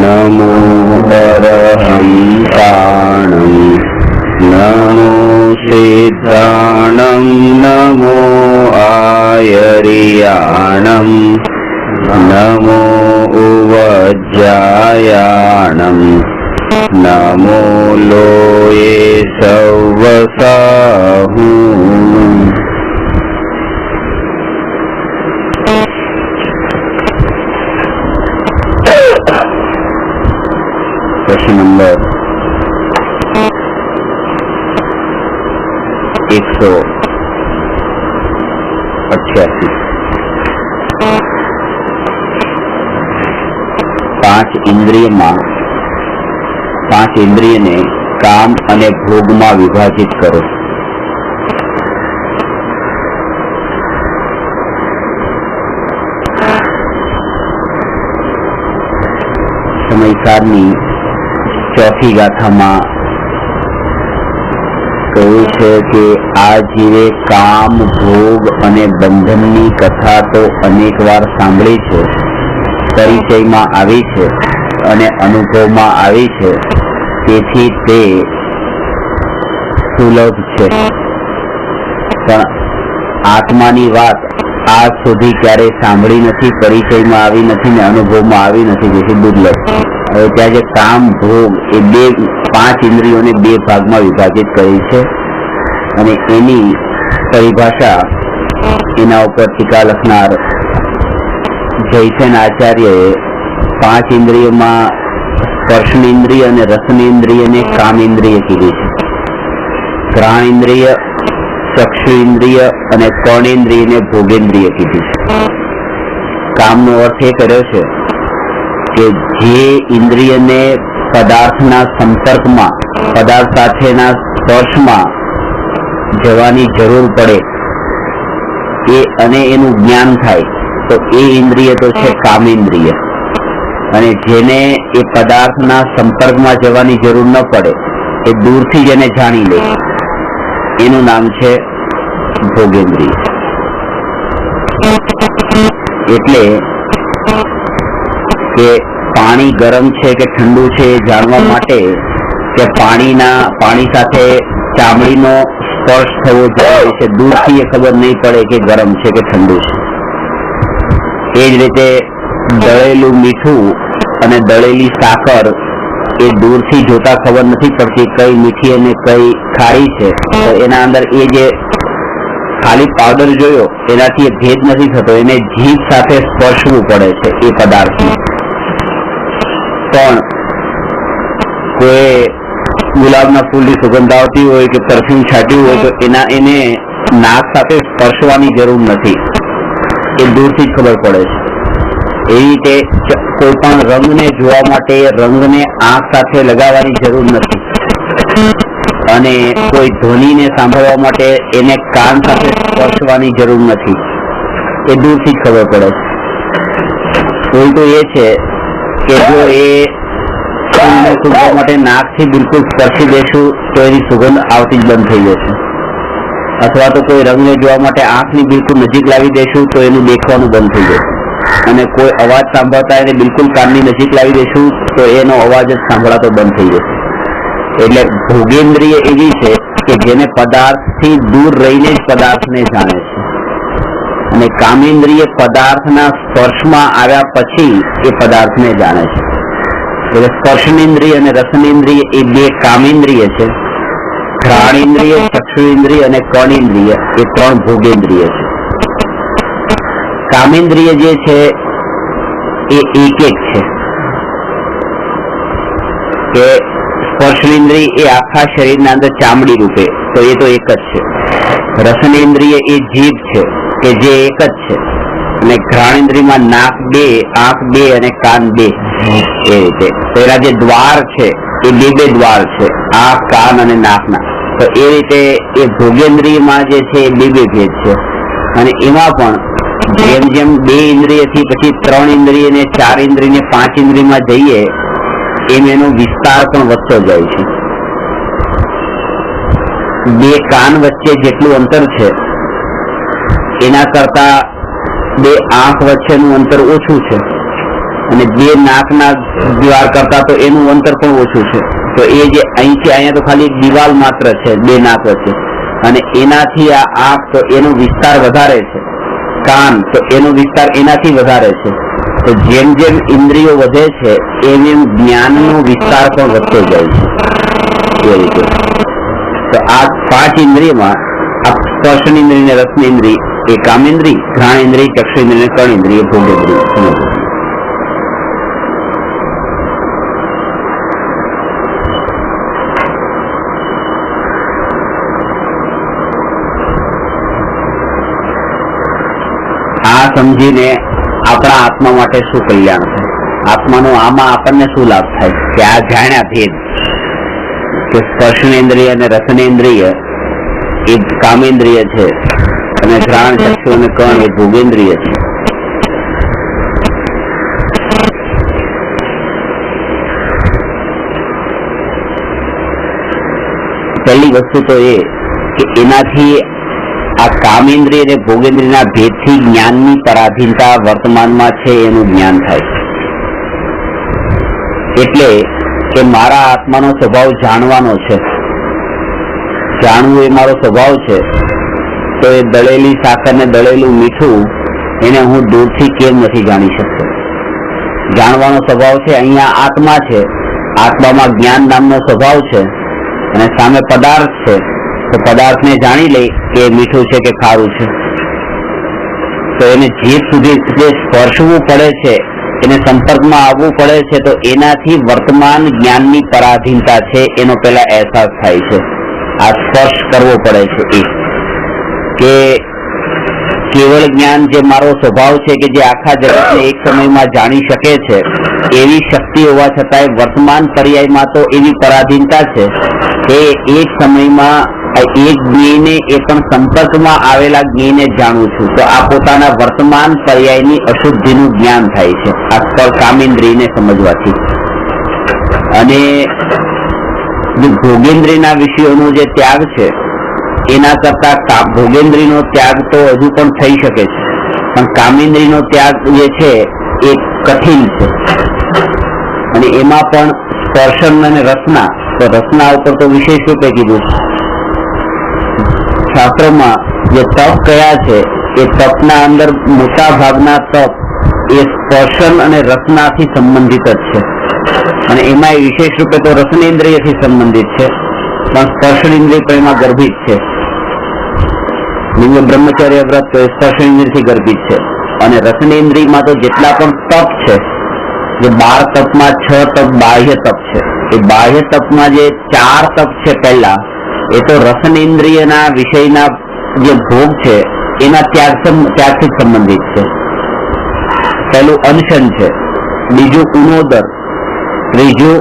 नमो अरहंताणं नमो सिद्धाणं नमो आयर्याणं नमो उवज्जायाणं नमो लोये सवसाहुं। प्रश्न नंबर 188। 5 इंद्रियने काम અને ભોગમાં વિભાજિત કરો। સમયસારની ચોથી ગાથામાં કહ્યું છે કે આ જીવે કામ ભોગ અને બંધનની કથા તો અનેક વાર સાંભળી છે, પરિચયમાં આવી છે અને અનુભવમાં આવી છે, તેથી તે સુલભ છે, પણ આત્માની વાત આજ સુધી ક્યારેય સાંભળી નથી, પરિચયમાં આવી નથી ને અનુભવમાં આવી નથી, જેથી દુર્લભ। હવે ત્યાં જે કામ ભોગ એ 5 ઇન્દ્રિયોને 2 ભાગમાં વિભાજિત કરી છે અને એની પરિભાષા એના ઉપર ટીકા લખનાર જયસેન આચાર્યએ 5 ઇન્દ્રિયોમાં સ્પર્શનેન્દ્રિય અને રસનેન્દ્રિયને કામેન્દ્રિય કીધી છે, ઘ્રાણેન્દ્રિય, ચક્ષુઇન્દ્રિય અને કર્ણેન્દ્રિયને ભોગેન્દ્રિય કીધી છે। કામનો અર્થ એ કર્યો છે કે જે ઇન્દ્રિયને પદાર્થના સંપર્કમાં, પદાર્થ સાથેના સ્પર્શમાં જવાની જરૂર પડે એ અને એનું જ્ઞાન થાય તો એ ઇન્દ્રિય તો છે કામેન્દ્રિય, અને જેને એ પદાર્થના સંપર્કમાં જવાની જરૂર ન પડે એ દૂરથી જ એને જાણી લે એનું નામ છે ભોગેન્દ્રિય। એટલે કે પાણી ગરમ છે કે ઠંડુ છે એ જાણવા માટે કે પાણી સાથે ચામડીનો સ્પર્શ થવો જોઈએ છે, દૂરથી એ ખબર નહીં પડે કે ગરમ છે કે ઠંડુ છે। એ જ રીતે દળેલું મીઠું અને દળેલી સાકર એ દૂરથી જોતા ખબર નથી પડતી કઈ મીઠી અને કઈ ખારી છે, તો એના અંદર એ જે ખાલી પાવડર જોયો એનાથી ભેદ નથી થતો, એને જીભ સાથે સ્પર્શવું પડે છે એ પદાર્થને। પણ કોઈ ગુલાબના ફૂલની સુગંધ આવતી હોય કે પરફ્યુમ છાંટ્યું હોય તો એને નાક સાથે સ્પર્શવાની જરૂર નથી, એ દૂરથી જ ખબર પડે છે। એવી રીતે કોઈ પણ રંગને જોવા માટે રંગને આંખ સાથે લગાવવાની જરૂર નથી, અને કોઈ ધ્વનિને સાંભળવા માટે એને કાન સાથે સ્પર્શવાની જરૂર નથી, એ દૂરથી જ ખબર પડે છે। ઉલટું એ છે કે જો એ ફૂલને સૂંઘવા માટે નાકથી બિલકુલ સ્પર્શી દેશું તો એની સુગંધ આવતી જ બંધ થઈ જશે, અથવા તો કોઈ રંગને જોવા માટે આંખની બિલકુલ નજીક લાવી દેશું તો એનું દેખવાનું બંધ થઈ જશે, અને કોઈ અવાજ સાંભળતા એને બિલકુલ કાનની નજીક લાવી દેશું તો એનો અવાજ જ સાંભળાતો બંધ થઈ જશે। એટલે ભોગેન્દ્રિય એવી છે કે જેને પદાર્થથી દૂર રહીને જ પદાર્થને જાણે છે, અને કામેન્દ્રિય પદાર્થના સ્પર્શમાં આવ્યા પછી એ પદાર્થને જાણે છે। એટલે સ્પર્શનેન્દ્રિય અને રસનેન્દ્રિય એ 2 કામેન્દ્રિય છે, ઘ્રાણેન્દ્રિય, ચક્ષુઇન્દ્રિય અને કર્ણેન્દ્રિય એ 3 ભોગેન્દ્રિય છે। કામેન્દ્રિય જે છે એ એક છે કે સ્પર્શનેન્દ્રિય એ આખા શરીરના અંદર ચામડી રૂપે, તો એ તો એક જ છે। રસનેન્દ્રિય એ જીભ છે કે જે એક જ છે, અને ઘ્રાણેન્દ્રિયમાં નાક 2, આંખ 2 અને કાન 2, એ રીતે પેલા જે દ્વાર છે એ 2 દ્વાર છે, આંખ, કાન અને નાકના, તો એ રીતે એ ભોગેન્દ્રિયમાં જે છે એ 2 ભેદ છે। અને એમાં પણ જેમ જેમ 2 ઇન્દ્રિયથી પછી 3 ઇન્દ્રિય ને 4 ઇન્દ્રિય ને 5 ઇન્દ્રિયમાં જઈએ એમ એનો વિસ્તાર પણ વધતો જાય છે। 2 કાન વચ્ચે જેટલું અંતર છે એના કરતા 2 આંખ વચ્ચેનું અંતર ઓછું છે, અને બે નાકના દ્વાર કરતા તો એનું અંતર પણ ઓછું છે. તો એ જે અહીંથી અહીંયા તો ખાલી દિવાલ માત્ર છે બે નાક વચ્ચે, અને એનાથી આ આંખ તો એનો વિસ્તાર વધારે છે, કાન તો એનો વિસ્તાર એનાથી વધારે છે. તો જેમ જેમ ઇન્દ્રિયો વધે છે એમ એમ જ્ઞાનનો વિસ્તાર પણ વધતો જાય છે એ રીતે. તો આ 5 ઇન્દ્રિયમાં આ સ્પર્શેન્દ્રિય ને રસનેન્દ્રિય એ કામેન્દ્રિય, ઘ્રાણેન્દ્રિય, ચક્ષુન્દ્રિય ને કર્ણેન્દ્રિય, ભોગેન્દ્રિય. આ સમજીને આપણા આત્મા માટે શું કલ્યાણ થાય, આત્માનો આમાં આપણને શું લાભ થાય કે આ જાણ્યા ભેદ કે સ્પર્શેન્દ્રિય અને રસનેન્દ્રિય એ કામેન્દ્રિય છે અને ઘ્રાણ, ચક્ષુ અને કર્ણ એ ભોગેન્દ્રિય છે. પહેલી વસ્તુ તો એ કે એનાથી આ કામેન્દ્રિય અને ભોગેન્દ્રિયના ભેદથી જ્ઞાનની પરાધીનતા વર્તમાનમાં છે એનું જ્ઞાન થાય. એટલે કે મારા આત્માનો સ્વભાવ જાણવાનો છે, જાણવું એ મારો સ્વભાવ છે. તો એ દળેલી સાકર ને દળેલું મીઠું એને હું દૂરથી કેમ નથી જાણી શકતો? જાણવાનો સ્વભાવ છે. અહીંયા આત્મા છે, આત્મામાં જ્ઞાન નામનો સ્વભાવ છે અને સામે પદાર્થ છે. તો પદાર્થને જાણી લે કે મીઠું છે કે ખારું છે. તો એને જીભ સુધી જે સ્પર્શવું પડે છે, એને સંપર્કમાં આવવું પડે છે, તો એનાથી વર્તમાન જ્ઞાનની પરાધીનતા છે એનો પેલા અહેસાસ થાય છે. આ સ્પર્શ કરવો પડે છે એ કે કેવળ જ્ઞાન જે મારો સ્વભાવ છે કે જે આખા જગતને એક સમયમાં જાણી શકે છે, એવી શક્તિ હોવા છતાંય વર્તમાન પર્યાયમાં તો એવી પરાધીનતા છે કે એક સમયમાં એક જ્ઞેયને એ પણ સંપર્કમાં આવેલા જ્ઞેયને જાણું છું. તો આ પોતાના વર્તમાન પર્યાયની અશુદ્ધિનું જ્ઞાન થાય છે આ સ્પર્શ કામેન્દ્રિયને સમજવાથી. અને જે ભોગેન્દ્રિયના વિષયોનો જે ત્યાગ છે એના કરતા ભોગેન્દ્રિયનો ત્યાગ તો હજુ પણ થઈ શકે છે, પણ કામેન્દ્રિયનો ત્યાગ જે છે એ કઠિન છે. અને એમાં પણ સ્પર્શન અને રસના, તો રસના ઉપર તો વિશેષ રૂપે કીધું શાસ્ત્રોમાં. જે તપ કયા છે એ તપના અંદર મોટા ભાગના તપ એ સ્પર્શન અને રસનાથી સંબંધિત જ છે. અને એમાં વિશેષ રૂપે તો રસનેન્દ્રિયથી સંબંધિત છે, પણ સ્પર્શેન્દ્રિય પણ એમાં ગર્ભિત છે. બ્રહ્મચર્ય વ્રત તો એ સ્પર્શેન્દ્રિયથી ગર્ભિત છે. અને રસનેન્દ્રિયમાં તો જેટલા પણ તપ છે, જે 12 તપમાં 6 તપ બાહ્ય તપ છે, એ બાહ્ય તપમાં જે 4 તપ છે પહેલા એ તો રસનેન્દ્રિયના વિષયના જે ભોગ છે એના ત્યાગથી સંબંધિત છે. પહેલું અનશન છે, બીજું ઉનોદર, ત્રીજું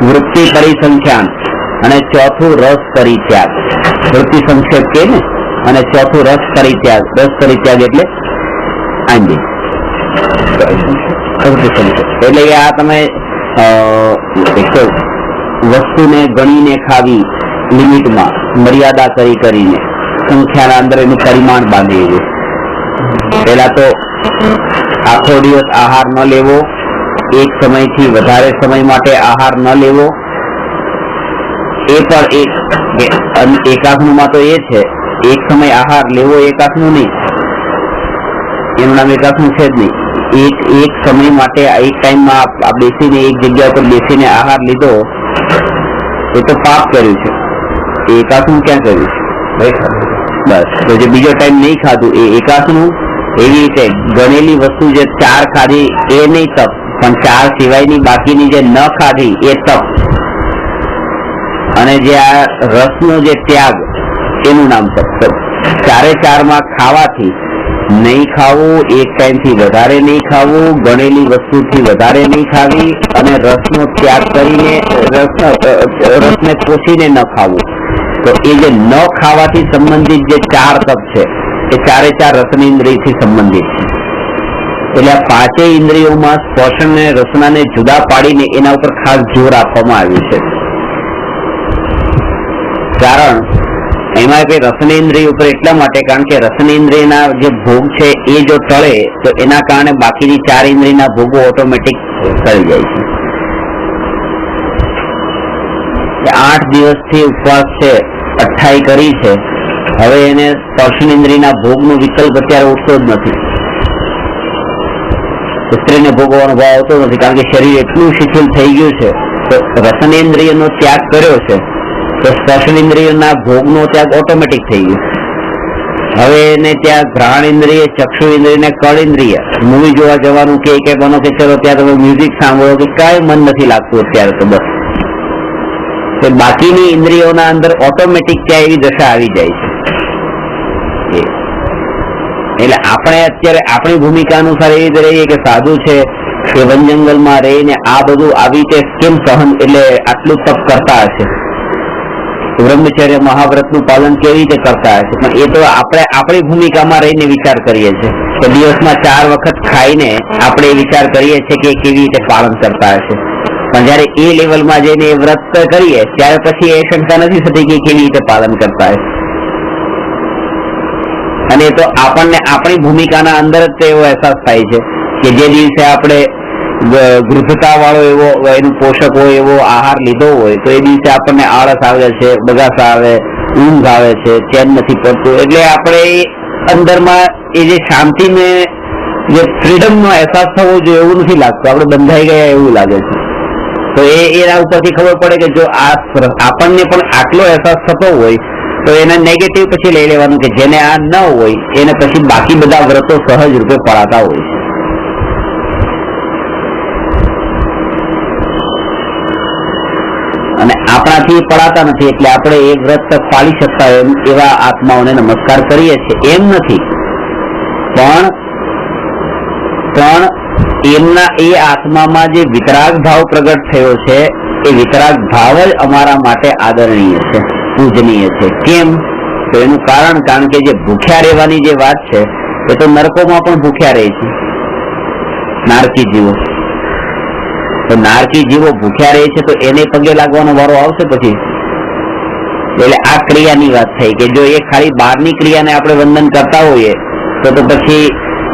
વૃત્તિ પરિસંખ્યાન અને ચોથું રસ પરિત્યાગ. વૃત્તિ સંક્ષેપ કે ને, અને ચોથું રસ પરિત્યાગ. રસ પરિત્યાગ એટલે આંજી એટલે આ તમે વસ્તુને ગણીને ખાવી, લિમિટમાં મર્યાદા કરીને સંખ્યાના અંદર એનું પરિમાણ બાંધી છે. પેલા તો આખો દિવસ આહાર ન લેવો, એક સમયથી વધારે સમય માટે આહાર ન લેવો, એ પણ એકાસનું તો એ છે એક સમય આહાર લેવો, એકાસનું નહીં, એનું નામ એકાસનું છે જ નહીં. એક સમય માટે એક ટાઈમમાં બેસીને એક જગ્યા પર બેસીને આહાર લીધો એ તો પાપ કર્યું છે. એ એકાસનું ક્યાં કર્યું છે? બસ. તો જે બીજો ટાઈમ નહીં ખાધું એ એકાસનું. એવી રીતે ગણેલી વસ્તુ જે 4 ખાધી એ નહીં તપ, પણ 4 સિવાયની બાકીની જે ન ખાધી એ તપ. અને જે આ રસનો જે ત્યાગ એનું નામ તપ. 4 ખાવાથી નહીં ખાવું, એક ટાઈમથી વધારે નહીં ખાવું, ગણેલી વસ્તુથી વધારે નહીં ખાવી, અને રસનો ત્યાગ કરીને રસને પોષીને ન ખાવું. તો એ જે ન ખાવાથી સંબંધિત જે 4 તપ છે એ 4 રસનેન્દ્રિયથી સંબંધિત છે. એટલે આ 5 ઇન્દ્રિયોમાં સ્પર્શન અને રસનાને જુદા પાડીને એના ઉપર ખાસ જોર આપવામાં આવ્યું છે. કારણ એમાં કે રસનેન્દ્રિય ઉપર એટલા માટે કારણ કે રસનેન્દ્રિયના જે ભોગ છે એ જો ટળે તો એના કારણે બાકીની 4 ઇન્દ્રિયના ભોગો ઓટોમેટિક ટળી જાય છે. 8 દિવસથી ઉપવાસ છે, અઠ્ઠાઈ કરી છે, હવે એને સ્પર્શનેન્દ્રિયના ભોગનો વિકલ્પ અત્યારે ઉઠતો જ નથી. સ્ત્રીને ભોગવવાનો ભાવ આવતો નથી કારણ કે શરીર એટલું શિથિલ થઈ ગયું છે. તો રસનેન્દ્રિયનો ત્યાગ કર્યો છે તો સ્પર્શનેન્દ્રિયના ભોગનો ત્યાગ ઓટોમેટિક થઈ ગયો. હવે એને ત્યાં ઘ્રાણેન્દ્રિય, ચક્ષુ ઇન્દ્રિય ને કળેન્દ્રિય મૂવી જોવા જવાનું કે બનો કે ચલો ત્યાં તમે મ્યુઝિક સાંભળો કે કાંઈ મન નથી લાગતું અત્યારે. તો બસ બાકીની ઇન્દ્રિયોના અંદર ઓટોમેટિક ત્યાં એવી દશા આવી જાય છે. એટલે આપણે અત્યારે આપણી ભૂમિકા અનુસાર એવી રીતે રહીએ કે સાધુ છે કે વન જંગલમાં રહીને આ બધું આવી રીતે કેમ સહન, એટલે આટલું તપ કરતા હશે, બ્રહ્મચર્ય મહાવ્રતનું પાલન કેવી રીતે કરતા હશે. પણ એ તો આપણે આપણી ભૂમિકામાં રહીને વિચાર કરીએ છીએ કે દિવસમાં 4 વખત ખાઈને આપણે વિચાર કરીએ છીએ કે કેવી રીતે પાલન કરતા હશે. પણ જયારે એ લેવલમાં જઈને એ વ્રત કરીએ ત્યારે પછી એ શંકા નથી થતી કે કેવી રીતે પાલન કરતા હશે. અને તો આપણને આપણી ભૂમિકાના અંદર જ એવો અહેસાસ થાય છે કે જે દિવસે આપણે ગૃહતા વાળો એવો એનું પોષક હોય એવો આહાર લીધો હોય તો એ દિવસે આપણને આળસ આવે છે, બગાસ આવે, ઊંઘ આવે છે, ચેન નથી પડતું. એટલે આપણે અંદરમાં એ જે શાંતિને જે ફ્રીડમનો અહેસાસ થવો જોઈએ એવું નથી લાગતું, આપણે બંધાઈ ગયા એવું લાગે છે. તો એના ઉપરથી ખબર પડે કે જો આપણને પણ આટલો અહેસાસ થતો હોય તો એને નેગેટિવ પછી લઈ લેવાનું કે જેને આ ન હોય એને પછી બાકી બધા વ્રતો સહજ રૂપે પડાતા હોય છે. અને આપણાથી પડાતા નથી એટલે આપણે એ વ્રત પાળી શકતા એવા આત્માઓને નમસ્કાર કરીએ છીએ એમ નથી, પણ એમના એ આત્મામાં જે વિતરાગ ભાવ પ્રગટ થયો છે એ વિતરાગ ભાવ જ અમારા માટે આદરણીય છે, પૂજનીય છે. કેમ? તો એનું કારણ કે જે ભૂખ્યા રહેવાની જે વાત છે એ તો નરકોમાં પણ ભૂખ્યા રહે છે નારકી જીવો. તો નારકી જીવો ભૂખ્યા રહે છે તો એને પગે લાગવાનો વારો આવશે પછી. એટલે આ ક્રિયાની વાત થઈ કે જો એ ખાલી બહારની ક્રિયાને આપણે વંદન કરતા હોઈએ તો પછી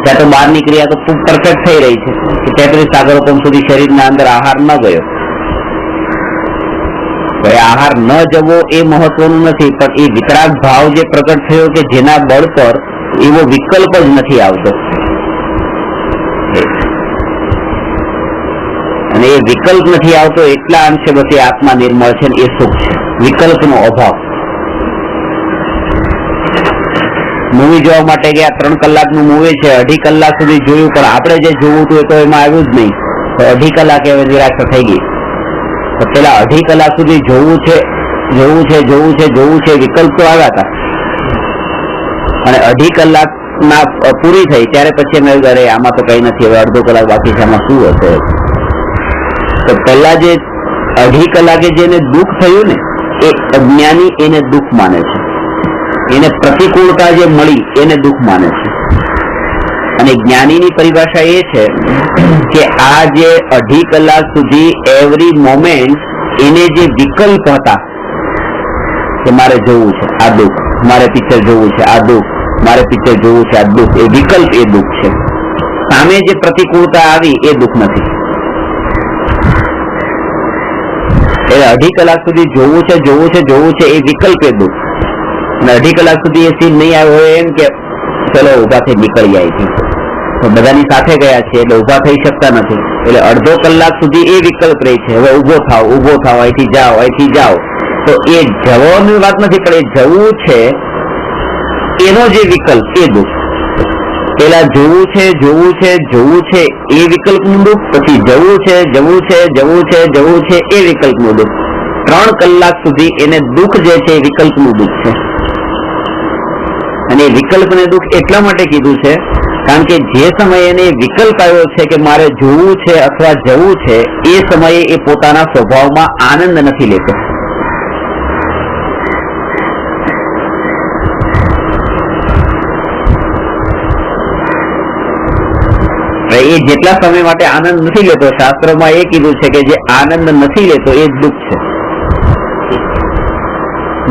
ત્યાં તો બહારની ક્રિયા તો ખૂબ પરફેક્ટ થઈ રહી છે કે 33 સાગરોપમ સુધી શરીરના અંદર આહાર ન ગયો. આહાર ન જવો એ મહત્વનું નથી, પણ એ વિતરાગ ભાવ જે પ્રગટ થયો કે જેના બળ પર એવો વિકલ્પ જ નથી આવતો. અને એ વિકલ્પ નથી આવતો એટલા અંશે બધી આત્મા નિર્મળ છે, એ સુખ છે, વિકલ્પનો અભાવ. મૂવી જોવા માટે ગયા, 3 કલાકનું મૂવી છે, 2.5 કલાક સુધી જોયું, પણ આપણે જે જોવું હતું એ તો એમાં આવ્યું જ નહીં. તો 2.5 કલાક હવે નિરાશા થઈ ગઈ. તો પેલા 2.5 કલાક સુધી જોવું છે વિકલ્પ તો આવ્યા હતા, અને 2.5 કલાક ના પૂરી થઈ ત્યારે પછી એમ આવ્યું અરે આમાં તો કઈ નથી, હવે અડધો કલાક બાકી છે, આમાં શું હશે. તો પેલા જે 2.5 કલાકે જેને દુઃખ થયું ને એ અજ્ઞાની એને દુઃખ માને છે, એને પ્રતિકૂળતા જે મળી એને દુઃખ માને છે. અને જ્ઞાનીની પરિભાષા એ છે કે આ જે 2.5 કલાક સુધી એવરી મોમેન્ટ એને જે વિકલ્પ હતા કે મારે જોવું છે આ દુઃખ, મારે પિક્ચર જોવું છે આ દુઃખ, મારે પિક્ચર જોવું છે આ દુઃખ, એ વિકલ્પ એ દુઃખ છે. સામે જે પ્રતિકૂળતા આવી એ દુઃખ નથી. એટલે 2.5 કલાક સુધી જોવું છે એ વિકલ્પ એ દુઃખ. અને 2.5 કલાક સુધી એ સીન નહીં આવ્યો હોય એમ કે ચલો ઉભા થઈ નીકળી જાય છે, તો બધાની સાથે ગયા છે એટલે ઉભા થઈ શકતા નથી. એટલે અડધો કલાક સુધી એ વિકલ્પ રહે છે, હવે ઉભો થાવ, અહીંથી જાઓ. તો એ જવાની વાત નથી, પણ એ જવું છે એનો જે વિકલ્પ એ દુઃખ. પેલા જોવું છે એ વિકલ્પનું દુઃખ, પછી જવું છે એ વિકલ્પનું દુઃખ. 3 કલાક સુધી એને દુઃખ જે છે એ વિકલ્પનું દુઃખ છે. અને વિકલ્પને દુઃખ એટલા માટે કીધું છે કારણ કે જે સમયે એને વિકલ્પ આવ્યો છે કે મારે જોવું છે અથવા જવું છે એ સમયે એ પોતાના સ્વભાવમાં આનંદ નથી લેતો. એ જેટલા સમય માટે આનંદ નથી લેતો, શાસ્ત્રોમાં એ કીધું છે કે જે આનંદ નથી લેતો એ દુઃખ છે.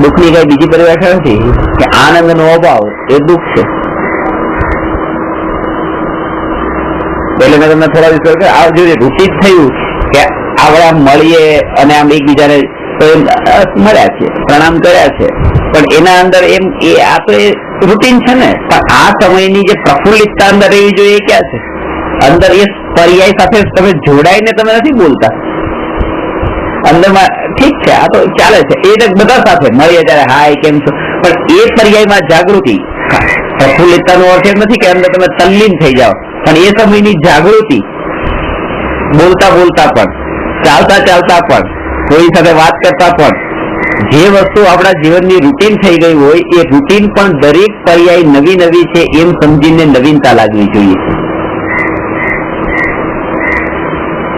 દુઃખની કઈ બીજી પરિભાષા નથી કે આનંદનો અભાવ એ દુઃખ છે. એટલે મેં તમને થોડા દિવસ કે આ જે રૂટીન થયું કે આપણે મળીએ અને આમ એકબીજાને મળ્યા છે, પ્રણામ કર્યા છે, પણ એના અંદર એમ એ આ તો એ રૂટીન છે ને. પણ આ સમયની જે પ્રફુલ્લિતતા અંદર રહેવી જોઈએ એ ક્યાં છે? અંદર એ પર્યાય સાથે તમે જોડાઈને તમે નથી બોલતા. અંદરમાં ઠીક છે, આ તો ચાલે છે, એ બધા સાથે મળીએ ત્યારે હાય કેમ છો, પણ એ પર્યાયમાં જાગૃતિ. પ્રફુલ્લિતતાનો અર્થ એમ નથી કે અંદર તમે તલ્લીન થઈ જાઓ, પણ એ સમયની જાગૃતિ, બોલતા બોલતા પણ, ચાલતા ચાલતા પણ, કોઈ સાથે વાત કરતા પણ, જે વસ્તુ આપણા જીવનની રૂટીન થઈ ગઈ હોય એ રૂટીન પણ દરેક પર્યાય નવી નવી છે એમ સમજીને નવીનતા લાગવી જોઈએ.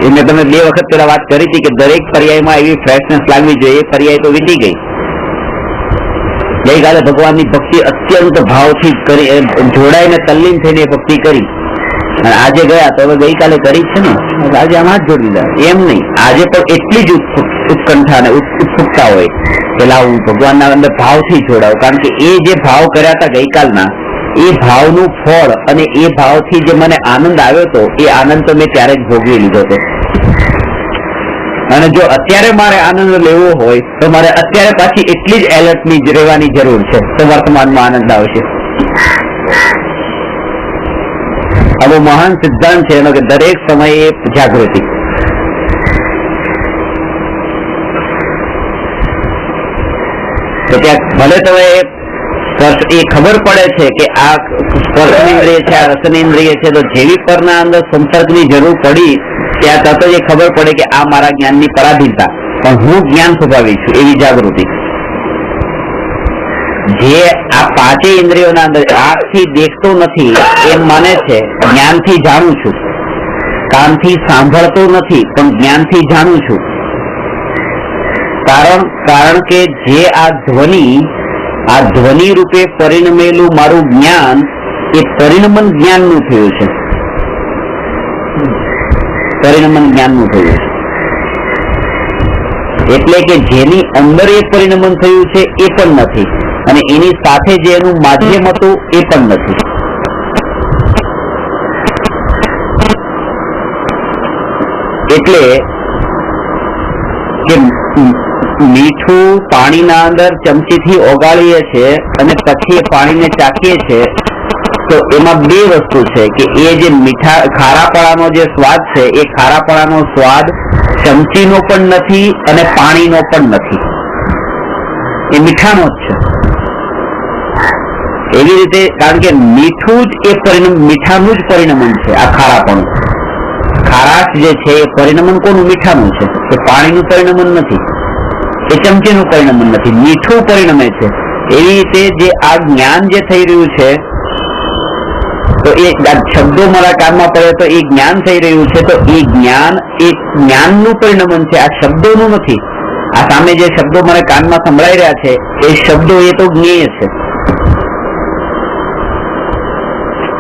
એ મેં તમને 2 વખત પેલા વાત કરી હતી કે દરેક પર્યાયમાં એવી ફ્રેશનેસ લાગવી જોઈએ. એ પર્યાય તો વીતી ગઈ. ગઈકાલે ભગવાનની ભક્તિ અત્યંત ભાવથી કરી, જોડાઈને તલ્લીન થઈને ભક્તિ કરી, અને આજે ગયા તો હવે ગઈકાલે કરી છે ને, આજે આમ હાથ જોડી દીધા. એમ નહીં, આજે પણ એટલી જ ઉત્કંઠા અને ઉત્સુકતા હોય પેલા હું ભગવાનના અંદર ભાવથી જોડાઉં, કારણ કે એ જે ભાવ કર્યા હતા ગઈકાલના, એ ભાવનું ફળ અને એ ભાવથી જે મને આનંદ આવ્યો હતો એ આનંદ તો મેં ત્યારે જ ભોગવી લીધો હતો. અને જો અત્યારે મારે આનંદ લેવો હોય તો મારે અત્યારે પાછી એટલી જ એલર્ટની રહેવાની જરૂર છે તો વર્તમાનમાં આનંદ આવશે. આવો મહાન સિદ્ધાંત છે એનો કે દરેક સમયે જાગૃતિ. તો ત્યાં ભલે તમે એ ખબર પડે છે કે આ સ્પર્શેન્દ્રિય છે, આ રસનેન્દ્રિય છે, તો જેવી પરના અંદર સંપર્કની જરૂર પડી ત્યાં તરત જ ખબર પડે કે આ મારા જ્ઞાનની પરાધીનતા, પણ હું જ્ઞાન સ્વભાવી છું એવી જાગૃતિ. જે આ 5 ઇન્દ્રિયોના અંદર આંખથી દેખતો નથી એમ માને છે, જ્ઞાનથી જાણું છું. કાનથી સાંભળતો નથી પણ જ્ઞાનથી જાણું છું. કારણ કે જે આ ધ્વનિ રૂપે પરિણમેલું મારું જ્ઞાન એ પરિણમન જ્ઞાનનું થયું છે. પરિણમન જ્ઞાનનું થયું છે એટલે કે જેની અંદર એ પરિણમન થયું છે એ પણ નથી, અને એની સાથે જે એનું માધ્યમ હતું એ પણ નથી. એટલે કે મીઠું પાણીના અંદર ચમચીથી ઓગાળીએ છીએ અને પછી એ પાણીને ચાખીએ છીએ તો એમાં 2 વસ્તુ છે કે એ જે ખારાપણાનો જે સ્વાદ છે એ ખારાપણાનો સ્વાદ ચમચીનો પણ નથી અને પાણીનો પણ નથી, એ મીઠાનો જ છે. એવી રીતે કારણ કે મીઠું જ એ મીઠાનું જ પરિણમન છે. આ ખારાપણું, ખારાશ જે છે એ પરિણમન કોનું? મીઠાનું છે. એ પાણીનું પરિણમન નથી, એ ચમચીનું પરિણમન નથી, મીઠું પરિણમે છે. એવી રીતે જે આ જ્ઞાન જે થઈ રહ્યું છે તો એ શબ્દો મારા કાનમાં પડે તો એ જ્ઞાન થઈ રહ્યું છે, તો એ જ્ઞાનનું પરિણમન છે, આ શબ્દોનું નથી. આ સામે જે શબ્દો મારા કાનમાં સંભળાઈ રહ્યા છે એ શબ્દો એ તો જ્ઞેય છે,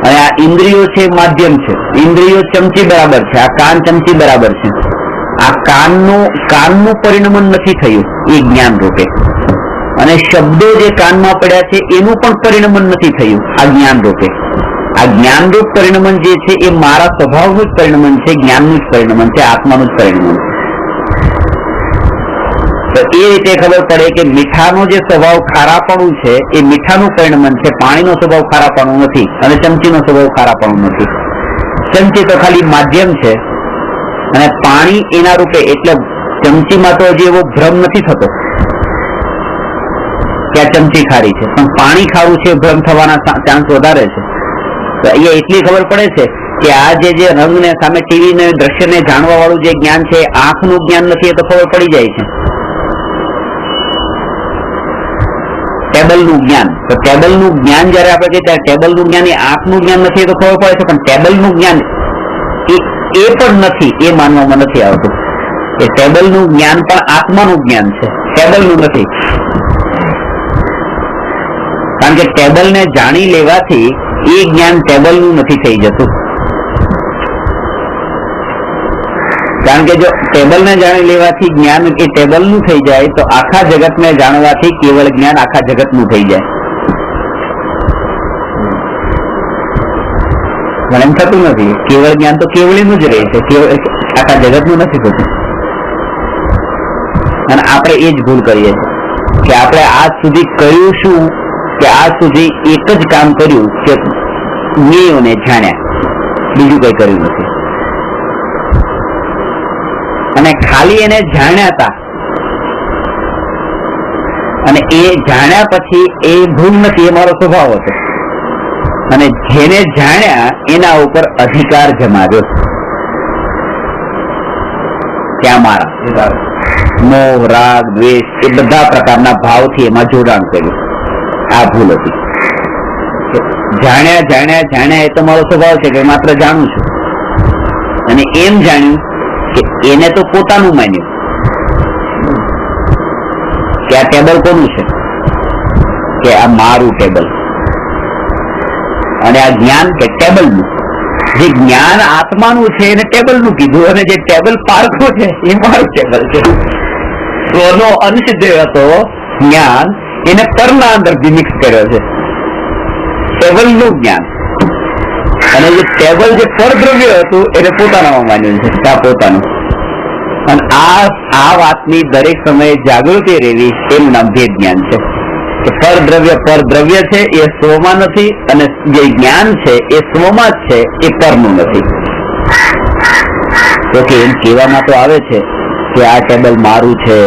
અને આ ઇન્દ્રિયો છે માધ્યમ છે. ઇન્દ્રિયો ચમચી બરાબર છે, આ કાન ચમચી બરાબર છે. આ કાનનું પરિણમન નથી થયું એ જ્ઞાન રૂપે, અને શબ્દો જે કાનમાં પડ્યા છે એનું પણ પરિણમન નથી થયું આ જ્ઞાન રૂપે. આ જ્ઞાનરૂપ પરિણમન જે છે એ મારા સ્વભાવનું જ પરિણમન છે, જ્ઞાનનું જ પરિણમન છે, આત્માનું જ પરિણમન છે. તો એ રીતે ખબર પડે કે મીઠાનો જે સ્વભાવ ખારાપણું છે એ મીઠાનું પરિણમન છે, પાણીનો સ્વભાવ ખારાપણું નથી અને ચમચીનો સ્વભાવ ખારાપણું નથી. ચમચી તો ખાલી માધ્યમ છે અને પાણી એના રૂપે. એટલે ચમચીમાં તો હજી એવો ભ્રમ નથી થતો કે આ ચમચી ખારી છે, પણ પાણી ખારું છે ભ્રમ થવાના ચાન્સ વધારે છે. તો અહીંયા એટલી ખબર પડે છે કે આ જે રંગને સામે ટીવી ને દ્રશ્યને જાણવા વાળું જે જ્ઞાન છે આંખનું જ્ઞાન નથી, એ તો ખબર પડી જાય છે. ટેબલનું જ્ઞાન, તો ટેબલનું જ્ઞાન જયારે આપણે કહીએ ત્યારે ટેબલનું જ્ઞાન એ આંખનું જ્ઞાન નથી, એ તો ખબર પડે છે, પણ ટેબલનું જ્ઞાન એ પણ નથી એ માનવામાં નથી આવતું. એ ટેબલનું જ્ઞાન પણ આત્માનું જ્ઞાન છે, ટેબલનું નથી. કારણ કે ટેબલને જાણી લેવાથી એ જ્ઞાન ટેબલનું નથી થઈ જતું. કારણ કે જો ટેબલ ને જાણી લેવાથી જ્ઞાન એ ટેબલ નું થઈ જાય તો આખા જગત ને જાણવાથી કેવળ જ્ઞાન આખા જગત નું થઈ જાય. પણ એમ થતું નથી. કેવળ જ્ઞાન તો કેવળી નું જ રહે છે, આખા જગત નું નથી થતું. અને આપણે એ જ ભૂલ કરીએ છીએ કે આપણે આજ સુધી કર્યું શું કે આજ સુધી એક જ કામ કર્યું કે જ્ઞેયોને જાણ્યા, બીજું કઈ કર્યું નથી. અને ખાલી એને જાણ્યા હતા અને એ જાણ્યા પછી એ ભૂલ નથી, એ મારો સ્વભાવ હતો. અને જેને જાણ્યા એના ઉપર અધિકાર જમાવ્યો, ત્યાં મારા મોહ રાગ દ્વેષ એ બધા પ્રકારના ભાવથી એમાં જોડાણ કર્યું. આ ભૂલ હતી. જાણ્યા જાણ્યા જાણ્યા એ તો મારો સ્વભાવ છે કે માત્ર જાણું છું. અને એમ જાણ્યું કે એને તો પોતાનું માન્યું કે આ ટેબલ કોનું છે, કે આ મારું ટેબલ. અને આ જ્ઞાન કે ટેબલનું, જે જ્ઞાન આત્માનું છે એને ટેબલનું કીધું, અને જે ટેબલ પારખું છે એ મારું ટેબલ છે. સ્વનો અંશ જે હતો જ્ઞાન એને પરના અંદર મિક્સ કર્યો છે, ટેબલનું જ્ઞાન. અને જે ટેબલ જે પરદ્રવ્ય હતું એને પોતાનામાં માન્યું છે, ત્યાં પોતાનું. અને આ વાતની દરેક સમયે જાગૃતિ રહેવી એનું નામ ભેદ જ્ઞાન છે. કે પરદ્રવ્ય છે એ સ્વમાં નથી, અને જે જ્ઞાન છે એ સ્વમાં જ છે, એ પરનું નથી. તો કે એમ કહેવામાં તો આવે છે કે આ ટેબલ મારું છે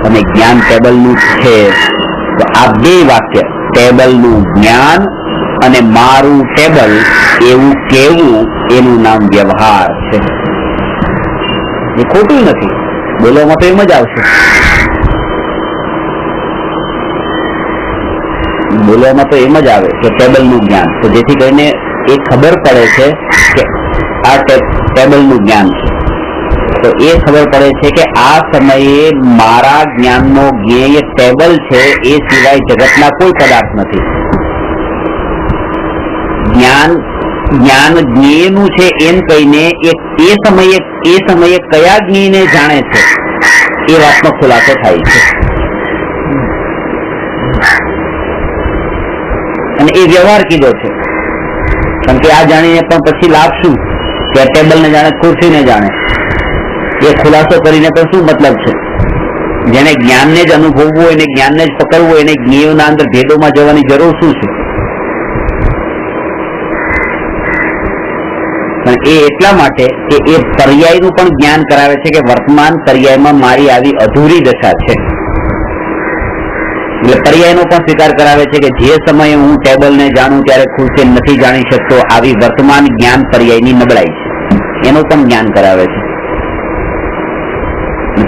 અને જ્ઞાન ટેબલનું છે. તો આ બે વાક્ય, ટેબલનું જ્ઞાન અને મારું ટેબલ, એવું કહેવું એનું નામ વ્યવહાર છે. એ ખોટું નથી, બોલવામાં તો એમ જ આવશે. બોલવામાં તો એમ જ આવે કે ટેબલનું જ્ઞાન. તો જેથી કરીને એ ખબર પડે છે કે આ ટેબલનું જ્ઞાન છે. તો એ ખબર પડે છે કે આ સમયે મારા જ્ઞાનનો જ્ઞેય ટેબલ છે, એ સિવાય જગતના કોઈ પદાર્થ નથી. જ્ઞાન જ્ઞેયનું છે એમ કહીને એ સમયે કયા જ્ઞેયને જાણે છે એ વાતનો ખુલાસો થાય છે. અને એ વ્યવહાર કીધો છે. કારણ કે આ જાણીને પણ પછી લાભ શું કે ટેબલ ને જાણે, ખુરશી ને જાણે. એ ખુલાસો કરીને તો શું મતલબ છે? જેને જ્ઞાનને જ અનુભવવું હોય, એને જ્ઞાનને જ પકડવું હોય, એને જ્ઞેયોના અંદર ભેદોમાં જવાની જરૂર શું છે? પણ એ એટલા માટે કે એ પર્યાયનું પણ જ્ઞાન કરાવે છે કે વર્તમાન પર્યાયમાં મારી આવી અધૂરી દશા છે. એટલે પર્યાયનો પણ સ્વીકાર કરાવે છે કે જે સમયે હું ટેબલને જાણું ત્યારે ખુરશી નથી જાણી શકતો, આવી વર્તમાન જ્ઞાન પર્યાયની નબળાઈ છે, એનું પણ જ્ઞાન કરાવે છે.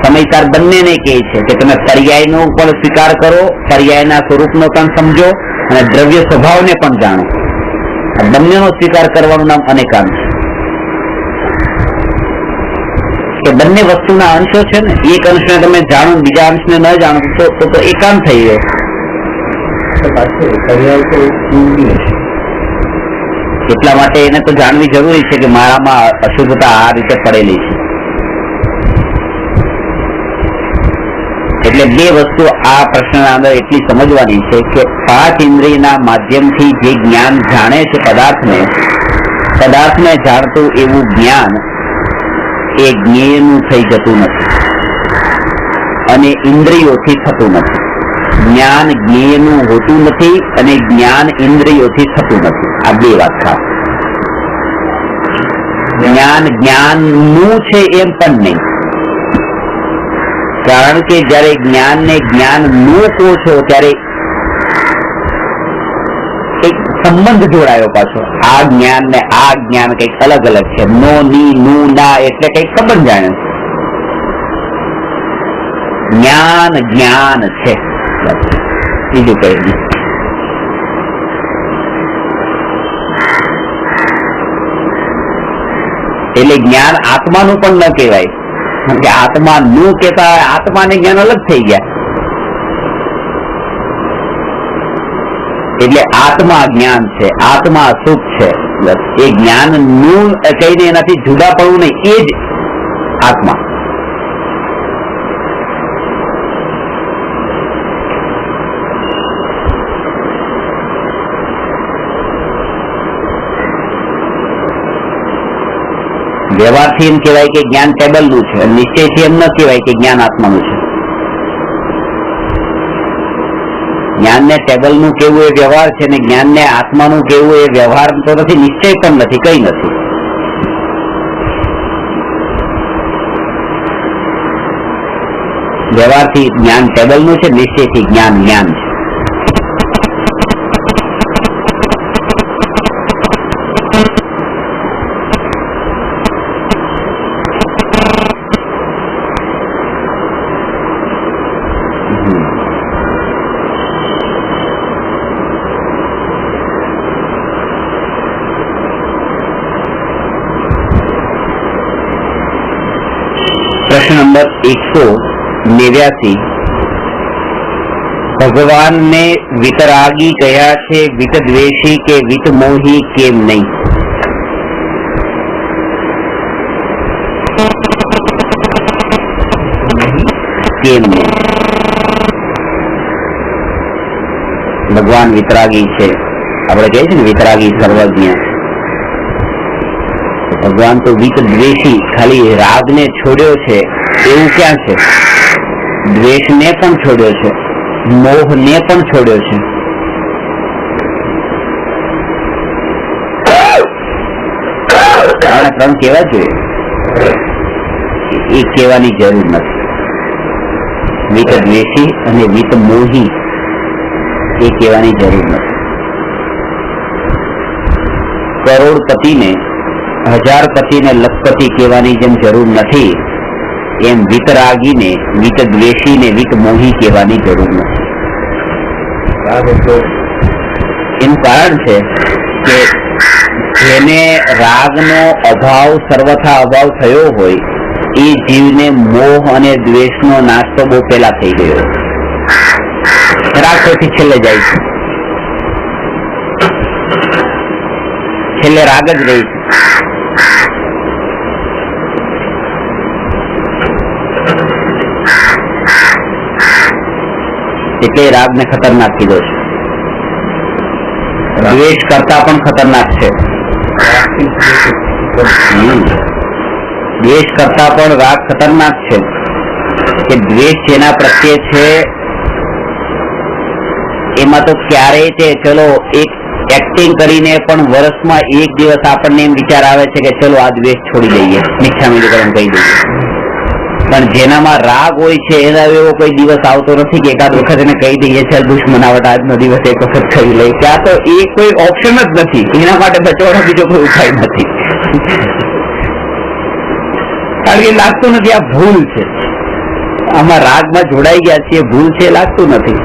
સમયસાર બંનેને કહે છે કે તમે પર્યાયનો પણ સ્વીકાર કરો, પર્યાયના સ્વરૂપનો પણ સમજો, અને દ્રવ્ય સ્વભાવને પણ જાણો. બંનેનો સ્વીકાર કરવાનું નામ અનેકાંત છે. કે બંને વસ્તુના અંશો છે ને, એક અંશને તમે જાણો, બીજા અંશને ન જાણો તો એકાંત થઈ ગયો. એટલા માટે એને તો જાણવી જરૂરી છે કે મારામાં અશુદ્ધતા આ રીતે પડેલી છે. એટલે બે વસ્તુ આ પ્રશ્નના અંદર એટલી સમજવાની છે કે 5 ઇન્દ્રિયના માધ્યમથી જે જ્ઞાન જાણે છે પદાર્થને જાણતું એવું જ્ઞાન એ જ્ઞેયનું થઈ જતું નથી અને ઇન્દ્રિયોથી થતું નથી. જ્ઞાન જ્ઞેયનું હોતું નથી અને જ્ઞાન ઇન્દ્રિયોથી થતું નથી. આ બે વાત ખાસ. જ્ઞાનનું છે એમ પણ નહીં. કારણ કે જયારે જ્ઞાનને જ્ઞાનનું કહો છો ત્યારે એક સંબંધ જોડાયો પાછો. આ જ્ઞાન ને આ જ્ઞાન કઈક અલગ અલગ છે. નો, ની, નું, ના એટલે કઈક સંબંધ જાણ્યો. જ્ઞાન જ્ઞાન છે, બીજું કઈ નહીં. એટલે જ્ઞાન આત્માનું પણ ન કહેવાય, કે આત્મા નું કેતા આત્માને જ્ઞાન અલગ થઈ ગયા. એટલે આત્મા જ્ઞાન છે, આત્મા સુખ છે. એ જ્ઞાન નું કહીને એનાથી જુદા પડવું નહીં, એ જ આત્મા. વ્યવહારથી એમ કહેવાય કે જ્ઞાન ટેબલનું છે, નિશ્ચયથી એમ ન કહેવાય કે જ્ઞાન આત્માનું છે. જ્ઞાનને ટેબલનું કેવું એ વ્યવહાર છે ને જ્ઞાનને આત્માનું કેવું એ વ્યવહાર તો નથી, નિશ્ચય પણ નથી, કઈ નથી. વ્યવહારથી જ્ઞાન ટેબલનું છે, નિશ્ચયથી જ્ઞાન જ્ઞાન છે. પ્રશ્ન નંબર 189. ભગવાનને વિતરાગી કહ્યા છે, વિતદ્વેષી કે વિતમોહી કેમ નહીં? કેમ નહીં? ભગવાન વિતરાગી છે, આપણે કહીએ છીએ ને વિતરાગી સર્વજ્ઞ. ભગવાન તો વિત દ્વેષી, ખાલી રાગને છોડ્યો છે એવું ક્યાં છે? દ્વેષને પણ છોડ્યો છે, મોહને પણ છોડ્યો છે. આના ત્રણ કેવા જોઈએ એ કહેવાની જરૂર નથી. વિત દ્વેષી અને વિત મોહી એ કહેવાની જરૂર નથી. કરોડપતિને હજારપતિને લખપતિ કહેવાની જેમ જરૂર નથી, એમ વિતરાગીને વિતદ્વેષીને વિતમોહી કહેવાની જરૂર નથી. એનું કારણ છે કે જેને રાગનો અભાવ સર્વથા અભાવ થયો હોય એ જીવને મોહ અને દ્વેષનો નાસ્તો બહુ પહેલા થઈ ગયો. રાગ પછી છેલ્લે જાય છે, છેલ્લે રાગ જ રહી છે. એટલે રાગને ખતરનાક કીધો છે. દ્વેષ કરતા પણ ખતરનાક છે. દ્વેષ કરતા પણ રાગ ખતરનાક છે કે દ્વેષ જેના પ્રત્યે છે એમાં તો ક્યારેય તે ચલો એક એક્ટિંગ કરીને પણ વર્ષમાં એક દિવસ આપણને એમ વિચાર આવે છે કે ચલો આ દ્વેષ છોડી દઈએ, મિથ્યામિલીકરણ કહી દઈએ. પણ જેનામાં રાગ હોય છે એના એવો કોઈ દિવસ આવતો નથી કે એકાદ વખત એને કહી દઈએ ચાલ દુશ્મનાવટ આજનો દિવસ એક વખત કરી લઈ. ત્યાં તો એ કોઈ ઓપ્શન જ નથી, એના માટે બચવાનો બીજો કોઈ ઉપાય નથી. કારણ કે લાગતું નથી આ ભૂલ છે, આમાં રાગમાં જોડાઈ ગયા છીએ, ભૂલ છે લાગતું નથી.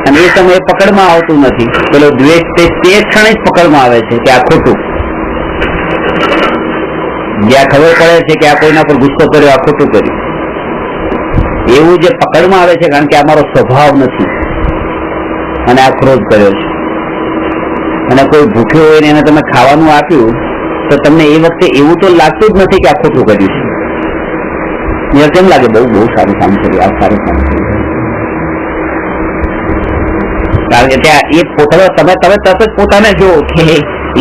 અને એ સમયે પકડમાં આવતું નથી. પેલો દ્વેષ તે ક્ષણે જ પકડમાં આવે છે કે આ ખોટું. જ્યાં ખબર પડે છે કે આ કોઈના પર ગુસ્સો કર્યો, આ ખોટું કર્યું, એવું જે પકડમાં આવે છે કારણ કે આ મારો સ્વભાવ નથી અને આ ક્રોધ કર્યો છે. અને કોઈ ભૂખ્યો હોય ને એને તમે ખાવાનું આપ્યું તો તમને એ વખતે એવું તો લાગતું જ નથી કે આ ખોટું કર્યું છે. કેમ લાગે બહુ બહુ સારું કામ કર્યું, આ સારું કામ કર્યું. કારણ કે ત્યાં એ તમે તરત જ પોતાને જો કે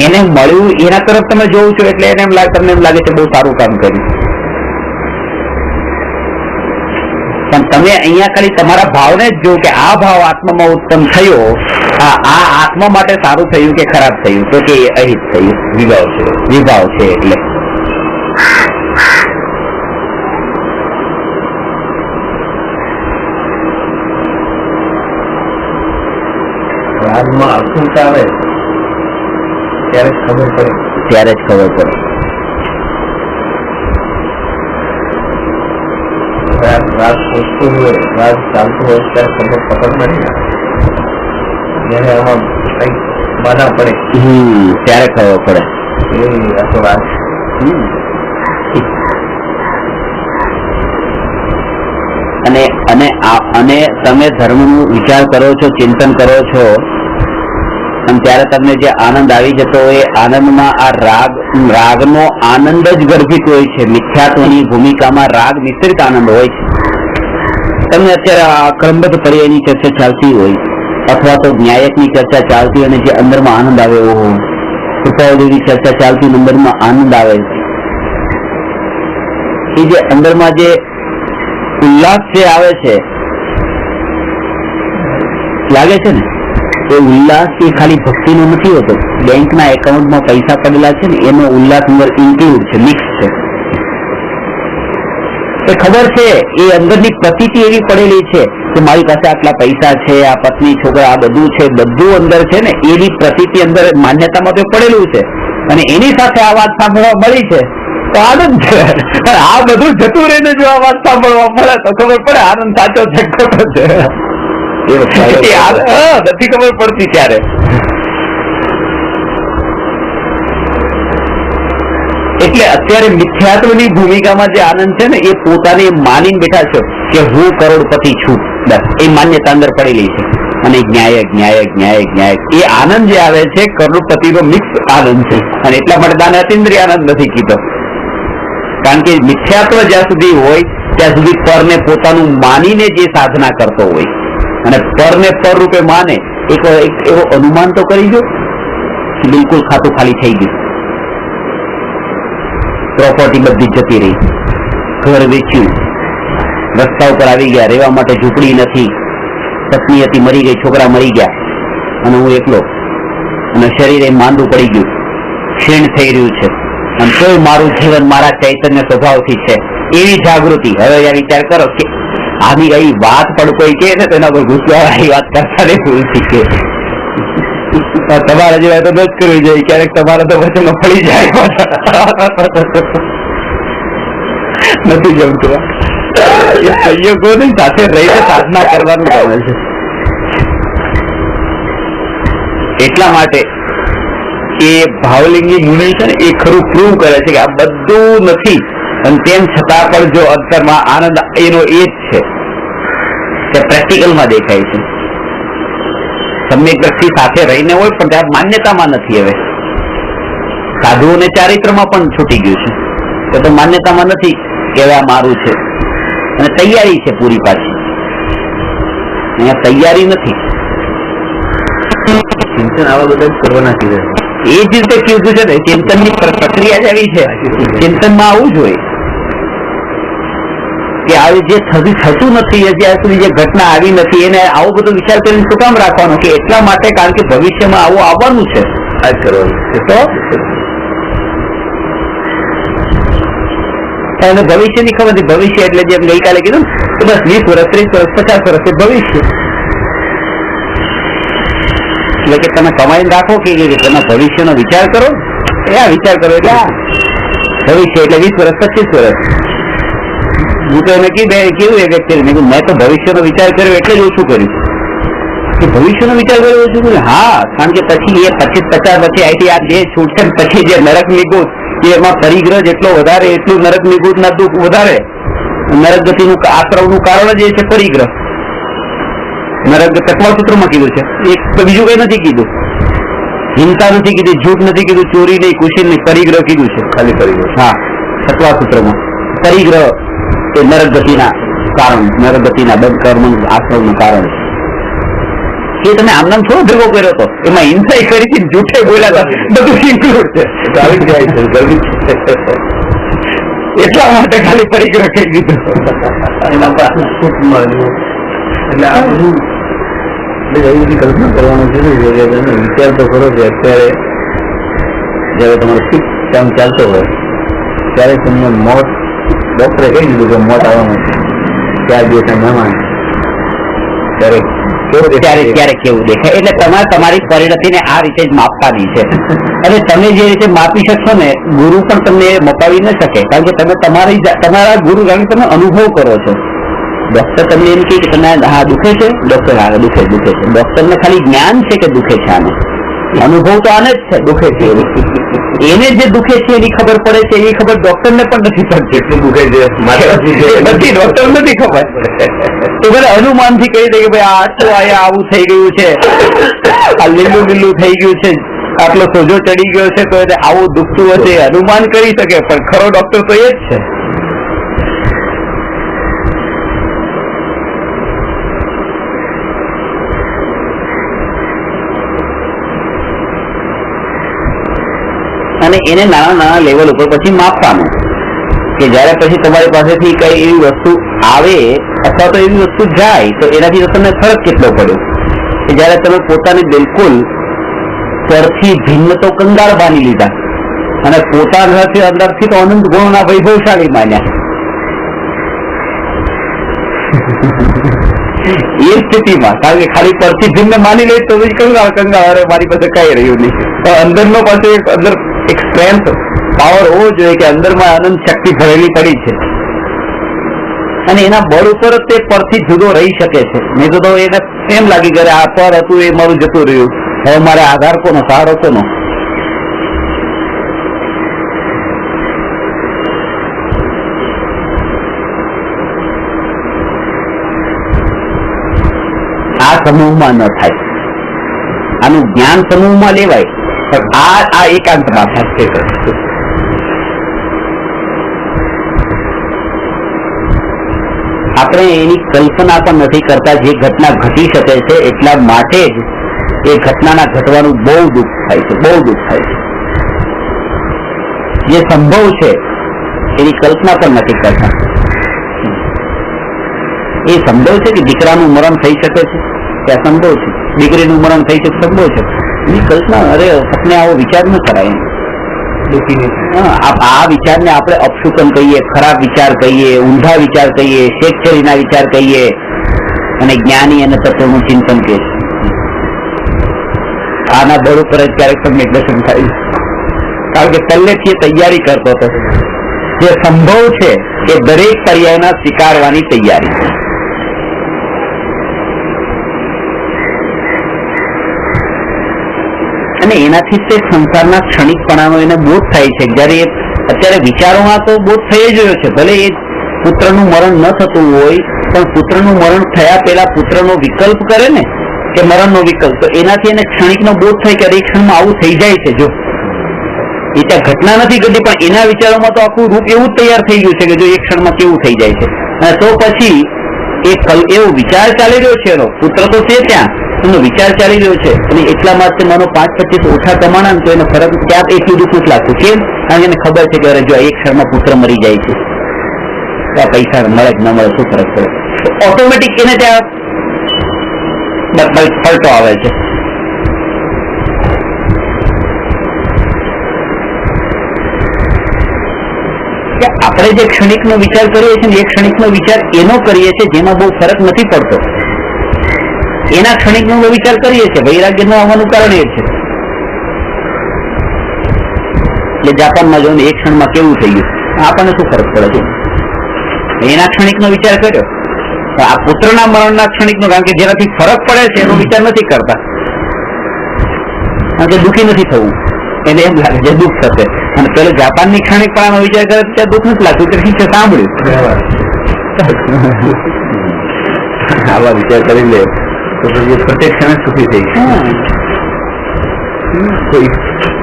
એને મળ્યું એના તરફ તમે જોવું છો એટલે એને તમને એમ લાગે છે બહુ સારું કામ કર્યું. પણ તમે અહીંયા ખાલી તમારા ભાવને જ જો કે આ ભાવ આત્મામાં ઉત્પન્ન થયો, આ આત્મા માટે સારું થયું કે ખરાબ થયું, તો કે અહિત થયું, વિભાવ છે. એટલે રાગમાં અસુરતા આવે ત્યારે જ ખબર પડે, ત્યારે જ ખબર પડે. રાગ પોચતું હોય, રાગ ચાલતું હોય ત્યારે ખબર પકડ નથી. જયારે આમાં કઈક બાધા પડે ત્યારે ખબર પડે એ આખો રાગ. અને તમે ધર્મનું વિચાર કરો છો, ચિંતન કરો છો અને ત્યારે તમને જે આનંદ આવી જતો હોય આનંદમાં આ રાગનો આનંદ જ ગર્ભિત હોય છે. મિથ્યાત્વની ભૂમિકામાં રાગ મિશ્રિત આનંદ હોય છે. તમને અત્યારે આ ક્રમબદ્ધ પર્યાયની ચર્ચા ચાલતી હોય અથવા તો ન્યાયકની ચર્ચા ચાલતી અને જે અંદરમાં આનંદ આવે એવો હોય, કૃપાવલીની ચર્ચા ચાલતી અંદરમાં આનંદ આવે એ જે અંદરમાં જે ઉલ્લાસ જે આવે છે લાગે છે ને એ ઉલ્લાસ એ ખાલી ભક્તિનો નથી હોતો. બેંકના એકાઉન્ટમાં પૈસા પડેલા છે ને એનો ઉલ્લાસ અંદર ઇન્ક્લુડ છે, મિક્સ છે. એ ખબર છે એ અંદરની પ્રતીતિ એવી પડેલી છે કે મારી પાસે આટલા પૈસા છે, આ પત્ની છોકરા આ બધું છે, બધું અંદર છે ને એની પ્રતીતિ અંદર માન્યતામાં તો પડેલું છે અને એની સાથે આ વાત સાંભળવા મળી છે તો આનંદ છે. આ બધું જતું રહીને જો આ વાત સાંભળવા મળે તો ખબર પડે આનંદ સાચો છે ખોટો છે. નથી ખબર પડતી ત્યારે. એટલે અત્યારે મિથ્યાત્વની ભૂમિકામાં જે આનંદ છે ને એ પોતાને માનીને બેઠા છો કે હું કરોડપતિ છું, બસ એ માન્યતા અંદર પડેલી છે. અને ન્યાયક એ આનંદ જે આવે છે કરોડપતિનો મિક્સ આનંદ છે. અને એટલા માટે દાન અતિન્દ્રિય આનંદ નથી કીધો, કારણ કે મિથ્યાત્વ જ્યાં સુધી હોય ત્યાં સુધી પરને પોતાનું માનીને જે સાધના કરતો હોય અને પરને પર રૂપે માને એક એવો અનુમાન તો કરી દો કે બિલકુલ ખાતું ખાલી થઈ ગયું, પ્રોપર્ટી બધી જતી રહી, ઘર વેચ્યું, રસ્તા ઉપર આવી ગયા, રહેવા માટે ઝૂંપડી નથી, પત્ની હતી મરી ગઈ, છોકરા મરી ગયા અને હું એકલો, અને શરીરે માંદું પડી ગયું, ક્ષીણ થઈ રહ્યું છે અને તોય મારું જીવન મારા ચૈતન્ય સ્વભાવથી છે. એવી જાગૃતિ. હવે વિચાર કરો કે આની કઈ વાત પણ કોઈ કે ને તેના પર ગુસ્સાવાળી વાત કરતા ને ભૂલથી કે તમારે જેવા તો જ કરવી જોઈએ, ક્યારેક તમારે તો વચનો ફળી જાય નથી જમતું. સંયોગોની સાથે રહીને સાધના કરવાનું ગમે છે. એટલા માટે એ ભાવલિંગી મુનિ છે ને એ ખરું પ્રૂવ કરે છે કે આ બધું નથી અને તેમ છતાં પણ જો અંતરમાં આનંદ એનો એ જ છે તે પ્રેક્ટિકલમાં દેખાય છે. સમ્યક દ્રષ્ટિ સાથે રહીને હોય પણ ત્યાં માન્યતામાં નથી. હવે સાધુઓને ચારિત્રમાં પણ છૂટી ગયું છે, તો માન્યતામાં નથી કે હવે આ મારું છે અને તૈયારી છે પૂરી પાછી. અહીંયા તૈયારી નથી. ચિંતન આવા બધા કરવાના કીધા એ જ રીતે કીધું છે ને, ચિંતનની પ્રક્રિયા જ આવી છે. ચિંતનમાં આવું જ હોય કે આવી જે થતું નથી જ્યાં સુધી જે ઘટના આવી નથી એને આવો બધો વિચાર કરીને શું કામ રાખવાનો કે એટલા માટે કારણ કે ભવિષ્યમાં આવું આવવાનું છે. આ જ કરવાનું તો એને ભવિષ્યની ખબર નથી. ભવિષ્ય એટલે જેમ ગઈકાલે કીધું કે બસ 20 વર્ષ 30 વર્ષ 50 વર્ષ એ ભવિષ્ય. એટલે કે તમે કમાઈને રાખો કે તમે ભવિષ્યનો વિચાર કરો, એ આ વિચાર કરો એટલે ભવિષ્ય એટલે 20 વર્ષ 25 વર્ષ. હું તો એને કેવું એ વ્યક્તિ મેં તો ભવિષ્યનો વિચાર કર્યો એટલે જ ઓછું કર્યું કે ભવિષ્યનો વિચાર કર્યો ઓછું કર્યું. હા, કારણ કે પછી એ 25-50 પછી આઈટી આ જે છૂટશે પછી જે નરક નિગુત એમાં પરિગ્રહ જેટલો વધારે એટલું નરક નિગુત ના દુઃખ વધારે. નરક ગતિનું આશ્રવનું કારણ જ એ છે પરિગ્રહ. નરક તત્વા સૂત્રમાં કીધું છે, એક બીજું કઈ નથી કીધું. હિંસા નથી કીધી, જૂઠ નથી કીધું, ચોરી નહીં, કુશી નહીં, પરિગ્રહ કીધું છે ખાલી પરિગ્રહ. હા, તત્વા સૂત્રમાં પરિગ્રહ એ નરક ગતિના કારણ, નરક ગતિના બંધ કર્મ આશ્રવનું કારણ છે. એ તમે આમનામ થોડો ભેગો કર્યો હતો, એમાં હિંસા કરી હતી, જૂઠે બોલ્યા હતા, બધું ઇન્ક્લુડ છે. આવી જાય છે એટલા માટે ખાલી પરિગ્રહ કહી દીધું. એના એટલે આ બધું એવી બધી કલ્પના કરવાનું છે વિચાર તો કરો કે અત્યારે જયારે તમારો શીખ કામ ચાલતો હોય ત્યારે તમને મોત ડોક્ટરે કહી દીધું કે મોત આવવાનું છે, 4 દિવસના મહેમાન ત્યારે કેવું દેખાય. એટલે તમારે તમારી પરિણતિને આ રીતે જ માપવાની છે અને તમે જે રીતે માપી શકશો ને ગુરુ પણ તમને મપાવી ન શકે, કારણ કે તમે તમારા ગુરુ કારણ કે તમે અનુભવ કરો છો. ડોક્ટર તમને એમ કે તમે હા દુખે છે, ડોક્ટર હા દુખે છે. ડોક્ટર ને ખાલી જ્ઞાન છે કે દુખે છે, આને અનુભવ તો આને જ છે દુખે છે. એને જે દુખે છે એની ખબર પડે છે, એની ખબર ડોક્ટરને પણ નથી પડતી. કેટલું દુખે છે નથી, ડોક્ટર નથી ખબર. તો ભલે અનુમાનથી કહી દે કે ભાઈ આટલું અહીંયા આવું થઈ ગયું છે, આ લીલું લીલું થઈ ગયું છે, આટલો સોજો ચડી ગયો છે, તો એને આવું દુખતું હશે અનુમાન કરી શકે, પણ ખરો ડોક્ટર તો એ જ છે. અને એને નાના નાના લેવલ ઉપર પછી માપવાનું કે જયારે પછી તમારી પાસેથી કઈ એવી વસ્તુ આવે અથવા તો એવી વસ્તુ જાય તો એનાથી તમને ફરક કેટલો પડ્યો કે જયારે તમે પોતાને બિલકુલ પરથી ભિન્ન તો કંગાળ બાંધી લીધા અને પોતાનાથી અંદરથી તો અનંત ગુણોના વૈભવશાળી માન્યા. એ સ્થિતિમાં કારણ કે ખાલી પરથી ભિન્ન માની લે તો કંગાળ કંગાળ, અરે મારી પાસે કઈ રહ્યું નહીં. અંદરનો પાસે અંદર એક સ્ટ્રેન્થ પાવર હોવો જોઈએ કે અંદરમાં અનંત શક્તિ ભરેલી પડી છે અને એના બળ ઉપર તે પરથી જુદો રહી શકે છે. નહીં તો એને એમ લાગી કે આ પર હતું એ મારું જતું રહ્યું, હવે મારે આધાર કોનો, સહારો કોનો? આ સમૂહમાં ન થાય, આનું જ્ઞાન સમૂહમાં લેવાય, પણ આ એકાંતમાં થાય. આપણે એની કલ્પના પણ નથી કરતા. જે ઘટના ઘટી શકે છે એટલા માટે જ એ ઘટનાના ઘટવાનું બહુ દુઃખ થાય છે, બહુ દુઃખ થાય છે. જે સંભવ છે એની કલ્પના પણ નથી કરતા. એ સંભવ છે કે દીકરાનું મરણ થઈ શકે છે, ત્યાં સંભવ છે. દીકરીનું મરણ થઈ શકે, સંભવ છે. એની કલ્પના, અરે સપને આવો વિચાર ન કરાય. આ વિચારને આપણે અપશુકન કહીએ, ખરાબ વિચાર કહીએ, ઊંધા વિચાર કહીએ, શેખચરીના વિચાર કહીએ અને જ્ઞાની અને તત્વનું ચિંતન કહે છે. આના બળ ઉપર જ ક્યારેક તમને દર્શન થાય, કારણ કે પહેલેથી તૈયારી કરતો હતો. જે સંભવ છે એ દરેક પર્યાયના સ્વીકારવાની તૈયારી. અને એનાથી તે સંસારના ક્ષણિકપણાનો એને બોધ થાય છે. જયારે અત્યારે વિચારોમાં તો બોધ થઈ જ રહ્યો છે. ભલે એ પુત્રનું મરણ ન થતું હોય, પણ પુત્રનું મરણ થયા પહેલા પુત્રનો વિકલ્પ કરે ને કે મરણનો વિકલ્પ, તો એનાથી એને ક્ષણિકનો બોધ થાય કે એ ક્ષણમાં આવું થઈ જાય છે. જો એ ત્યાં ઘટના નથી ઘટી, પણ એના વિચારોમાં તો આખું રૂપ એવું જ તૈયાર થઈ ગયું છે કે જો એક ક્ષણમાં કેવું થઈ જાય છે. અને તો પછી એવો વિચાર ચાલી રહ્યો છે, એનો પુત્ર તો છે ત્યાં, એનો વિચાર ચાલી રહ્યો છે અને એટલા માટે માનો 5-25 ઓછા કમાણા ને તો એને ફરક ત્યાં એટલું દુઃખ નથી લાગતું. કેમ? કારણ કે એને ખબર છે કે અરે જો એક ક્ષણમાં પુત્ર મરી જાય છે, આ પૈસા મળે કે ન મળે શું ફરક પડે. ઓટોમેટિક એને ત્યાં પલટો આવે છે. આપણે જે ક્ષણિકનો વિચાર કરીએ છીએ એ ક્ષણિકનો વિચાર એનો કરીએ છીએ જેમાં બહુ ફરક નથી પડતો. એના ક્ષણિકનો વિચાર કરીએ છીએ. વૈરાગ્ય ન આવવાનું કારણ એ છે. એટલે જાપાનમાં જો એક ક્ષણમાં કેવું થઈ ગયું, આપણને શું ફરક પડે છે? એના ક્ષણિકનો વિચાર કર્યો. આ પુત્રના મરણના ક્ષણિકનો, કારણ કે જેનાથી ફરક પડે છે એનો વિચાર નથી કરતા, કારણ કે દુઃખી નથી થવું. એને એમ લાગે છે દુઃખ થશે. અને પેલો જાપાનની ક્ષણિકપણાનો વિચાર કરે ત્યાં દુઃખ નથી લાગતું, ઠીક છે સાંભળ્યું. આવા વિચાર કરી લે તો પછી પ્રત્યેક ક્ષણે સુખી થઈ કોઈ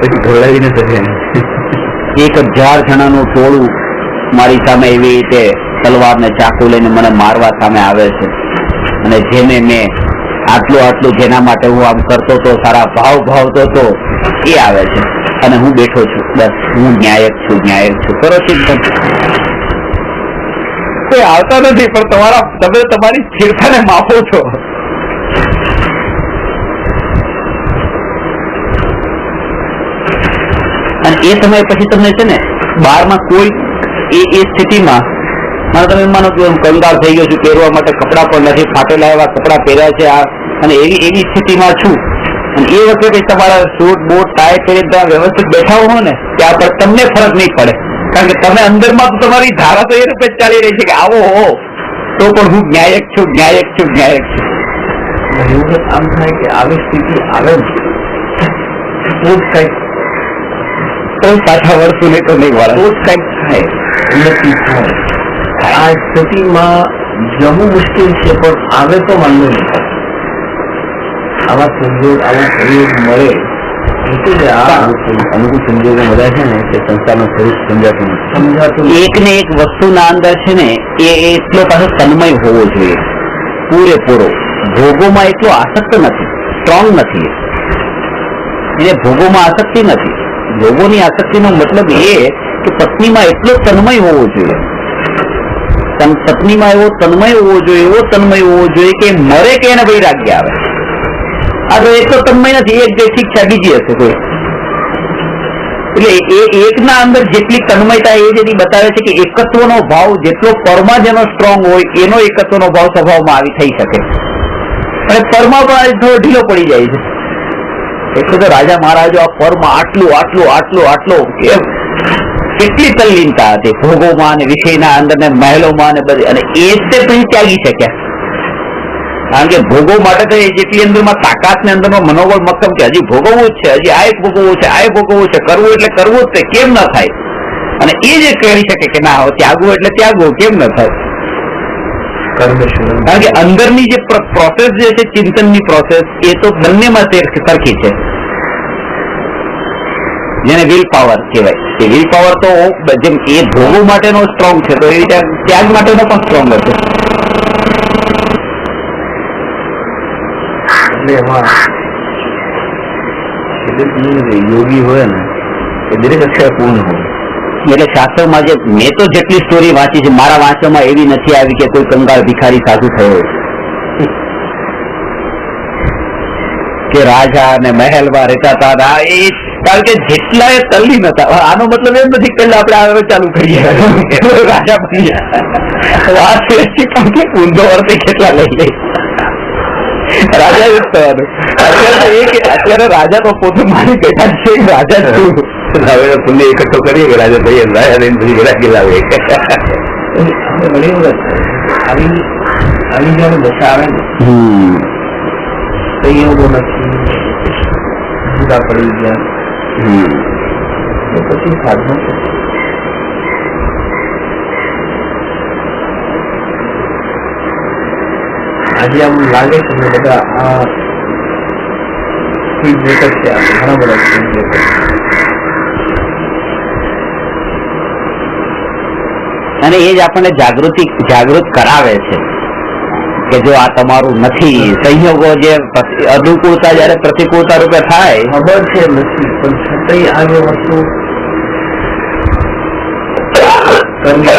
પછી ઢોળાવી ન શકે. 1000 જણાનું ટોળું મારી સામે એવી રીતે તલવાર ને ચાકુ લઈને મને મારવા સામે આવે છે અને જેને મેં આટલું જેના માટે હું આમ કરતો હતો, સારા ભાવ ભાવતો હતો, એ આવે છે અને હું બેઠો છું. બસ હું ન્યાયક છું. કરો ચિંતન. કોઈ આવતા નથી, પણ તમે તમારી સ્થિરતાને માપો છો. અને એ સમય પછી તમને છે ને બહારમાં કોઈ એ સ્થિતિમાં તમે માનો કે કંગાળ થઈ ગયો છું, પહેરવા માટે કપડાં પણ નથી, ફાટેલા એવા કપડાં પહેર્યા છે અને એવી સ્થિતિમાં છું. અને એ વખતે તમારા સૂટ બૂટ ટાઈ પહેરીને તમે વ્યવસ્થિત બેઠા હો ને, ત્યાં પર તમને ફરક નહીં પડે, કારણ કે તમે અંદરમાં તો તમારી ધારા તો એ રૂપે જ ચાલી રહી છે કે આવો હો તો પણ હું ન્યાયક છું. એવું આમ થાય કે આવી સ્થિતિ આવે તો જ કઈક તો પાછા વળશું નહીં તો નહીં વળે. તો જ કંઈક થાય, ઉન્નતિ થાય. આ સ્થિતિમાં જવું મુશ્કેલ છે, પણ આવે તો વાંધો નહીં. આવા સંજોગ, આવા સહયોગ મળે એટલે જ આ અનુકૂળ સંજોગો બધા છે ને તે સંસ્થાનું સ્વરૂપ સમજાતું સમજાતું એક ને એક વસ્તુના અંદર છે ને એ એટલો પાછો તન્મય હોવો જોઈએ પૂરેપૂરો. ભોગોમાં એટલો આસક્ત નથી, સ્ટ્રોંગ નથી. એને ભોગોમાં આસક્તિ નથી. ભોગોની આસક્તિનો મતલબ એ કે પત્નીમાં એટલો તન્મય હોવો જોઈએ, પત્નીમાં એવો તન્મય હોવો જોઈએ કે મરે કે એને વૈરાગ્ય આવે. આ તો એટલો તન્મય નથી, એક જે ઠીક છે બીજી હશે કોઈ. એટલે એ એકના અંદર જેટલી તન્મયતા એ જેની બતાવે છે કે એકત્વનો ભાવ જેટલો પરમાં જેનો સ્ટ્રોંગ હોય એનો એકત્વનો ભાવ સ્વભાવમાં આવી થઈ શકે. અને પરમાં પણ થોડો ઢીલો પડી જાય છે. એટલે તો રાજા મહારાજો આ પરમાં આટલું કેટલી તલ્લીનતા હતી ભોગોમાં અને વિષયના અંદર ને મહેલોમાં ને બધી, અને એ જ તે પછી ત્યાગી શક્યા. કારણ કે ભોગો માટે તો એ જેટલી અંદરમાં તાકાત ને અંદરમાં મનોબળ મક્કમ કે હજી ભોગવવું જ છે, હજી આ એક ભોગવવું છે, કરવું એટલે કરવું જ તે કેમ ન થાય. અને એ જે કહી શકે કે ના ત્યાગવું એટલે ત્યાગવું કેમ ન થાય. કારણ કે અંદરની જે પ્રોસેસ જે છે ચિંતનની પ્રોસેસ એ તો બંનેમાં સરખી છે. જેને વિલ પાવર કહેવાય, એ વિલ પાવર તો જેમ એ ભોગવું માટેનો સ્ટ્રોંગ છે તો એ રીતે ત્યાગ માટેનો પણ સ્ટ્રોંગ હશે. એટલે એમાં યોગી હોય ને એ દરેક અક્ષર પૂર્ણ હોય. એટલે શાસ્ત્રોમાં જે મેં તો જેટલી સ્ટોરી વાંચી છે મારા વાંચવામાં એવી નથી આવી કે કોઈ કંગાળ ભિખારી સાધુ થયો કે રાજા અને મહેલમાં રહેતા હતા. એ કારણ કે જેટલા એ તલ્લીન હતા. આનો મતલબ એમ નથી પેલા આપણે આગળ ચાલુ કરીએ રાજા બન્યા ઊંધો અર્થ કેટલા લઈ લે રાજા જ થવાનું. અત્યારે રાજા તો પોતે મારી બેઠા છે રાજા જ છું. હવે પુણ્ય એકઠો કરીએ કે રાજા ભાઈ રાજા લઈને પછી વેરાગી લાવે. ઘણી વખત આવી જયારે દશા આવે ને સંયોગો નથી, જુદા પડી ગયા પછી સાધના આજે આમ લાગે તમને બધા આ સ્પીડ બ્રેકર છે, ઘણા બધા સ્પીડ બ્રેકર. અને એ જ આપણને જાગૃત કરાવે છે કે જો આ તમારું નથી. સંયોગો જે અનુકૂળતા જયારે પ્રતિકૂળતા રૂપે થાય ખબર છે નથી, પણ છતાંય આ વસ્તુ કરવી.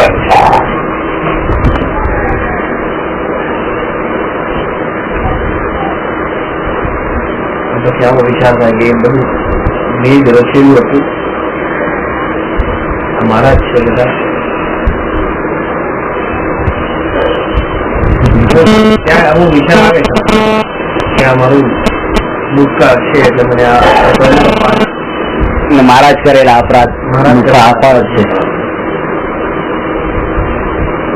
પછી આવો વિચાર થાય કે એ બધું મેં જ રચેલું હતું, મારા જ છે બધા. ત્યાં આવો વિચાર આવે કે આ મારું ભૂતકાળ છે એટલે મને મારા જ કરેલા અપરાધ અપરાધ છે.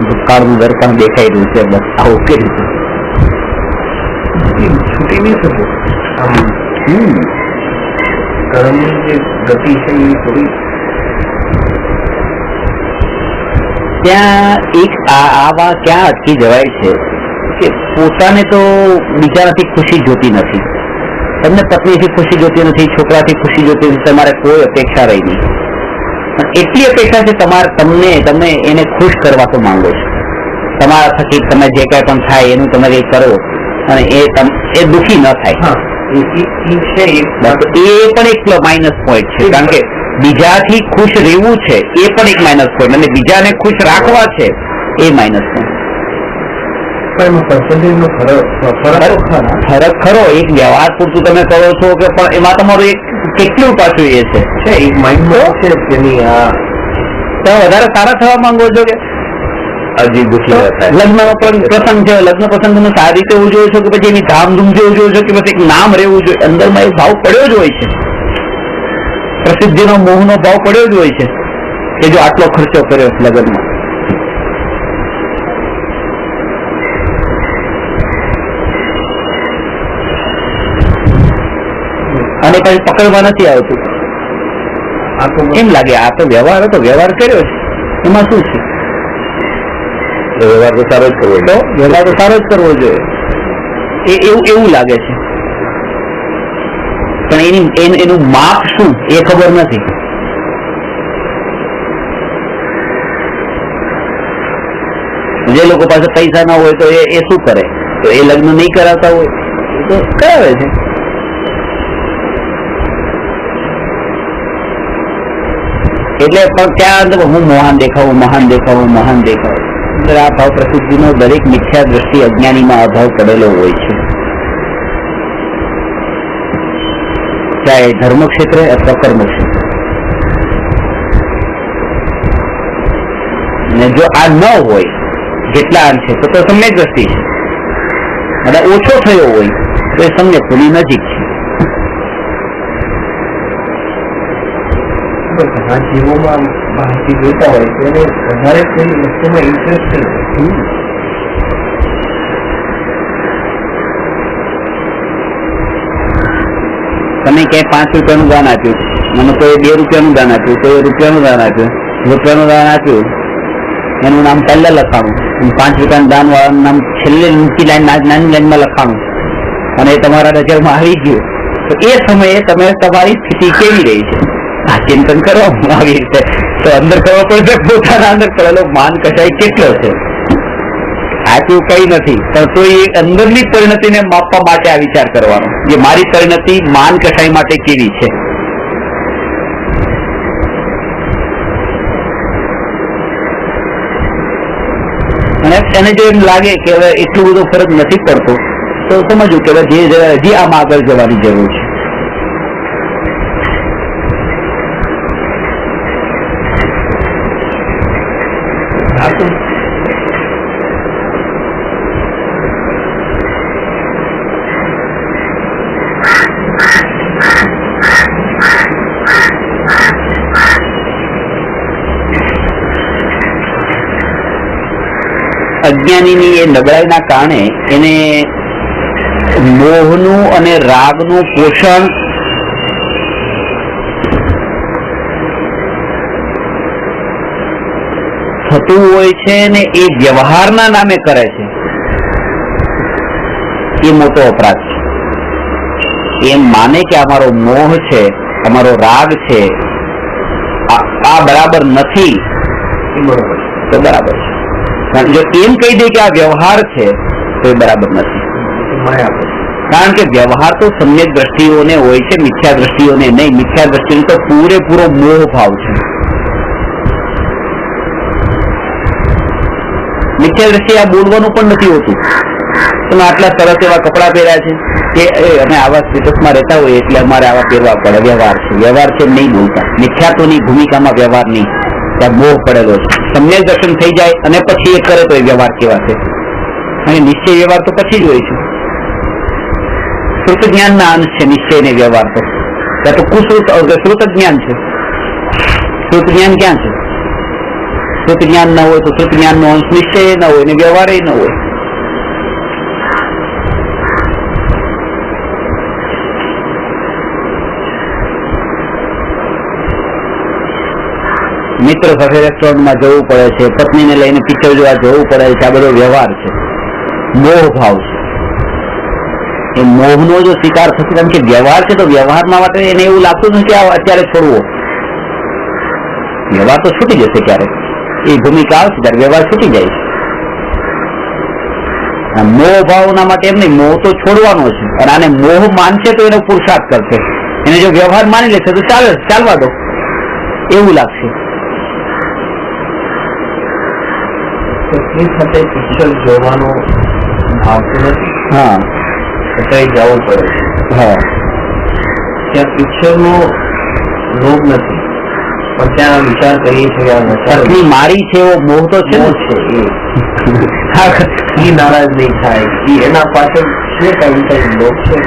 ભૂતકાળનું દર્પણ દેખાઈ રહ્યું છે. બસ આવું કે રીતે છૂટી નહીં શકું. કર્મની જે ગતિ છે એ થોડી ત્યાં એક આવા ક્યાં અટકી જવાય છે કે પોતાને તો બીજાથી ખુશી જોતી નથી, તમને પત્નીથી ખુશી જોતી નથી, છોકરાથી ખુશી જોતી નથી, તમારે કોઈ અપેક્ષા રહી નહીં. પણ એટલી અપેક્ષા છે તમે એને ખુશ કરવા તો માંગો છો. તમારા થકી તમે જે કઈ પણ થાય એનું તમે કઈ કરો અને એ દુઃખી ન થાય. એ પણ એક માઇનસ પોઈન્ટ છે. કારણ કે બીજાથી ખુશ રહેવું છે એ પણ એક માઇનસ પોઈન્ટ, અને બીજાને ખુશ રાખવા છે એ માઇનસ પોઈન્ટ. ફરક ખરો. એક વ્યવહાર પૂરતું તમે કરો છો કે પણ એમાં તમારું એક કેટલું પાછું એ છે એક માઇન્ડ છે કે તમે વધારે સારા થવા માંગો છો કે હજી દુઃખી લગ્નનો પ્રસંગ છે, લગ્ન પ્રસંગ તમે સારી રીતે ઉજવો છો કે પછી એની ધામધૂમથી ઉજવો છો કે પછી એક નામ રહેવું જોઈએ, અંદરમાં એક ભાવ પડ્યો જ હોય છે, પ્રસિદ્ધિનો મોહનો ભાવ પડ્યો જ હોય છે કે જો આટલો ખર્ચો કર્યો લગ્નમાં. અને કઈ પકડવા નથી આવતું. આ તો એમ લાગે આ તો વ્યવહાર હતો, વ્યવહાર કર્યો છે, એમાં શું છે? વ્યવહાર તો સારો જ કરવો તો વ્યવહાર તો સારો જ કરવો જોઈએ એવું લાગે છે, પણ એનું માપ શું એ ખબર નથી. જે લોકો પાસે પૈસા ના હોય તો એ શું કરે? તો એ લગ્ન નહીં કરાવતા હોય તો કરાવે છે. એટલે પણ ત્યાં અંદર હું મહાન દેખાવું, મહાન દેખાવું, મહાન દેખાવું, અંદર આ ભાવ પ્રસિદ્ધિનો દરેક મિથ્યા દ્રષ્ટિ અજ્ઞાનીમાં અભાવ પડેલો હોય છે, ચાહે ધર્મ ક્ષેત્રે અથવા કર્મ ક્ષેત્રે. અને જો આ ન હોય જેટલા અંશે તો સમ્યક દ્રષ્ટિ છે, અને ઓછો થયો હોય તો એ સમ્યકની નજીક છે. ઘણા જીવોમાં માહિતી જોતા હોય તેને વધારે કોઈ વસ્તુમાં ઇન્ટરેસ્ટ છે. તમે ક્યાંય 5 રૂપિયાનું દાન આપ્યું, મને કોઈ 2 રૂપિયાનું દાન આપ્યું, કોઈ રૂપિયાનું દાન આપ્યું, રૂપિયાનું દાન આપ્યું, એનું નામ પહેલા લખાણું, 5 રૂપિયાનું દાન વાળાનું નામ છેલ્લે નીચી લાઈન નાની લાઈનમાં લખાણું, અને એ તમારા નજરમાં આવી ગયું તો એ સમયે તમે તમારી સ્થિતિ કેવી રહી છે આ ચિંતન કરો. આવી રીતે તો અંદર કરવો પડશે, પોતાના અંદર કરેલો માન કશાય કેટલો છે. આપ્યું કઈ નથી પણ તો એ અંદરની પરિણતિને માપવા માટે આ વિચાર કરવાનો કે મારી પરિણતિ માન કશાય માટે કેવી છે. અને એને જો એમ લાગે કે હવે એટલું બધો ફરક નથી પડતો તો સમજવું કે હજી આમાં આગળ જવાની જરૂર છે. અજ્ઞાનીની એ નબળાઈના કારણે એને મોહનું અને રાગનું પોષણ થતું હોય છે ને એ વ્યવહારના નામે કરે છે, એ મોટો અપરાધ છે. એમ માને કે અમારો મોહ છે, અમારો રાગ છે, આ બરાબર નથી, તો બરાબર છે. જો એમ કહી દે કે આ વ્યવહાર છે તો એ બરાબર નથી, કારણ કે વ્યવહાર તો સમ્યક દ્રષ્ટિઓને હોય છે, મિથ્યા દ્રષ્ટિઓને નહીં. મિથ્યા દ્રષ્ટિનો તો પૂરેપૂરો મોહ ભાવ છે. મિથ્યા દ્રષ્ટિ આ બોલવાનું પણ નથી હોતું. તમે આટલા સરસ એવા કપડા પહેર્યા છે કે અમે આવા સ્ટેટસમાં રહેતા હોઈએ એટલે અમારે આવા પહેરવા પડે, વ્યવહાર છે. વ્યવહાર છે નહીં બોલતા, મિથ્યાત્વની ભૂમિકામાં વ્યવહાર નહીં, ત્યાં મોહ પડેલો છે. સમ્યક દર્શન થઈ જાય અને પછી એ કરે તો એ વ્યવહાર કેવાશે, અને નિશ્ચય વ્યવહાર તો પછી જ હોય છે. શ્રુત જ્ઞાન ના અંશ છે નિશ્ચય ને વ્યવહાર તો, ત્યાં તો કુશ્રુત શ્રુત જ્ઞાન છે. શ્રુત જ્ઞાન ક્યાં છે? શ્રુત જ્ઞાન ના હોય તો શ્રુત જ્ઞાન નો અંશ નિશ્ચય ના હોય ને વ્યવહાર ન હોય. મિત્ર સાથે રેસ્ટોરન્ટમાં જવું પડે છે, પત્નીને લઈને પિક્ચર જોવા જવું પડે છે, આ બધો વ્યવહાર છે, મોહ ભાવ છે. એ મોહનો જો શિકાર થશે, કારણ કે વ્યવહાર છે તો વ્યવહારમાં માટે એને એવું લાગતું નથી કે અત્યારે છોડવો. વ્યવહાર તો છૂટી જશે ક્યારેક, એ ભૂમિકા આવશે ત્યારે વ્યવહાર છૂટી જાય છે. મોહ ભાવના માટે એમ નહીં, મોહ તો છોડવાનો છે, અને આને મોહ માનશે તો એનો પુરુષાર્થ કરશે. એને જો વ્યવહાર માની લેશે તો ચાલવા દો એવું લાગશે. પત્ની સાથે પિક્ચર જોવાનો આવતો નથી, હા, છતાંય જવું પડે છે. હા, ત્યાં પિક્ચરનો લોભ નથી, પણ ત્યાં વિચાર કરીએ છીએ પત્ની મારી છે એવો મોહ તો છે ને. એ નારાજ નહીં થાય, એના પાછળ છે કઈ લોભ છે.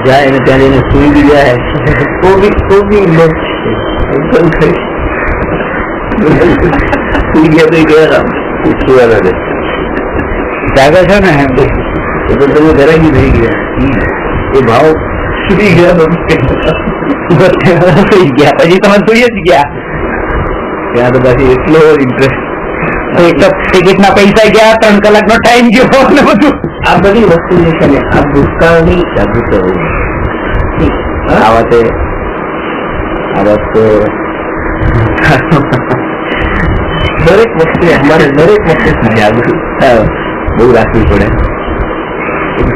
જાય અને ત્યાં જઈને સુઈ બી જાય તો બી લોભ છે. સુઈ ગયા તો ગયા જાગે છે ને, એ તો તમે ઘરેથી થઈ ગયા. એ ભાવ સુઈ ગયા સુઈ ગયા પછી તમે સુઈ જ ગયા. ત્યાં તો પાછી એટલો ઇન્ટરેસ્ટ. એક તો ટિકિટ ના પૈસા ગયા, 3 કલાકનો ટાઈમ ગયો ને બધું. આ બધી વસ્તુ જે છે ને આ ભૂતકાળની જાગૃત હોવું. આ વાત દરેક વસ્તુ અમારે દરેક વસ્તુ જાગૃત બહુ રાખવી પડે.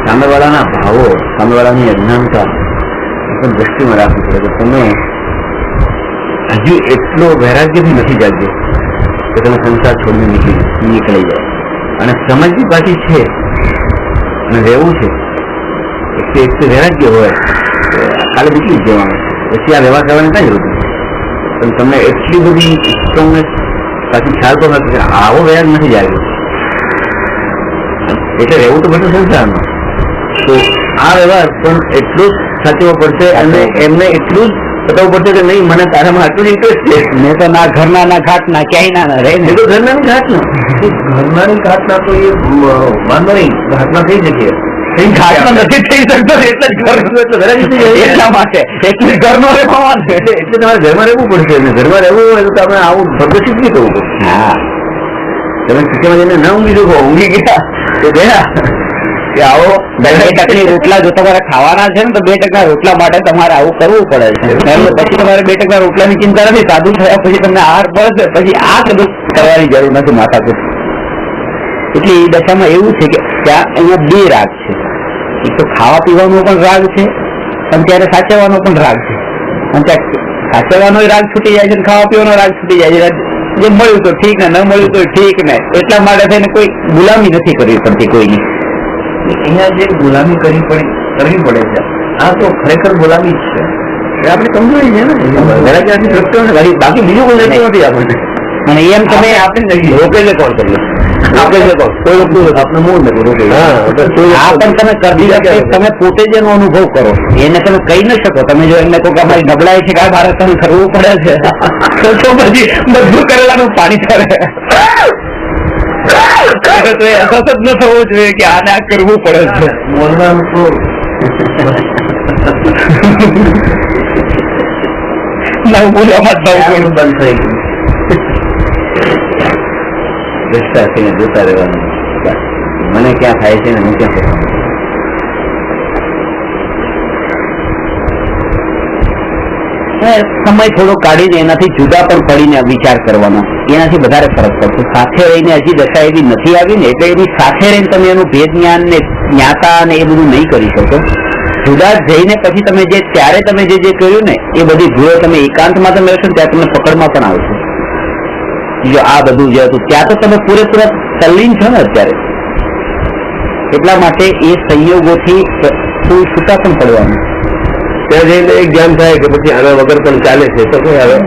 સામેવાળાના ભાવો, સામેવાળાની અજ્ઞાનતા પણ દ્રષ્ટિમાં રાખવી પડે કે તમે હજુ એટલો વૈરાગ્ય બી નથી જાગ્યો કે તમે સંસાર છોડીને નીકળી જાય. અને સમજની પાછી છે અને રહેવું છે. એક તો વૈરાગ્ય હોય કાલે નીકળી જ જવાનું, પછી આ વ્યવહાર કરવાની કઈ જરૂર નથી. પણ તમને એટલી બધી સ્ટ્રોંગનેસ પાછી ખ્યાલ તો નથી આવો વૈરાગ નથી જાગ્યો. એટલે રહેવું તો બધું સંસારમાં. તો આ વ્યવહાર પણ એટલું જ સાચવવો પડશે અને એમને એટલું જ બતાવવું પડશે કે નહીં મને તારામાં આટલું ઇન્ટરેસ્ટ છે. મેં તો ના ઘરના ના ઘાટ ના ક્યાંય ના રહે. એ તો ઘરનાની ઘાટના ઘરનાની ઘાટના તો એ માનવો નહીં, ઘાટના થઈ શકે. ઘાટમાં નથી થઈ શકતો એટલે જ એટલા માટે એટલે ઘરનો રહેવાનું એટલે તમારે ઘરમાં રહેવું પડશે. અને ઘરમાં રહેવું હોય તો તમે આવું પ્રદર્શિત નહીં કરવું પડશે. હા, તમે કિચનમાં જઈને ના ઊંઘી શકો, ઊંઘી ગયા તો ગયા કે આવો 2% રોટલા જો તમારે ખાવાના છે ને તો 2% રોટલા માટે તમારે આવું કરવું પડે છે. પછી તમારે 2% રોટલાની ચિંતા નથી. સાદું થયા પછી તમને આહાર પડશે, પછી આ બધું કરવાની જરૂર નથી માથાકૂટ. એટલે એ દશામાં એવું છે કે ત્યાં અહીંયા 2 રાગ છે. એક તો ખાવા પીવાનો પણ રાગ છે અને ત્યારે સાચવવાનો પણ રાગ છે. અને ત્યાં સાચવવાનો રાગ છૂટી જાય છે અને ખાવા પીવાનો રાગ છૂટી જાય છે. જે મળ્યું તો ઠીક ને, ન મળ્યું તો ઠીક ને. એટલા માટે થઈને કોઈ ગુલામી નથી કરવી પડતી કોઈની. અહીંયા જે ગુલામી કરવી પડે છે આ તો ખરેખર ગુલામી જ છે. આપણે કમજોરી છે ને વૈરાગ્યથી દ્રષ્ટિઓ ને બાકી બીજું કોઈ દ્રષ્ટિ નથી આપણને. અને એમ તમે આપણે રોકેલે કોણ કરીએ આપણે કોઈ રોકતું આપણે મૂળ નથી રોકે. આ પણ તમે કરી શકો, તમે પોતે જ એનો અનુભવ કરો. એને તમે કહી ન શકો. તમે જો એમને કહો કે અમારી નબળાઈ છે કે આ ભારત તમે કરવું પડે છે તો પછી બધું કરેલાનું પાણી કરે. તો એ અસર જ ન થવો જોઈએ કે આને આ કરવું પડે છે. બોલવાનું તો નવું બોલવામાં જ થવું બંધ થઈ ગયું. દ્રષ્ટા થઈને જોતા રહેવાનું. મને ક્યાં થાય છે ને હું ક્યાં કરવાનું. સમય થોડો કાઢીને એનાથી જુદા પણ પડીને વિચાર કરવાનો, એનાથી વધારે ફરક પડશે. સાથે રહીને હજી દશા એવી નથી આવી ને એટલે એની સાથે રહીને તમે એનું ભેદ જ્ઞાન ને જ્ઞાતા ને એ બધું નહીં કરી શકો. જુદા જઈને પછી તમે જે ત્યારે તમે જે કર્યું ને એ બધી ભૂલો તમે એકાંતમાં તમે રહેશો ત્યાં તમને પકડમાં પણ આવશે. જો આ બધું જે હતું ત્યાં તો તમે પૂરેપૂરા તલ્લીન છો ને અત્યારે. એટલા માટે એ સંયોગોથી છૂટા પણ પડવાનું. ત્યાં જઈને એક જ્ઞાન થાય કે પછી આના વગર પણ ચાલે છે તો કોઈ આવે.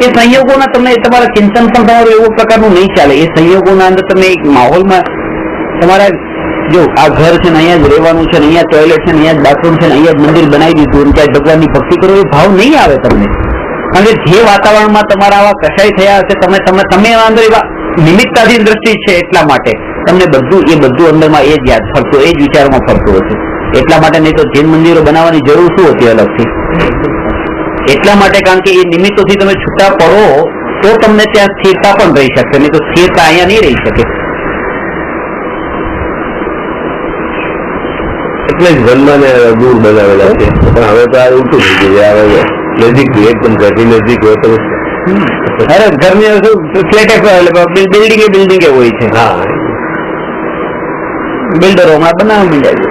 એ સંયોગોના તમને તમારા ચિંતન પણ તમારું એવું પ્રકારનું નહીં ચાલે. એ સંયોગોના અંદર તમે એક માહોલમાં તમારા જો આ ઘર છે ને અહીંયા જ રહેવાનું છે ને અહીંયા ટોયલેટ છે ને અહીંયા જ બાથરૂમ છે ને અહીંયા જ મંદિર બનાવી દીધું અને ત્યાં ભગવાનની ભક્તિ કરો એ ભાવ નહીં આવે તમને. કારણ કે જે વાતાવરણમાં તમારા આવા કશાય થયા હશે તમે અંદર એવા નિમિત્તાધીન દ્રષ્ટિ છે એટલા માટે તમને બધું અંદરમાં એ જ યાદ ફરતું, એ જ વિચારોમાં ફરતું હશે. એટલા માટે નહીં તો જૈન મંદિરો બનાવવાની જરૂર શું હતી અલગથી? એટલા માટે કારણ કે એ નિમિત્તોથી તમે છૂટા પડો તો તમને ત્યાં સ્થિરતા પણ રહી શકશે, નહીં તો સ્થિરતા અહીંયા નહીં રહી શકે. એટલે જ વનમાં દૂર બનાવેલા છે પણ હવે તો આ ઉલટું થઈ ગયું. હવે નજીક એકદમ ઘરની નજીક હોય તો અરે ઘરની ફ્લેટ બિલ્ડિંગ હોય છે. હા બિલ્ડરો હમણાં બનાવવા માંડ્યા છે.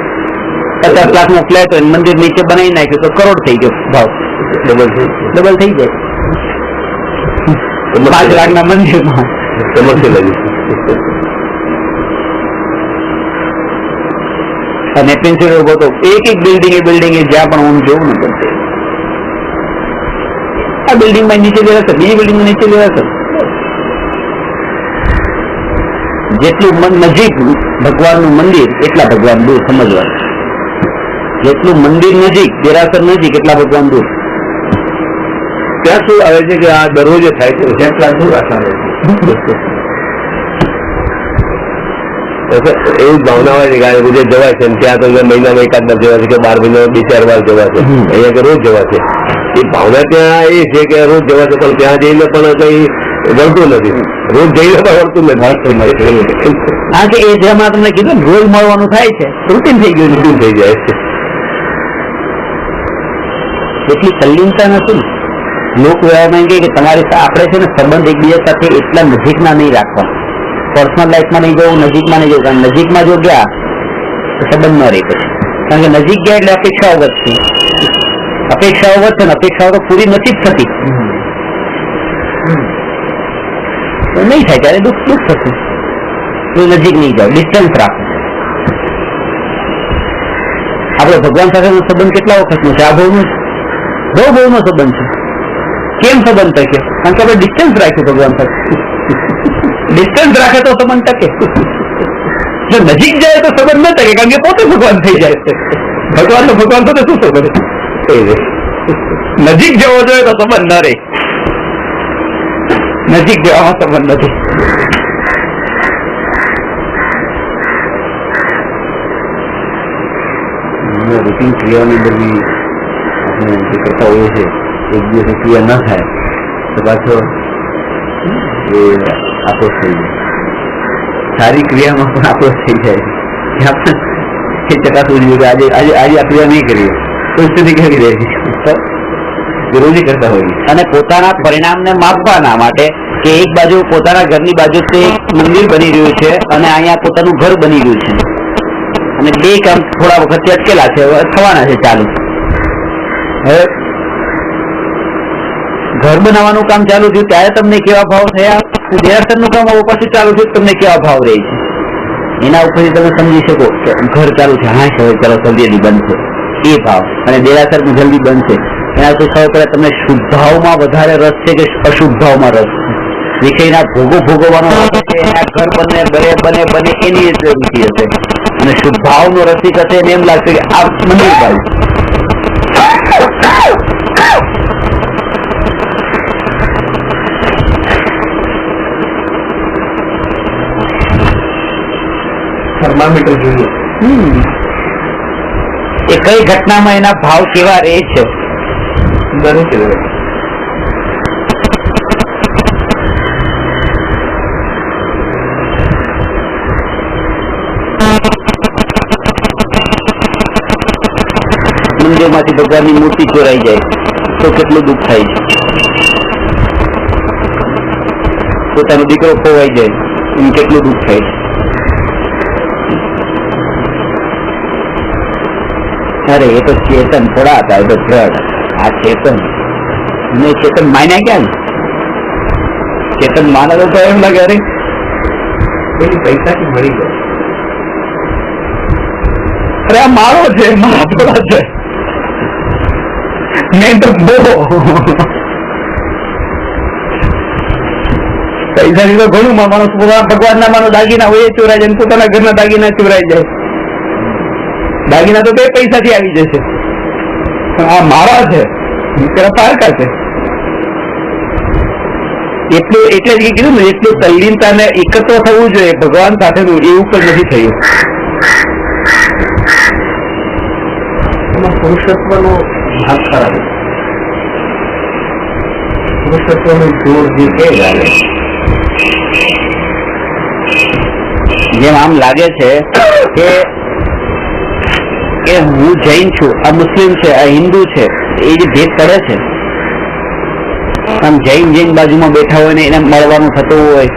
50 લાખનો ફ્લેટ હોય મંદિર નીચે બનાવી નાખ્યું તો કરોડ થઈ ગયો ભાવ. ડબલ થઈ જાય 5 લાખના મંદિરમાં. સમસ્યા લાગી. અને પ્રિન્સિપલ ઉભો તો એક બિલ્ડિંગ જ્યાં પણ હું જોઉં ને બધે આ બિલ્ડિંગમાં નીચે લેવાશે, બીજી બિલ્ડિંગમાં નીચે લેવાશે. જેટલું નજીક ભગવાનનું મંદિર એટલા ભગવાન દૂર સમજવાનું. જેટલું મંદિર નજીક, દેરાસર નજીક એટલા ભગવાન દૂર. ત્યાં શું આવે છે કે આ દરરોજે થાય છે જેટલા દૂર આસાન એવું જ ભાવના હોય છે કે રોજે જવાય છે ત્યાં તો મહિનામાં એકાદ વાર જવા છે કે 12 મહિનામાં 2-4 વાર જવા છે, અહીંયા કે રોજ જવા છે. એ ભાવના ત્યાં એ છે કે રોજ જવા છે, પણ ત્યાં જઈને પણ કઈ વળતું નથી, રોજ જઈને પણ વળતું નથી. હા, કે એ જેમાં તમને કીધું રોજ મળવાનું થાય છે, રૂટીન થઈ ગયું, રૂટીન થઈ જાય છે. એટલી તલ્લીનતા નથી. લોક વ્યવહારમાં કહે કે તમારી આપણે છે ને સંબંધ એકબીજા સાથે એટલા નજીકના નહીં રાખવા, પર્સનલ લાઈફમાં નહીં જવું, નજીકમાં નહીં જવું. કારણ નજીકમાં જો ગયા તો સંબંધ ન રહે પછી, કારણ કે નજીક ગયા એટલે અપેક્ષાઓ વધશે, અપેક્ષાઓ વધશે ને અપેક્ષાઓ તો પૂરી નથી જ થતી, તો નહીં થાય ત્યારે દુઃખ થશે. તો નજીક નહીં જાવ, ડિસ્ટન્સ રાખો. આપણે ભગવાન સાથેનો સંબંધ કેટલા વખતનો છે? આ ભાવનો બહુ સંબંધ છે. કેમ સંબંધ ટકે? કારણ કે આપણે ડિસ્ટન્સ રાખ્યું ભગવાન સાથે. ડિસ્ટન્સ રાખે તો સંબંધ ટકે, જો નજીક જાય તો સંબંધ ન ટકે, કારણ કે પોતે ભગવાન થઈ જાય છે. ભગવાન સાથે શું સંબંધ? નજીક જવો જોઈએ તો સંબંધ ન રહે, નજીક જવામાં સંબંધ નથી. રૂટીન ક્રિયાની અંદર બી આપણે જે કરતા હોઈએ છીએ, એક દિવસ ક્રિયા ન થાય તો પાછો એ આપોસ થઈ જાય. સારી ક્રિયામાં પણ આપોસ થઈ જાય કે આપણે એ ચકાસવું જોઈએ કે આજે આ ક્રિયા નહીં કરીએ તો સ્થિતિ કેવી રહે, વિરોધી કરતા હોઈએ. અને પોતાના પરિણામને માપવાના માટે કે એક બાજુ પોતાના ઘરની બાજુ મંદિર બની રહ્યું છે અને અહીંયા પોતાનું ઘર બની રહ્યું છે, અને બે કામ થોડા વખત અટકેલા છે, થવાના છે ચાલુ. હવે ઘર બનાવવાનું કામ ચાલુ થયું ત્યારે તમને કેવા ભાવ થયા, દેરાસરનું કામ હવે પાછું ચાલુ થયું તમને કેવા ભાવ રહે છે, એના ઉપરથી તમે સમજી શકો કે ઘર ચાલુ છે, હા હવે ચાલો જલ્દી બનશે એ ભાવ, અને દેરાસર જલ્દી બનશે એના તો ખબર પડે તમને શુદ્ધ ભાવમાં વધારે રસ છે કે અશુદ્ધ ભાવમાં રસ છે. વિષયના ભોગવવાનો ઘર બને એની રુચિ હશે, અને શુદ્ધ ભાવનો રસિક હશે એને એમ લાગશે કે આ મંદિર બાજુ. થર્મામીટર જોઈએ એ કઈ ઘટનામાં એના ભાવ કેવા રહે છે. દરેક મંદિરમાંથી ભગવાનની મૂર્તિ ચોરાઈ જાય તો કેટલું દુઃખ થાય છે, પોતાનો દીકરો ખોવાઈ જાય એમ કેટલું દુઃખ થાય છે. અરે એ તો ચેતન થોડા હતા, એ તો દ્રઢ. આ ચેતન અને ચેતન માન્યા ક્યાં? ચેતન માને તો એમ લાગે અરે એની પૈસાથી મળી ગયો, અરે આ મારો છે, મારો છે, મેં તો બહુ પૈસાથી તો ઘણું માણસ ભગવાનના માનો દાગીના હોય એ ચોરાઈ જાય, પોતાના ઘરના દાગીના ચોરાઈ જાય. દાગીના તો બે પૈસાથી આવી જશે, પણ આ મારા છે, પેલા પારકા છે. એટલું એટલે જ કીધું ને, એટલું તલ્લીનતા ને એકત્ર થવું જોઈએ ભગવાન સાથેનું, એવું પણ નથી થયું. પુરુષત્વનો ભાગ ખરાબ, પુરુષત્વનું જોર જે કે જેમ આમ લાગે છે કે હું જૈન છું, આ મુસ્લિમ છે, આ હિન્દુ છે, એ જે ભેદ પડે છે, આમ જૈન બાજુમાં બેઠા હોય ને એને મળવાનું થતું હોય,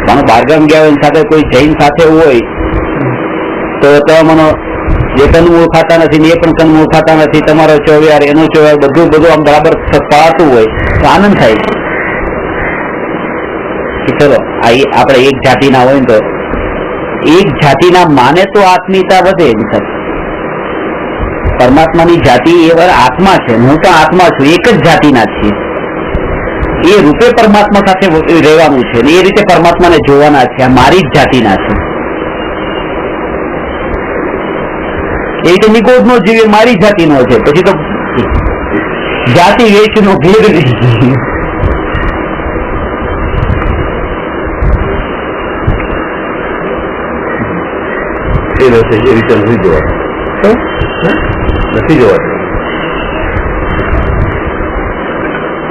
માનો બહારગામ ગયા હોય સાથે કોઈ જૈન સાથે હોય તો મને જે કન ઓળખાતા નથી ને એ પણ કન ઓળખાતા નથી, તમારો ચોવ્યાર એનો ચોવ્યાર બધું આમ બરાબર પાતું હોય તો આનંદ થાય કે ચલો આપણે એક જાતિના હોય ને તો એક જાતિના માને તો આત્મીયતા વધે. પરમાત્માની જાતિ એ આત્મા છે, હું તો આત્મા છું, એક જ જાતિના છીએ, એ રૂપે પરમાત્મા સાથે રહેવાનું છે ને એ રીતે પરમાત્માને જોવાના છે, આ મારી જ જાતિના છે. એ રીતે નિકોધ નો જીવ મારી જાતિનો છે, પછી તો જાતિ વેચ નો ભેદ નહીં. એ રહેશે, એ રીતે નથી જોવાતું. નથી જોવાતું.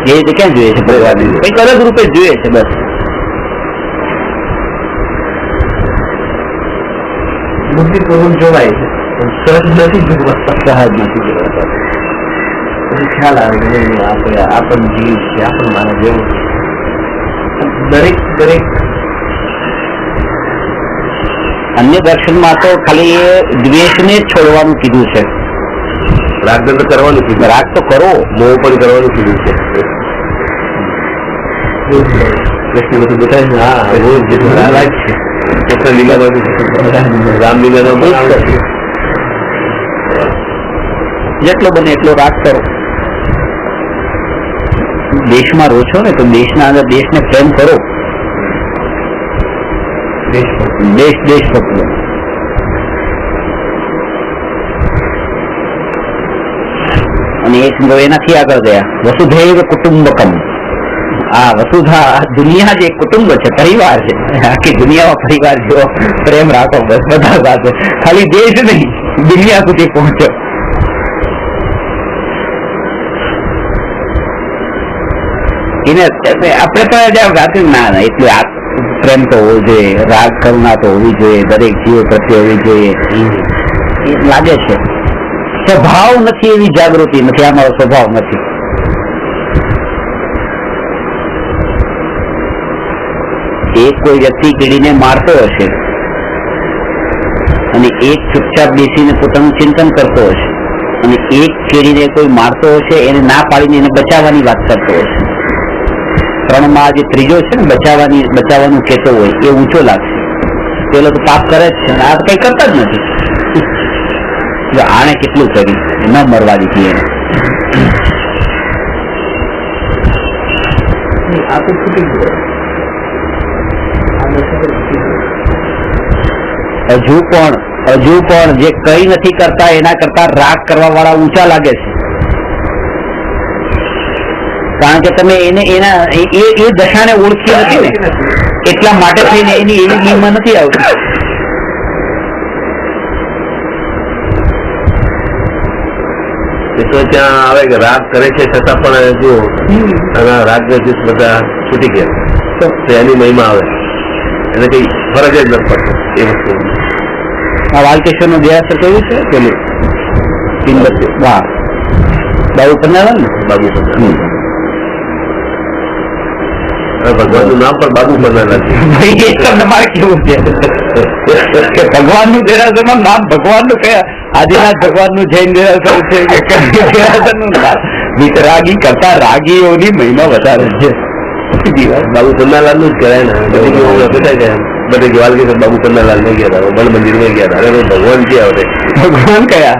એ રીતે ક્યાં જોઈએ છે ભગવાન? કંઈક અલગ રૂપે જોઈએ છે બસ. બુદ્ધિપૂર્વક જોવાય છે પણ સહજ નથી જોવાતા. સહજ નથી જોવાતા. પછી ખ્યાલ આવે કે નહીં, આપણે આપણ જીવ છે, આપણ મારા જેવું છે. દરેક અન્ય દર્શનમાં તો ખાલી એ દ્વેષને જ છોડવાનું કીધું છે. રાગ તો કરવાનું કીધું, રાગ તો કરો, મોહ પણ કરવાનું કીધું છે. કૃષ્ણ બધું બતાવે છે. હા, રોજ જેટલું રાગ છે કૃષ્ણ લીલામાં, રામલીલામાં જેટલો બને એટલો રાગ કરો. દેશમાં રહો છો ને તો દેશના અંદર દેશને પ્રેમ કરો. દેશભક્ત અને એક એનાથી આગળ ગયા વસુધૈવ કુટુંબકમ. આ વસુધા દુનિયા જે કુટુંબ છે, પરિવાર છે, આખી દુનિયામાં પરિવાર જેવો પ્રેમ રાખો બસ બધા સાથે. ખાલી દેશ નહીં, દુનિયા સુધી પહોંચો. એને આપણે તો રાત્રિ ના એટલું પ્રેમ તો હોવો જોઈએ, રાગ કરુણા તો હોવી જોઈએ, દરેક જીવ પ્રત્યે હોવી જોઈએ. એ લાગે છે સ્વભાવ નથી, એવી જાગૃતિ નથી. આ મારો સ્વભાવ નથી. એક કોઈ વ્યક્તિ કીડીને મારતો હશે અને એક ચૂપચાપ બેસીને પોતાનું ચિંતન કરતો હશે, અને એક કીડીને કોઈ મારતો હશે એને ના પાડીને એને બચાવવાની વાત કરતો હશે. ત્રણમાં જે ત્રીજો છે ને બચાવવાનું કહેતો હોય એ ઊંચો લાગશે. પેલો તો પાપ કરે જ છે અને આ કઈ કરતા જ નથી. આણે કેટલું કર્યું, ન મરવા દીધી એને. આ તો છૂટી ગયો. હજુ પણ જે કઈ નથી કરતા એના કરતા રાગ કરવા વાળા ઊંચા લાગે છે. કારણ કે તમે એ દશાને ઓળખી નથી ને, એટલા માટે થઈને એની એવી ગીમાં નથી આવતી. એ તો ત્યાં આવે કે રાગ કરે છે છતાં પણ જો રાગ બધા છૂટી ગયા તો એની મહિમા આવે, એને કઈ ફરજ જ નથી પડતો એ વસ્તુ. આ વાલકેશ્વર નું દેરાસર કયું છે પેલું વાહ બાબુ પન્નાલાલ ને? બાબુ પન્નાલાલ. ભગવાન નું નામ પણ બાબુ પન્નાલાલ છે. તમારે કેવું છે કે ભગવાન નું દેરાસર નું નામ ભગવાન નું કયા? આદિનાથ ભગવાન નું જૈન દેરાસર છે કે દેરાસર નું નામ? વિતરાગી કરતા રાગીઓની મહિમા વધારે છે. બાબુ પન્નાલાલ નું જ કહેવાય ને. બધી જવાલ કે બાબુ પન્નાલાલ નહીં ગયા હતા, બળ મંદિર માં ગયા હતા. અરે ભગવાન ક્યાં આવે? ભગવાન કયા?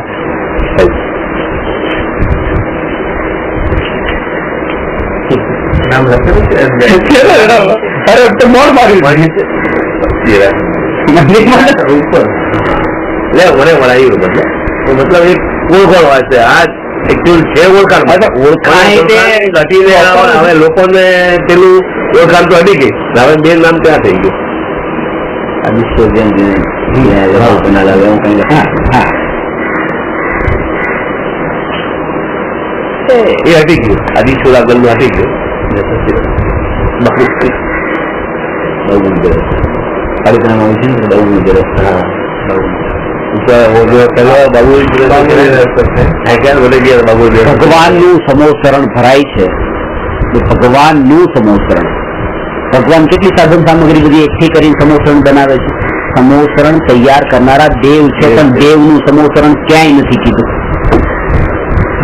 નામ લખેલું છે. અરે તો મોડ માર્યું ઉપર લે મને વળાયું. મતલબ એક ઓળખાણ હોય છે. આ એકચ્યુઅલ છે ઓળખાણ. હવે લોકોને પેલું ઓળખાણ તો અડી ગઈ. હવે બે નામ ક્યાં થઈ ગયું? એ હટી ગયું. આદિશ્વર આગળ નું હટી ગયું. ભગવાન નું સમોસરણ ભરાય છે. ભગવાન નું સમોસરણ, ભગવાન કેટલી સાધન સામગ્રી બધી એકઠી કરીને સમોસરણ બનાવે છે. સમોસરણ તૈયાર કરનારા દેવ છે, પણ દેવ નું સમોસરણ ક્યાંય નથી કીધું.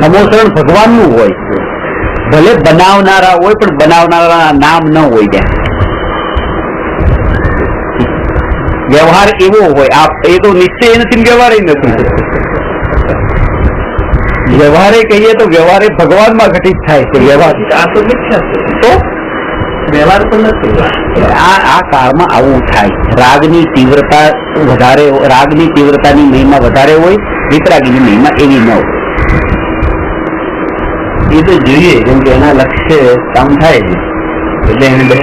સમોસરણ ભગવાન નું હોય, ભલે બનાવનારા હોય પણ બનાવનારા નામ ન હોય. ત્યાં વ્યવહાર એવો હોય, એ તો નિશ્ચય નથી, વ્યવહાર નથી. વ્યવહારે કહીએ તો વ્યવહારે ભગવાનમાં ઘટિત થાય છે. વ્યવહાર આ તો મિથ્યા છે. તો વ્યવહાર તો નથી. આ કાળમાં આવું થાય. રાગની તીવ્રતા વધારે, રાગની તીવ્રતાની મહિમા વધારે હોય, વિતરાગીની મહિમા એવી ન હોય. એ તો જોઈએ, કેમ કે એના લક્ષ્ય કામ થાય છે એટલે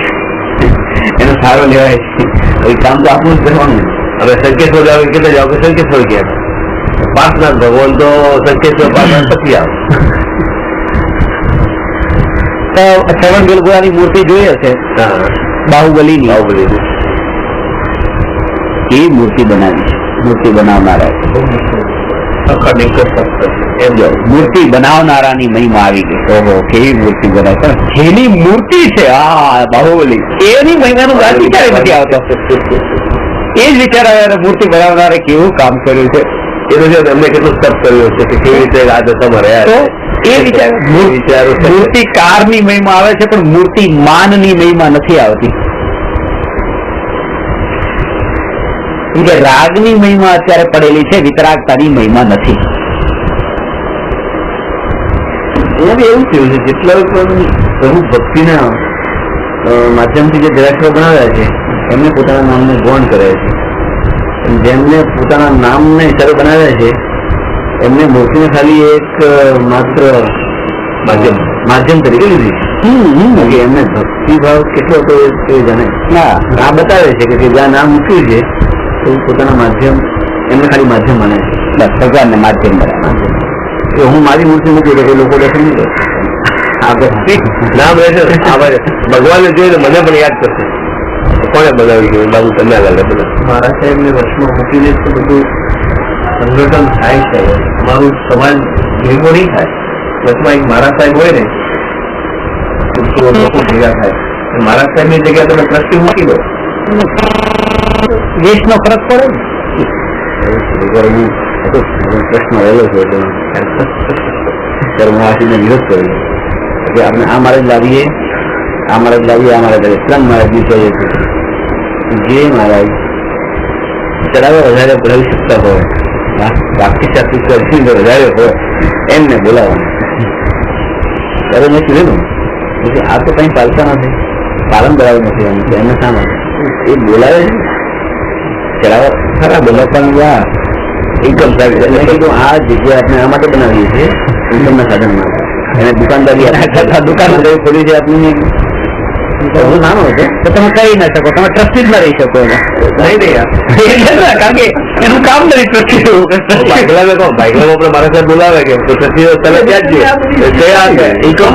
એનો સારો લેવાય છે. એ કામ તો આપણું જ કરવાનું. હવે સંકેશ્વર જાવ કેટલે જાવ કે સંકેશ્વર ગયા પાર્થનાથ ભગવાન તો સંકેશ્વર પાર્થનાથ પછી આવે. તો શ્રવણ બેલગોળાની મૂર્તિ જોઈ હશે, બાહુબલીની. કેવી મૂર્તિ બનાવી છે, મૂર્તિ બનાવનારા એમ જો મૂર્તિ બનાવનારાની મહિમા આવી ગઈ. ઓહો, કેવી મૂર્તિ બનાવે, જેની મૂર્તિ છે આ બાહુબલી, એની મહિમાનું વાત વિચાર નથી આવતો. એ જ વિચાર આવે મૂર્તિ બનાવનારે કેવું કામ કર્યું છે. એ તો એમને કેટલું તપ કર્યું છે કે કેવી રીતે આ દશામાં રહ્યા. તો એ વિચારો મૂર્તિકારની મહિમા આવે છે, પણ મૂર્તિ માનની મહિમા નથી આવતી. એટલે રાગની મહિમા અત્યારે પડેલી છે, વિતરાગતાની મહિમા નથી. એવું થયું છે જેટલા પણ પ્રભુ ભક્તિના માધ્યમથી જે દ્રાક્ષો બનાવ્યા છે એમને પોતાના નામને ગૌણ કરે છે. જેમને પોતાના નામને હિસાબે બનાવ્યા છે એમને મૂર્તિને ખાલી એક માત્ર માધ્યમ તરીકે લીધી. એમને ભક્તિભાવ કેટલો હતો એ જાણે. આ બતાવે છે કે જ્યાં નામ મૂક્યું છે તો પોતાના માધ્યમ એમને ખાલી માધ્યમ માને છે. બસ ભગવાનને માધ્યમ બનાવે. હું મારી મૂર્તિ મૂકી તો લોકો દર્શન નહીં કરે. આ ભક્તિ નામ રહેશે ભગવાનને જોઈને મને પણ યાદ કરશે. કોને બનાવી ગયું બાબુ તમે બધા મારા સાહેબને વર્ષમાં મૂકીને તો બધું સંગઠન થાય છે. અમારું સમાજ ભેગો નહીં થાય. વચમાં એક મારા સાહેબ હોય ને તો લોકો ભેગા થાય. મારા સાહેબની જગ્યાએ તમે ટ્રસ્ટી મૂકી દો, દેશનો ફરક પડે ને. પ્રશ્ન રહેલો છે હું આશીને વિરોધ કર્યો કે આપણે આ મારે લાવીએ, આ મારે લાવીએ, આ મારે કરીએ. ત્રણ મારા વિચારીએ છીએ જે મહારાજ ચડાવે વધારે ભરાવી શકતા હોય, બાકી વધારે હોય એમને બોલાવવાનું. ત્યારે મેં કીધું આ તો કઈ પાલતા નથી, પાલન કરાવ્યું નથી એમને શા માટે એ બોલાવે છે. ચડાવે ખરા બોલાવવાનું ઇન્કમ સારી. આ જગ્યા આપણે આ માટે બનાવીએ છીએ ઇન્કમના સાધન માટે. એને દુકાનદારી દુકાનદારી ખોલી છે આપની નાનો છે તો તમે કહી ના શકો, તમે ટ્રસ્ટી જ ના રહી શકો. કારણ કે એનું કામ નથી ટ્રસ્ટી. બાઇકલા કહો, બાઇકલા આપણે મારા સાહેબ બોલાવે કે ટ્રસ્ટી તમે ત્યાં જ ઇન્કમ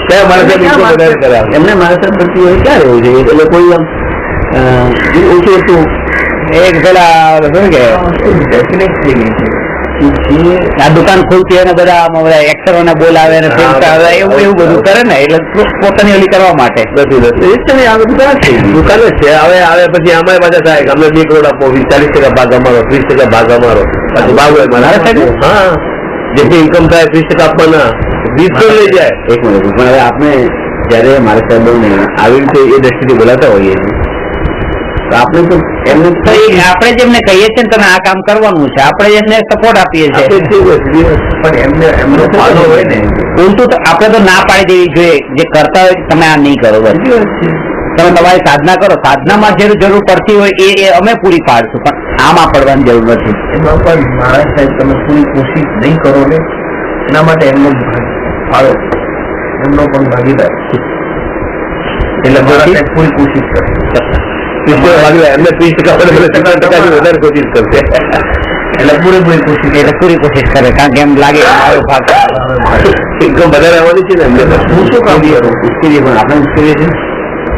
કયા મારા સાહેબ ઇન્કમ વધારે કરે એમને મારા સાહેબ ટ્રસ્ટી હોય ક્યાં રહેવું છે. એટલે કોઈ ઓછું હતું એક પેલા શું કે આ દુકાન ખુલતી હોય ને બધા એક્ટરોને બોલાવે ને એવું બધું કરે ને, એટલે પોતાની ઓલી કરવા માટે દુકાન જ છે. હવે આવે પછી અમારે પાછા થાય અમને 2 કરોડ આપો, 40% ભાગ અમારો, 30% ભાગ અમારો. પછી બાબુ હા જેટલી ઇન્કમ થાય 30% આપવાના, 20 કરોડ લઈ જાય. એક મિનિટ પણ હવે આપણે જયારે મારા સાહેબોને આવી રીતે એ દ્રષ્ટિથી બોલાતા હોઈએ છીએ આપણે તો એમને આપણે જેમને કહીએ છીએ તમે આ કામ કરવાનું છે, આપણે એમને સપોર્ટ આપીએ છીએ, પણ એમને એમનો ફાળો હોય ને ઉલટું તો આપણે તો ના પાડી દેવી જોઈએ. જે કરતા હોય તમે આ નહીં કરો, બસ તમે તમારી સાધના કરો. સાધનામાં જે જરૂર પડતી હોય એ અમે પૂરી પાડશું, પણ આમાં પડવાની જરૂર નથી. એમાં પણ મહારાજ સાહેબ તમે પૂરી કોશિશ નહીં કરો ને એના માટે એમનો ફાળો એમનો પણ ભાગીદાર એટલે પૂરી કોશિશ કરે. એમને 30% વધારે કોશિશ કરશે એટલે પૂરી કોશિશ કરે. કારણ કે એમ લાગે ઇન્કમ વધારે આવવાની છે ને એમને. હું શું કામ કરું મુશ્કેલી પણ આપણે મુશ્કેલી છે.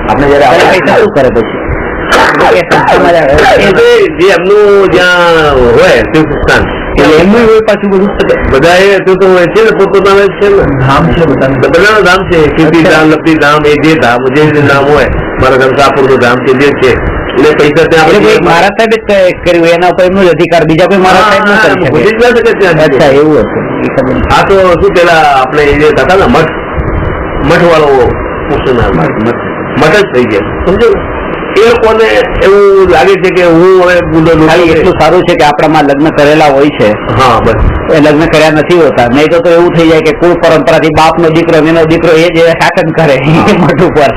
આપણે જયારે પૈસા શું કરે પછી જે એમનું જ્યાં હોય તીર્થસ્થાન એમનું હોય પાછું બધું બધા એ તો છે ને પોતપોતાના છે ને ધામ છે, બધાના ધામ છે. કીર્તિધામ, લક્ષ્મીધામ, એ જે ધામ જે નામ હોય મારા ધામ શાહપુરનું ધામ છે જે છે એટલે પૈસા ત્યાં મારા સાહેબ જ કર્યું એના ઉપર એમનો જ અધિકાર, બીજા કોઈ મારા સાહેબ ન કરી શકે. અચ્છા એવું હતું. આ તો શું પેલા આપણે એ જે હતા ને મઠ વાળો મઠ જ થઈ ગયા સમજો. એ લોકોને એવું લાગે છે કે હું હવે એટલું સારું છે કે આપણામાં લગ્ન કરેલા હોય છે. હા બસ એ લગ્ન કર્યા નથી હોતા. નહીં તો એવું થઈ જાય કે કુળ પરંપરાથી બાપનો દીકરો એનો દીકરો એ જે શાસન કરે મઠ ઉપર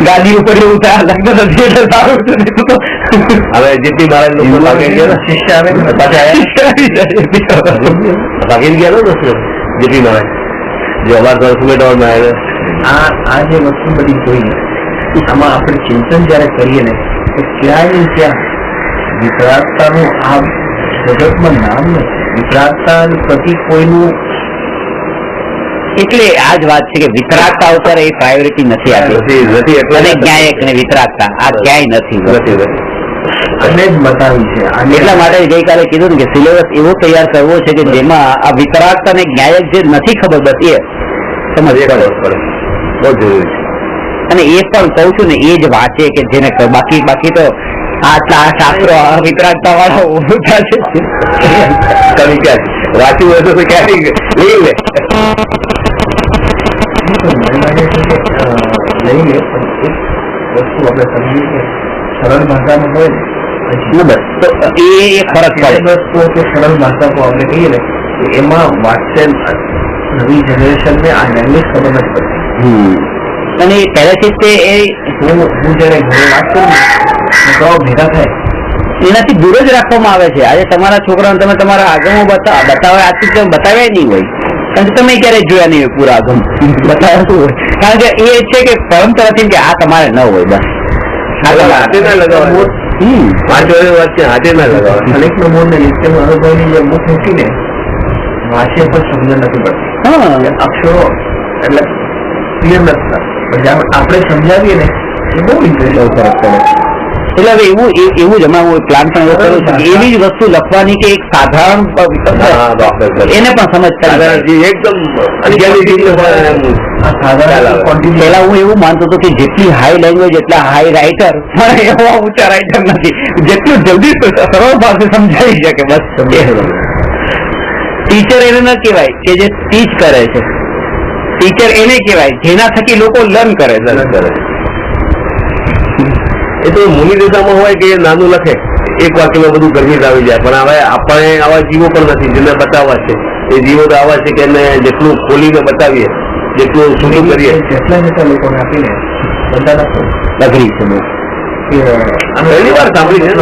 ગાદી ઉપર એવું થાય. લગ્ન નથી એટલે સારું છે. હવે જેટલી મારા લોકો ભાગી ગયા જેટલી મારા જે અમારા સુમેટવામાં આ જે વસ્તુ બધી જોઈ આમાં આપણે ચિંતન જયારે કરીએ ને ક્યાંય ત્યાં વિતરાગતાનું આ જગતમાં નામ નથી. વિતરાગતા પ્રતિ કોઈનું એટલે આ જ વાત છે કે વિતરાગતા ઉપર એ પ્રાયોરિટી નથી આપી અને ન્યાયક ને વિતરાગતા આ ક્યાંય નથી અને જ બતાવી છે. એટલા માટે ગઈકાલે કીધું ને કે સિલેબસ એવો તૈયાર કરવો છે કે જેમાં આ વિતરાગતા ને ન્યાયક જે નથી ખબર બસ એ સમજ પડે બહુ જરૂરી છે. અને એ પણ કઉ છું ને એ જ વાંચે કે જેને બાકી તો આ શાસ્ત્રો વિતરાગતા વાળા ઓછા છે કવિ ક્યાં વાંચ્યું હોય તો ક્યાંય લઈ લે મને લાગે છે કે લઈ લે પણ એક વસ્તુ આપણે સમજીએ કે સરળ ભાષામાં હોય ને બસ તો એ ફરક પડે. વસ્તુઓ કે સરળ ભાષા को આપણે કહીએ ને તો એમાં વાંચન નવી જનરેશનને આ લેંગ્વેજ ખબર નથી પડતી. અને પહેલેથી જ તે હું જયારે ઘરે વાત કરું છોકરાઓ ભેગા થાય એનાથી દૂર જ રાખવામાં આવે છે. આજે તમારા છોકરાઓને તમે તમારા આગમો બતાવે આજથી તમે બતાવ્યા નહીં હોય કારણ કે તમે ક્યારેય જોયા નહીં હોય પૂરા આગમ બતાવતું હોય કારણ કે એ છે કે પરંપરાથી કે આ તમારે ન હોય બસ હાથે ના લગાવવા 5 વર્ષ વાત છે હાથે ના લગાવવા અનેક નંબરને નિત્યનો અનુભવની જે મુખ મૂકીને વાંચે પણ સમજણ નથી પડતી. અક્ષરો એટલે ક્લિયર નથી થતા પણ આપણે સમજાવીએ ને એ બહુ ઇન્ટરેસ્ટ ફરક પડે. એટલે હવે એવું જ હમણાં હું પ્લાન પણ એવો કરું છું કે એવી જ વસ્તુ લખવાની કે એક સાધારણ એને પણ સમજ પડે એકદમ પેલા હું એવું માનતો હતો કે જેટલી હાઈ લેંગ્વેજ એટલા હાઈ રાઇટર પણ એવા ઊંચા રાઇટર નથી જેટલું જલ્દી સરળ ભાષે સમજાવી શકે બસ. ટીચર એને ન કહેવાય કે જે ટીચ કરે છે, ટીચર એને કહેવાય જેના થકી લોકો લર્ન કરે છે. એ તો મુનિ દિશામાં હોય કે નાનું લખે એક વાક્યમાં બધું ગરમી જ આવી જાય પણ હવે આપણે આવા જીવો પણ નથી જેને બતાવવા છે. એ જીવો તો આવા છે કે એને જેટલું ખોલીને બતાવીએ જેટલું સુનિ કરીએ જેટલા લોકોને આપીને બધા અઘરી છે બહુ. પહેલી વાર સાંભળી છે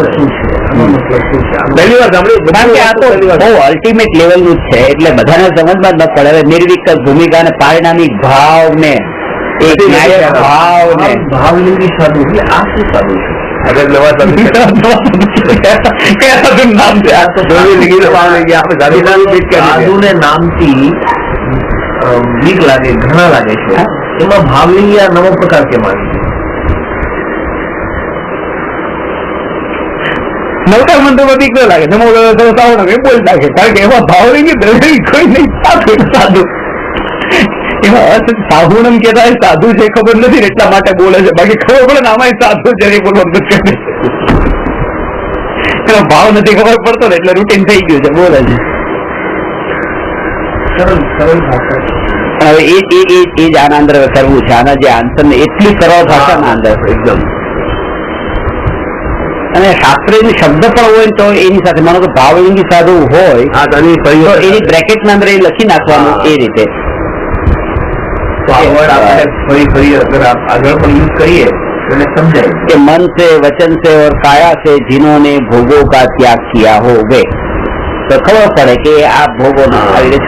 પહેલી વાર સાંભળી કારણ કે આ તો બહુ અલ્ટિમેટ લેવલનું જ છે એટલે બધાને સમજમાં જ ન પડે. હવે નિર્વિકલ્પ ભૂમિકા અને પારિણામિક ભાવ ને ભાવલિંગી સાધુ એટલે આ શું સાધુ છે? અગર નવા સાધુ ને નામથી બીક લાગે ઘણા લાગે છે એમાં ભાવલિંગી આ નવો પ્રકાર કેમ આવી? નવકાર મંત્રમાં બીક ન લાગે નમો સાવણ એ બોલ લાગે કારણ કે એમાં ભાવલિંગી કોઈ નહીં સાધુ એમાં સાહુણમ કેતા સાધુ છે ખબર નથી એટલા માટે બોલે છે બાકી ખબર પડે ને આમાં સાધુ છે બોલવાનું એનો ભાવ નથી ખબર પડતો ને એટલે રૂટીન થઈ ગયું છે બોલે છે. હવે એ જ આના અંદર કરવું છે આના જે આન્સર ને એટલી સરળ ભાષાના અંદર એકદમ અને શાસ્ત્રીય શબ્દ પણ હોય તો એની સાથે માનો કે ભાવલિંગી સાધુ હોય તો એની બ્રેકેટ ના અંદર એ લખી નાખવાનું એ રીતે ફરી અગર આગળ પણ યુઝ કરીએ तो समझाए कि मन से वचन से और काया से जिन्होंने भोगों का त्याग किया हो वे तो खबर પડે કે આ ભોગો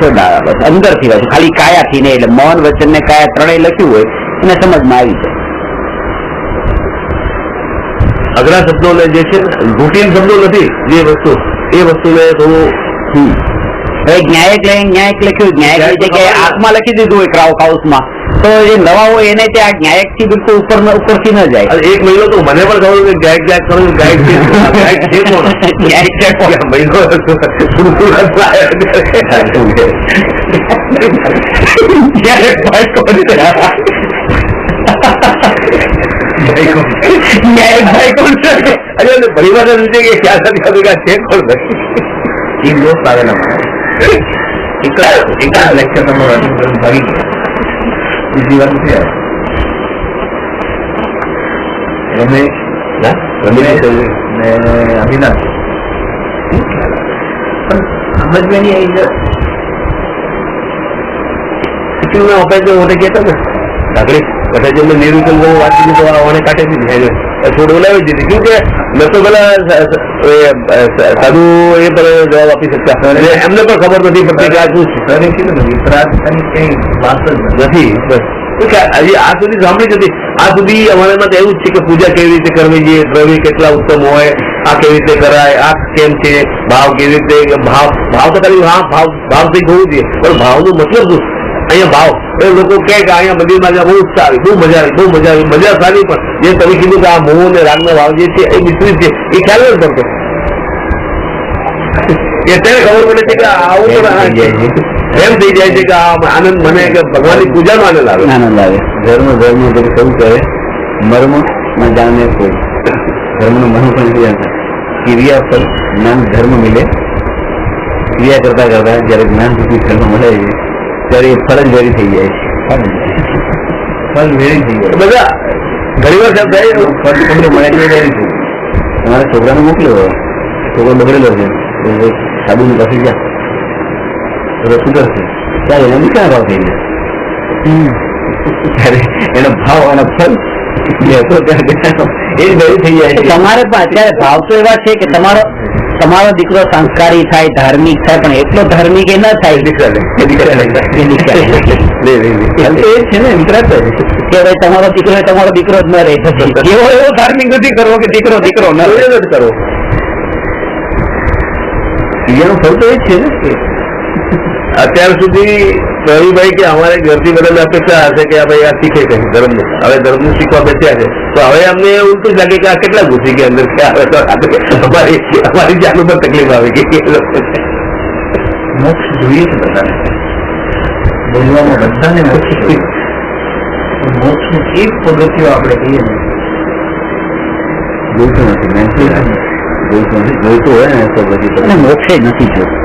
છોડા બસ અંદર થી વાત ખાલી કાયા થી નહીં એટલે મન વચન ને કાયા ત્રણેય લખ્યું હોય એને સમજમાં આવી જાય. અઘરા શબ્દો ને જે છે રૂટીન શબ્દો નથી જે વસ્તુ એ વસ્તુને થોડું હવે ન્યાયક લખ્યું ન્યાયક જગ્યાએ આંખમાં લખી દીધું હોય ક્રાઉડ હાઉસમાં તો જે નવા હોય એને ત્યાં ન્યાયક થી બિલકુલ ઉપરથી ન જાય. એક મહિનો તો મને પણ ખબર કે ગાયક કરું ગાયક છે કોણ ન્યાયક છે કોણ મહિનો न्यायक भाई कौन सा अरे परिवार मुझे कि क्या का चेक कर तीन दोस्त आ गए एक लेक्चर नंबर भागी બીજી વાત નથી રમેશ ને અભિનાશ સમજવાની આવી જાય ઓપેજ મોટે કહેતા ને લાકડી કટા જો મેં નિર્વિકલ્પ વાત કરી તો આને કાઢી દીધી થોડું બોલાવી દીધી કેમ કે મેં તો પેલા સાધુ એ પર જવાબ આપી શકતા એમને પણ ખબર નથી પડતી કે આ શું છે વિતરાગ કઈ વાત જ નથી બસ હજી આ સુધી સાંભળી જ હતી. આ સુધી અમારા માટે એવું જ છે કે પૂજા કેવી રીતે કરવી જોઈએ, દ્રવ્ય કેટલા ઉત્તમ હોય, આ કેવી રીતે કરાય, આ કેમ છે, ભાવ કેવી રીતે, ભાવ તો ખાલી ભાવથી હોવું જોઈએ, પણ ભાવનો મતલબ શું? અહીંયા ભાવ એ લોકો કહે કે અહીંયા મંદિરમાં બહુ ઉત્સાહ આવી, બહુ મજા આવી, મજા સારી, પણ જે તમે કીધું કે આ મોહ અને રાગનો ભાવ જે છે એ મિશ્રિત છે, એ ખ્યાલ નથી પડતો. અત્યારે ખબર પડે છે કે આવું તો એમ થઈ જાય છે કે આ આનંદ મને કે ભગવાનની પૂજાનો આનંદ આવે. ધર્મ કેવું કરે, મર્મ ન જાણે કોઈ, ધર્મનું મર્મ પણ નથી જાણતા. ક્રિયા ફળ જ્ઞાન ધર્મ મિલે, ક્રિયા કરતા કરતા જયારે જ્ઞાન સુધી ધર્મ મળે છે ત્યારે એ ફળ જ વેરી થઈ જાય છે. ફળ વેરી થઈ જાય બધા ઘણી વાર સાહેબ થાય ફળ તમને મળે છે વેરી થઈ. તમારા છોકરાને મોકલ્યો, છોકરો બગડેલો છે, સાબુ ની પાસે ગયા તો શું કરશે? ત્યારે એને ક્યાં ભાવ થઈ જાય, એનો ભાવ અને ફળ તમારે પણ અત્યારે ભાવ તો એવા છે કે તમારો દીકરો સંસ્કારી થાય, ધાર્મિક થાય, પણ એટલો ધાર્મિક એ ન થાય કે ભાઈ તમારો દીકરો જ ન રહે, એવો ધાર્મિક નથી કરવો કે દીકરો ન કરવો. એનું ફળ તો એ જ છે ને કે અત્યાર સુધી રવિભાઈ કે અમારે ઘરથી બધાને અપેક્ષા હશે કે આ ભાઈ આ શીખે છે ધર્મનું, હવે ધર્મનું શીખવા બેસ્યા છે, તો હવે અમને એવું જ લાગે કે આ કેટલા ઘૂસી ગયા અંદર, અમારી જાન ઉપર તકલીફ આવી ગઈ. મોક્ષ જોઈએ છે બધાને, બોલવામાં બધાને મોક્ષ જોઈએ. મોક્ષનું એક પગથિયું આપણે કહીએ ને જોઈતું નથી, જોઈતું હોય ને તો પછી મોક્ષ નથી જોતું.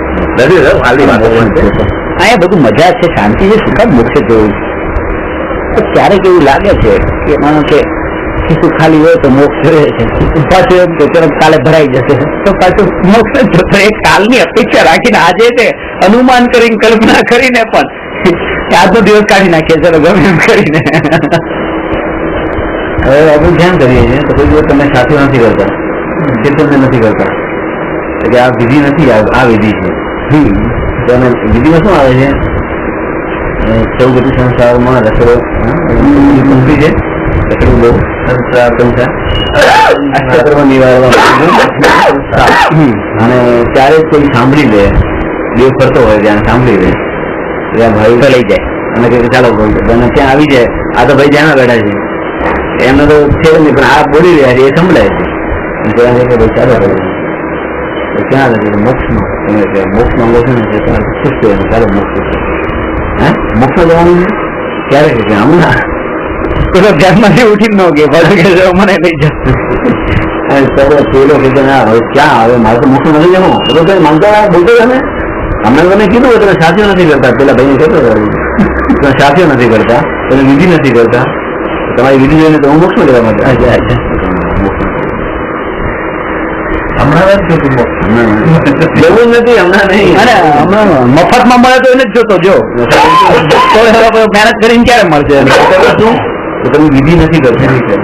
અહીંયા બધું મજા છે, શાંતિ છે, શું કામ મોક્ષે જોવું? ક્યારેક એવું લાગે છે કે માનો કે શું ખાલી હોય તો મોક્ષ જોઈએ છે, પાછું એમ કે તરત કાલે ભરાઈ જશે તો પાછું મોક્ષ જ જોતો. એક કાલની અપેક્ષા રાખીને આજે તે અનુમાન કરીને કલ્પના કરીને પણ આજનો દિવસ કાઢી નાખીએ ચલો ગમે એમ કરીને. હવે આપણે ધ્યાન કરીએ છીએ તો કોઈ દિવસ તમે સાથીઓ નથી કરતા, ચેતનને નથી કરતા કે આ વિધિ નથી, આ વિધિ છે. વિધિમાં શું આવે છે? 14 સંસારમાં રસડો પંક્તિ છે, રસડું બહુ સંસાર નિવારવા અને ત્યારે કોઈ સાંભળી લે, દેવ ફરતો હોય ત્યાં સાંભળી લે, ત્યાં ભાઈ લઈ જાય અને કે ચાલો ત્યાં આવી જાય. આ તો ભાઈ જ્યાં બેઠા છે એમને તો છે નહીં, પણ આ બોલી રહ્યા છે એ સંભળાય છે, ત્યાં કે ભાઈ ચાલો ક્યાં નથી મોક્ષમાં, મોક્ષ માંગો છો ને ખુશ થયો ચાલો મોક્ષ મોક્ષ જવાનું ક્યારે કે હમણાં ધ્યાનમાંથી ઉઠી ન કે મને લઈ જાઓ પેલો કીધું ના હવે ક્યાં આવે, મારે તો મોક્ષ નથી જવું. તો કઈ માંગતા બોલતો તમે હમણાં તમે કીધું તમે સાથીઓ નથી કરતા, પેલા ભાઈને કહેતો તમે સાથીઓ નથી કરતા, તમે વિધિ નથી કરતા, તમારી વિધિ જોઈને તો હું મોક્ષમાં જવા માટે જવું નથી હમણાં નહીં. મફતમાં મળે તો એને જ જોતો જો મહેનત કરીને ક્યારે મળશે? શું તમે વિધિ નથી કરતા,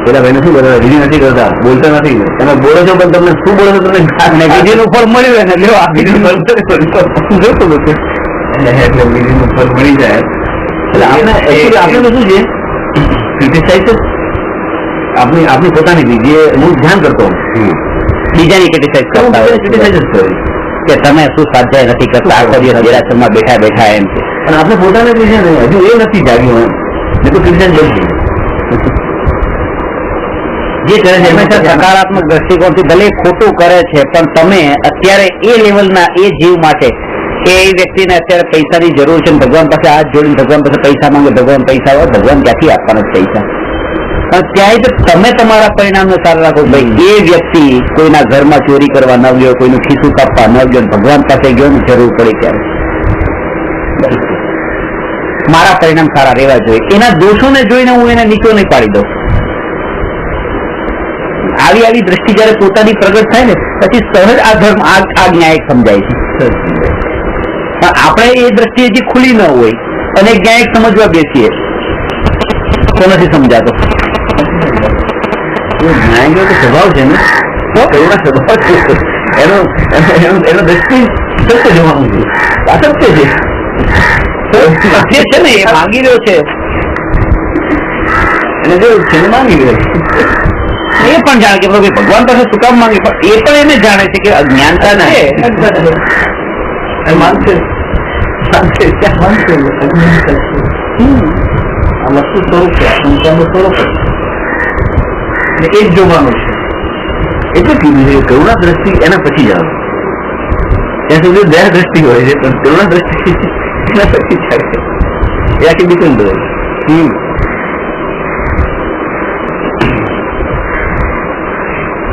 પેલા ભાઈને શું કરે વિધિ નથી કરતા, બોલતા નથી, તમે બોલો છો પણ તમને શું બોલો છો તમને વિધિનું ફળ મળ્યું ને લ્યો આ વિધિનું ફળ જોતું બધું એટલે વિધિનું ફળ મળી જાય. એટલે આપણે આપણે તો શું છે ક્રિટિસાઇઝ આપણી પોતાની વિધિ હું ધ્યાન કરતો બીજાની ક્રિટિસાઇઝ કરતા હોય, ક્રિટિસાઇઝ જ કરી કે તમે શું સ્વાધ્યાય નથી કરતા, આખો દિવસ દેરાસરમાં બેઠા બેઠા એમ છે, અને આપણે પોતાને જે છે ને હજુ એ નથી જાગ્યું એમ, ને તો ક્રિટિસાઇઝ બની જે કરે છે હંમેશા સકારાત્મક દ્રષ્ટિકોણથી ભલે ખોટું કરે છે, પણ તમે અત્યારે એ લેવલના એ જીવ માટે કે એ વ્યક્તિને અત્યારે પૈસાની જરૂર છે, ભગવાન પાસે હાથ જોડીને ભગવાન પાસે પૈસા માંગે, ભગવાન પૈસા હોય, ભગવાન ક્યાંથી આપવાના પૈસા? પણ ત્યાંય તો તમે તમારા પરિણામને સારું રાખો. ભાઈ એ વ્યક્તિ કોઈના ઘરમાં ચોરી કરવા ન ગયો, કોઈનું ખિસ્સું કાપવા ન ગયો, ભગવાન પાસે ગયો ને જરૂર પડી ત્યારે મારા પરિણામ સારા રહેવા જોઈએ. એના દોષોને જોઈને હું એને નીચો નહીં પાડી દઉં. આવી દ્રષ્ટિ જયારે પોતાની પ્રગટ થાય ને પછી સહજ આ ધર્મ આ ન્યાય સમજાય છે. પણ આપણે એ દ્રષ્ટિ હજી ખુલી ન હોય અને ન્યાય સમજવા બેસીએ તો નથી સમજાતો. ન્યાય તો સ્વભાવ છે ને, તો એનો સ્વભાવ છે, એનો દ્રષ્ટિ સત્ય જોવાનું છે, અસત્ય છે ને એ માંગી રહ્યો છે, એને જો છે ને માંગી રહ્યો છે. એ પણ જાણે કે ભાઈ ભગવાન પાસે શું કામ માંગે, પણ એ પણ એને જાણે છે કે અજ્ઞાનતા છે. માનશે અજ્ઞાનતા છે. આ વસ્તુ સ્વરૂપ છે, સંખ્યાનું સ્વરૂપ છે, એ જ જોવાનું છે. એટલે કીધું છે કરુણા દ્રષ્ટિ એના પછી જાઓ. ત્યાં સુધી દયા દ્રષ્ટિ હોય છે, પણ કરુણા દ્રષ્ટિ એના પછી જાય છે. એ આખી ડિફરન્ટ હોય.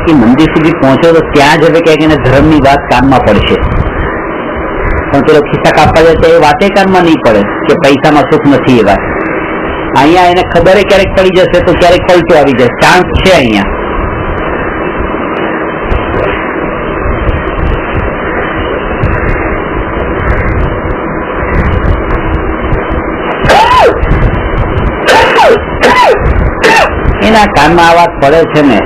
એ મંદિર સુધી પહોંચો તો ત્યાં જ હવે ક્યાંક એને ધર્મની વાત કાનમાં પડશે, પણ પેલો ખિસ્સા કાપવા જાય તો એ વાતે કાનમાં નહીં પડે કે પૈસામાં સુખ નથી. એ વાત અહીંયા એને ખબર ક્યારેક પડી જશે તો ક્યારેક પલટો આવી જાય, ચાન્સ છે અહીંયા. એના કાનમાં આ વાત પડે છે ને.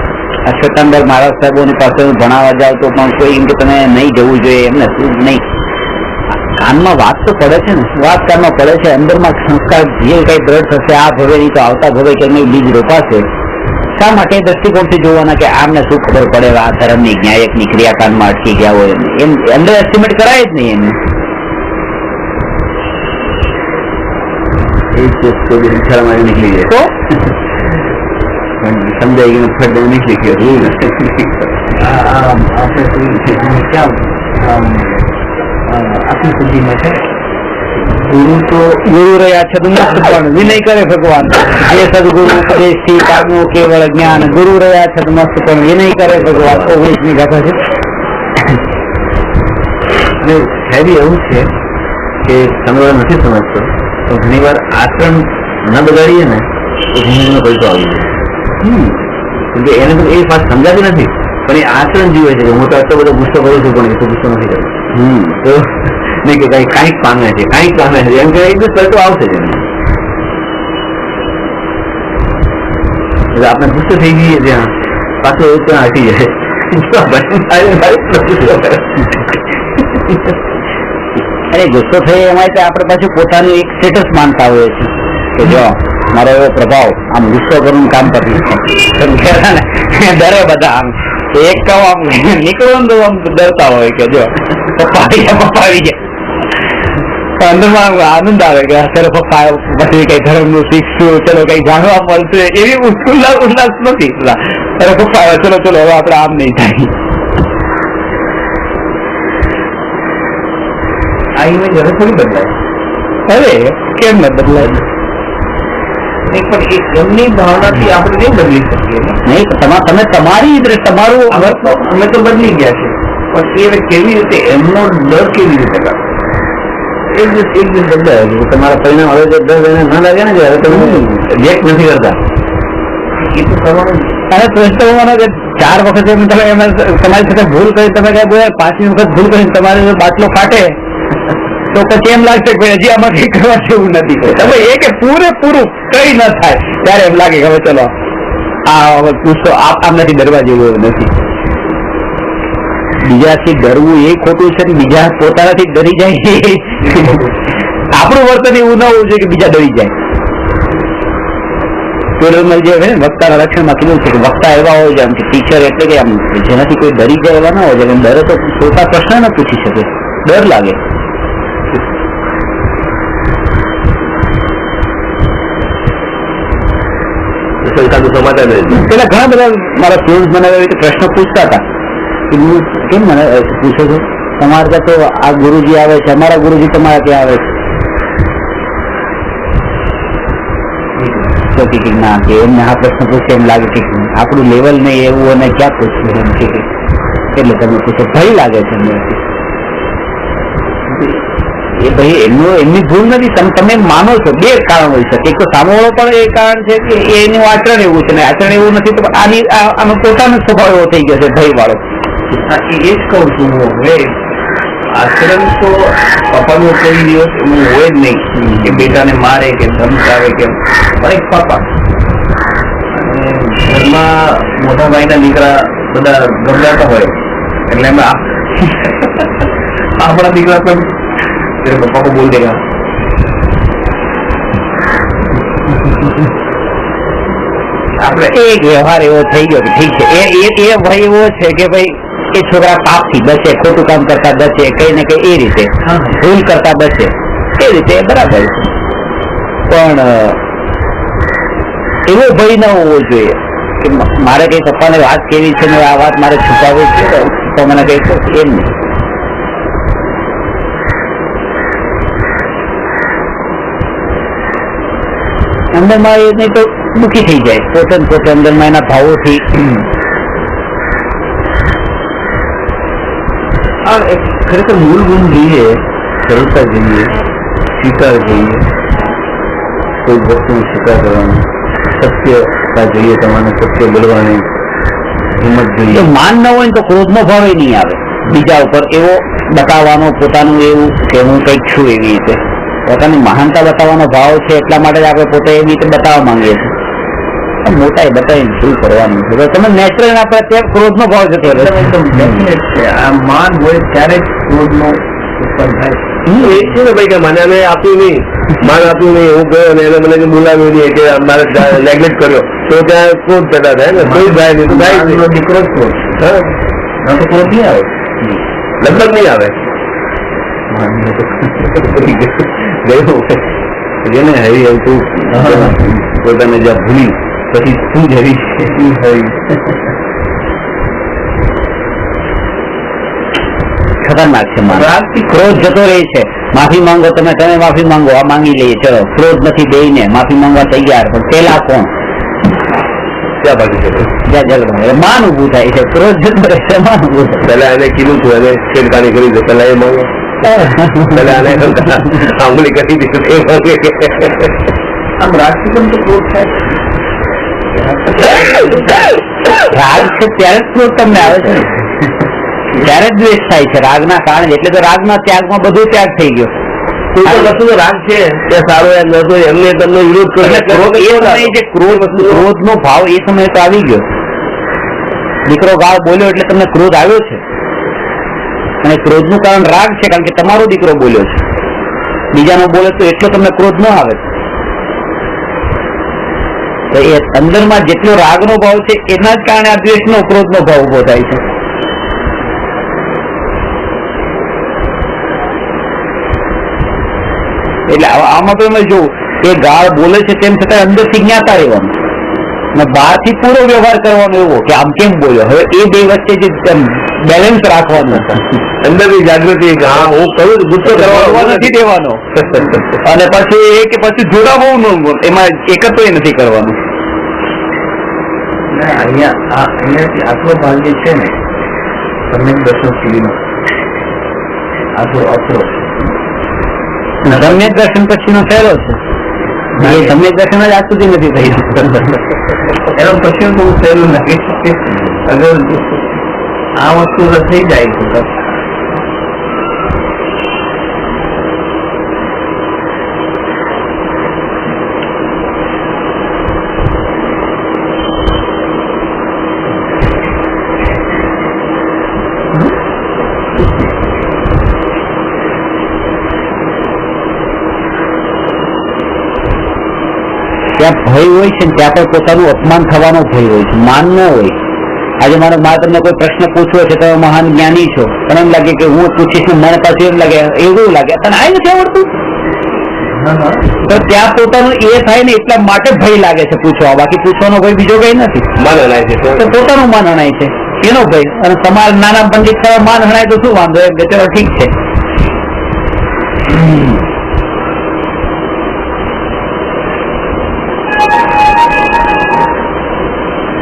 આ શ્વેતાંબર મહારાજ સાહેબોની પાસે ભણાવવા જાવ તો પણ કોઈ એમ કે તમે નહીં જવું જોઈએ, એમને શું નહીં. કાનમાં વાત તો પડે છે ને, વાત કાનમાં પડે છે. અંદરમાં સંસ્કાર જે કઈ દ્રઢ થશે આ ભવે નહીં તો આવતા ભવે કે બીજ રોપાશે. શા માટે દ્રષ્ટિકોણથી જોવાના કે આમને શું ખબર પડે આ ધર્મની ન્યાયકની ક્રિયા કાનમાં અટકી ગયા હોય એમ અંડર એસ્ટિમેટ કરાય જ નહીં એમને. નીકળી જાય તો સમજાય ગયું, ફટ નીકળી ગયો. આપણે ક્યાં આપણી સુધીમાં છે ગુરુ રહ્યા છે પણ વિનય કરે ભગવાન. જે સદગુરુ ઉપદેશથી પામવું કેવળ જ્ઞાન, ગુરુ રહ્યા છે મસ્ત પણ વિનય કરે ભગવાન. 19મી ગાથા છે. અને હેરી એવું છે કે તમે નથી સમજતો તો ઘણી વાર આચરણ ન બગાડીએ ને તો જિંદગીનો પૈસો આવી જાય. કેમ કે એને તો એ વાત સમજાતી નથી, પણ એ આચરણ જીવે છે કે હું તો આટલો બધો ગુસ્સો કરું છું પણ એ તો ગુસ્સો નથી કરતો. તો નહીં કે કાંઈક પામે છે, કાંઈક પામે છે, એમ કે એક દિવસ પલટો આવશે જ. એટલે આપણે ગુસ્સો થઈ જઈએ ત્યાં પાછો એવું ત્યાં હટી જાય. અરે ગુસ્સો થઈ એમાં આપણે પાછું પોતાનું એક સ્ટેટસ માનતા હોઈએ છીએ કે જો મારો એવો પ્રભાવ આમ ગુસ્સો કરું કામ કરી ડરે બધા. આમ એક કામ આમ નીકળો ને તો આમ ડરતા હોય કે જો પપ્પા આવી ગયા. અંદરમાં આનંદ આવે કે અત્યારે પપ્પા પછી કઈ ધર્મ નું શીખશું, ચલો કઈ જાણવા મળશે, એવી ઉલ્લાસ નથી. અરે પપ્પા આવે ચલો ચલો હવે આપડે આમ નહીં થાય. આ ઇમેજ હવે થોડી બદલાય. અરે કેમ ન બદલાય? પણ એમની ભાવનાથી આપણે નહીં બદલી શકીએ. નહીં તમે તમારી તમારું અમે તો બદલી ગયા છે, પણ એ કેવી રીતે એમનો ડર કેવી રીતે લાગે? એક દિવસ બદલાય. તમારા પરિણામ હવે જો ડર એને ના લાગે ને હવે તમે રિએક્ટ નથી કરતા. એ તો કરવાનું. અને પ્રશ્ન હોવાનો કે 4 વખત તમે તમારી સાથે ભૂલ કરી, તમે કઈ બોલ્યા 5મી વખત ભૂલ કરીને તમારે બાટલો ફાટે તો પછી એમ લાગશે કે હજી આમાં કઈ કરવા જેવું નથી. તમે એ કે પૂરેપૂરું કઈ ન થાય ત્યારે એમ લાગે કે હવે ચલો આ ગુસ્સો આમનાથી ડરવા જેવું એવું નથી. બીજાથી ડરવું એ ખોટું છે ને બીજા પોતાનાથી ડરી જાય આપણું વર્તન એવું ન હોવું જોઈએ કે બીજા ડરી જાય. જે છે વક્તાના લક્ષણમાં કીધું છે કે વક્તા એવા હોય છે કે ટીચર એટલે કે આમ જેનાથી કોઈ ડરી જાય એવા ના હોય છે. ડરે તો પોતા પ્રશ્ન ન પૂછી શકે, ડર લાગે. પેલા ઘણા બધા મારા સ્ટુડન્ટ મને પ્રશ્ન પૂછતા હતા કે હું કેમ મને પૂછો છો, તમારે ત્યાં તો આ ગુરુજી આવે છે, અમારા ગુરુજી તમારા ત્યાં આવે છે કે ના, કે એમને આ પ્રશ્ન પૂછે એમ લાગે કે આપણું લેવલ નહીં એવું અને ક્યાં પૂછવું એમ કે એટલે તમે પૂછો ભય લાગે છે એમને. એ ભાઈ એમની ભૂલ નથી, તમે માનો છો. 2 કારણ હોય શકે. એક તો સામેવાળો પણ એ કારણ છે કે એનું આચરણ એવું છે ને આચરણ એવું નથી તો આનો પોતાનો સ્વભાવ એવો થઈ ગયો છે ભય વાળો. એ જ કહું છું હું. હવે આચરણ તો પપ્પાનું કોઈ દિવસ એવું હોય જ નહીં કે બેટાને મારે કે ધમકાવે કે એક પપ્પા ઘરમાં મોટા ભાઈના દીકરા બધા ગભરાતા હોય એટલે અમે આપણા દીકરા પણ तेरे पापा को बोल देगा આપણે એક વ્યવહાર એવો થઈ ગયો કે ઠીક છે એ ભાઈ એવો છે કે ભાઈ એ છોકરા પાપથી બચે, ખોટું કામ કરતા બચે, કઈ ને કઈ એ રીતે ભૂલ કરતા બચે, એ રીતે બરાબર છે. પણ એવો ભય ન હોવો જોઈએ કે મારે કઈ પપ્પાને વાત કેવી છે ને આ વાત મારે છુપાવવી છે તો મને કઈ એમ નહીં. અંદરમાં એ નહીં તો દુઃખી થઈ જાય પોતે અંદરમાં એના ભાવોથી. ખરેખર મૂળ ગુણ જોઈએ, સરળતા જોઈએ, સ્વીકાર જોઈએ, કોઈ વસ્તુનો સ્વીકાર કરવાનો, સત્યતા જોઈએ, તમારે સત્ય બોલવાની હિંમત જોઈએ. માન ન હોય તો ક્રોધનો ભાવ નહીં આવે બીજા ઉપર, એવો બતાવવાનો પોતાનું એવું કે હું કંઈક છું એવી રીતે પોતાની મહાનતા બતાવવાનો ભાવ છે. એટલા માટે જ આપણે પોતે એવી રીતે બતાવવા માંગીએ છીએ. મોટા એ બતાવીને શું કરવાનું છે? તમે નેચરલ આપણે ત્યાં ક્રોધનો ભાવ જતો રહે. આ માન હોય ત્યારે જ ક્રોધનો ઉત્પન્ન થાય. એ છે ને ભાઈ કે મને એને આપ્યું નહીં, માન આપ્યું નહીં, હું ગયો ને એને મને બોલાવ્યું નહીં કે મારે નેગ્લેક્ટ કર્યો તો ત્યાં ક્રોધ પેદા થાય ને. કોઈ થાય નહીં તો થાય દીકરો જ ક્રોધ, ના તો ક્રોધ નહીં આવે, લગભગ નહીં આવે. જેને હરી આવતું પોતાને જ્યાં ભૂલી પછી શું જ હરી શું હરી. ખતરનાક છે. ક્રોધ જતો રહે છે. માફી માંગો તમે માફી માંગો, આ માંગી લઈએ. ચલો ક્રોધ નથી દઈને માફી માંગવા તૈયાર, પણ પેલા કોણ ક્યાં બાકી છે? જ્યાં જગત માન ઉભું થાય છે. ક્રોધ જતો રહે છે, માન ઉભું થાય. પેલા એને કીધું હતું, એને છેડખાની કરી છે, પેલા એ માંગો, પેલા એને આંગળી કરી દીધું. આમ રાજકીય તો ક્રોધ થાય, રાગ છે ત્યારે જ ક્રોધ તમને આવે છે, ત્યારે જ દ્વેષ થાય છે રાગના કારણે. એટલે તો રાગના ત્યાગમાં બધું ત્યાગ થઈ ગયો. કોઈ પણ વસ્તુનો રાગ છે તે સારો યાદ નતો, એમને તમને વિરોધ કર્યો. ક્રોધ નો ભાવ એ સમયે તો આવી ગયો. દીકરો ગાળ બોલ્યો એટલે તમને ક્રોધ આવ્યો છે, અને ક્રોધ નું કારણ રાગ છે, કારણ કે તમારો દીકરો બોલ્યો છે. બીજાનો બોલે તો એટલો તમને ક્રોધ ન આવે. તો એ અંદરમાં જેટલો રાગનો ભાવ છે એના જ કારણે આ દ્વેષનો ક્રોધનો ભાવ ઉભો થાય છે. એટલે આમાં તો એમ જોવું કે ગાળ બોલે છે તેમ છતાં અંદરથી જ્ઞાતા રહેવાનું અને બહારથી પૂરો વ્યવહાર કરવાનો એવો કે આમ કેમ બોલ્યો. હવે એ બે વચ્ચે જે બેલેન્સ રાખવાનું, અંદરની જાગૃતિ હા હું કરું ગુસ્સો કરવા નથી દેવાનો, અને પછી એ કે પછી જોડાવવું એમાં એકત્વ નથી કરવાનું. અહીંયાથી આટલો ભાગ જે છે ને સમ્યક દર્શન સુધીનો આટલો અસરો સમ્યક દર્શન પછીનો થયેલો છે. એ સમ્યક દર્શન જ આજ સુધી નથી થયું. એનો પછી તો સહેલું લાગે છે. અગર આ વસ્તુ થઈ જાય તો ત્યાં ભય હોય છે ને ત્યાં પણ પોતાનું અપમાન થવાનો ભય હોય છે, માન ન હોય. આજે મારે તમને કોઈ પ્રશ્ન પૂછવો છે, તમે મહાન જ્ઞાની છો, પણ એમ લાગે કે હું પૂછીશ, મને પાછું એમ લાગે એવું લાગે તને આ નથી આવડતું, તો ત્યાં પોતાનું એ થાય ને એટલા માટે ભય લાગે છે પૂછવા. બાકી પૂછવાનો ભય બીજો કઈ નથી. માન હણાય છે તો પોતાનું માન હણાય છે એનો ભય. અને તમારા નાના પંડિત થવા માન હણાય તો શું વાંધો, એમ કે ચલો ઠીક છે.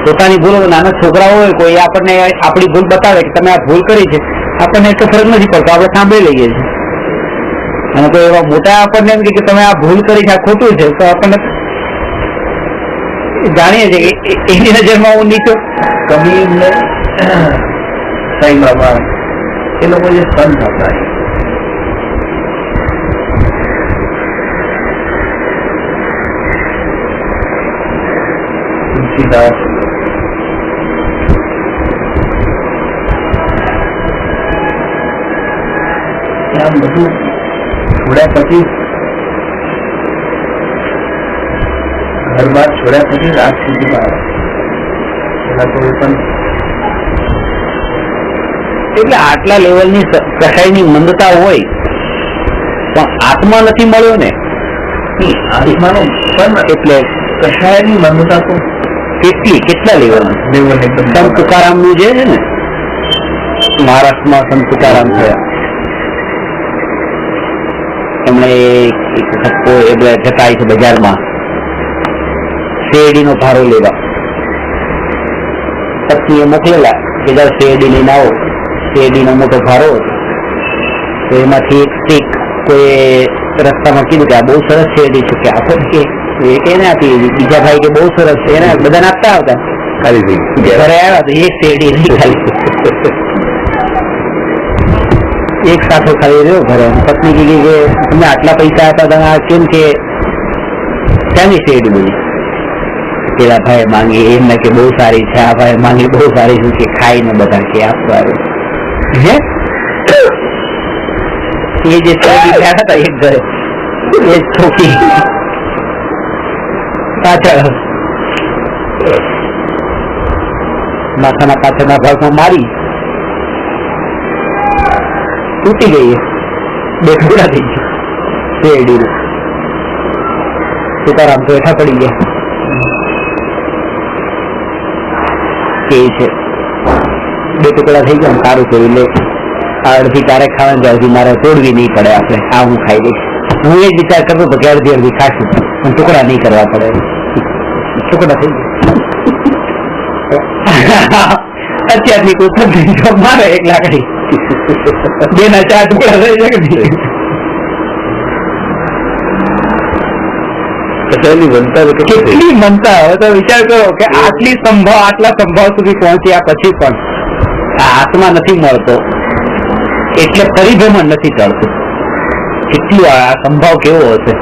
પોતાની ભૂલો, નાના છોકરાઓ હોય કોઈ આપણને આપણી ભૂલ બતાવે કે તમે આ ભૂલ કરી છે, આપણને એટલો ફરક નથી પડતો, આપણે સાંભળી લઈએ છીએ. અને કોઈ એવા મોટા આપણને એમ કે તમે આ ભૂલ કરી છે, આ ખોટું છે, તો આપણને જાણીએ છીએ કે એની નજરમાં હું નીચો. કબીર ને સાંઈ બાબા એ લોકો જે સંત હતા, તુલસીદાસ, આ બધું છોડ્યા પછી, ઘર બાર છોડ્યા પછી રાત સુધી અથવા તો એ પણ એટલે આટલા લેવલની કસાયની મંદતા હોય પણ આત્મા નથી મળ્યો ને આત્માનો પણ એટલે કશાયની મંદતા તો કેટલા લેવલ સંત તુકારામ નું જે છે ને મહારાષ્ટ્રમાં સંત તુકારામ થયા એમણે એક વખત જતા છે બજારમાં શેરડીનો ભારો લેવા પત્નીએ મોકલેલા કે જાઓ શેરડી લઈને આવો શેરડીનો મોટો ભારો હતો તો એમાંથી એક સ્ટીક કોઈ રસ્તામાં કીધું કે આ બહુ સરસ શેરડી છે કે આપો કે એને આપી બીજા ભાઈ કે બહુ સરસ છે એને બધાને આપતા આવતા ખાલી થઈ ઘરે આવ્યા તો એક શેરડી નહીં ખાલી એક સાથો ખાલી રહ્યો ઘરે પત્ની કીધી કે તમને આટલા પૈસા આપ્યા તમે આ કેમ કે ક્યાંની શેરડી બોલી પેલા ભાઈ માંગી એમને કે બહુ સારી છે આ ભાઈ માંગી બહુ સારી છે કે ખાઈને બધા કે આપવા આવ્યો હે એ જે શેરડી ગયા હતા એક ઘરે એ છોકી પાછળ માથાના પાછળના ભાગમાં મારી તૂટી ગઈ બે ટુકડા થઈ ગઈ શેરડી સીતારામ તો હેઠા પડી ગયા કે છે બે ટુકડા થઈ ગયા સારું કર્યું લે અડધી તારે ખાવાનું અડધી મારે તોડવી નહીં પડે આપણે આ હું ખાઈ દઈશ હું એ જ વિચાર કરતો હતો કે અડધી અડધી ખાશું પણ ટુકડા નહીં કરવા પડે ટુકડા થઈ ગયા અત્યારની કોઈ મારે એક લાકડી બે ના ચાર ટુકડા થઈ જાય કેટલી મનતા હવે તો વિચાર કરો કે આટલા સંભાવ સુધી પહોંચ્યા પછી પણ આ આત્મા નથી મળતો એટલે પરિભ્રમણ નથી ચાલતું કેટલું આ સંભાવ કેવો હશે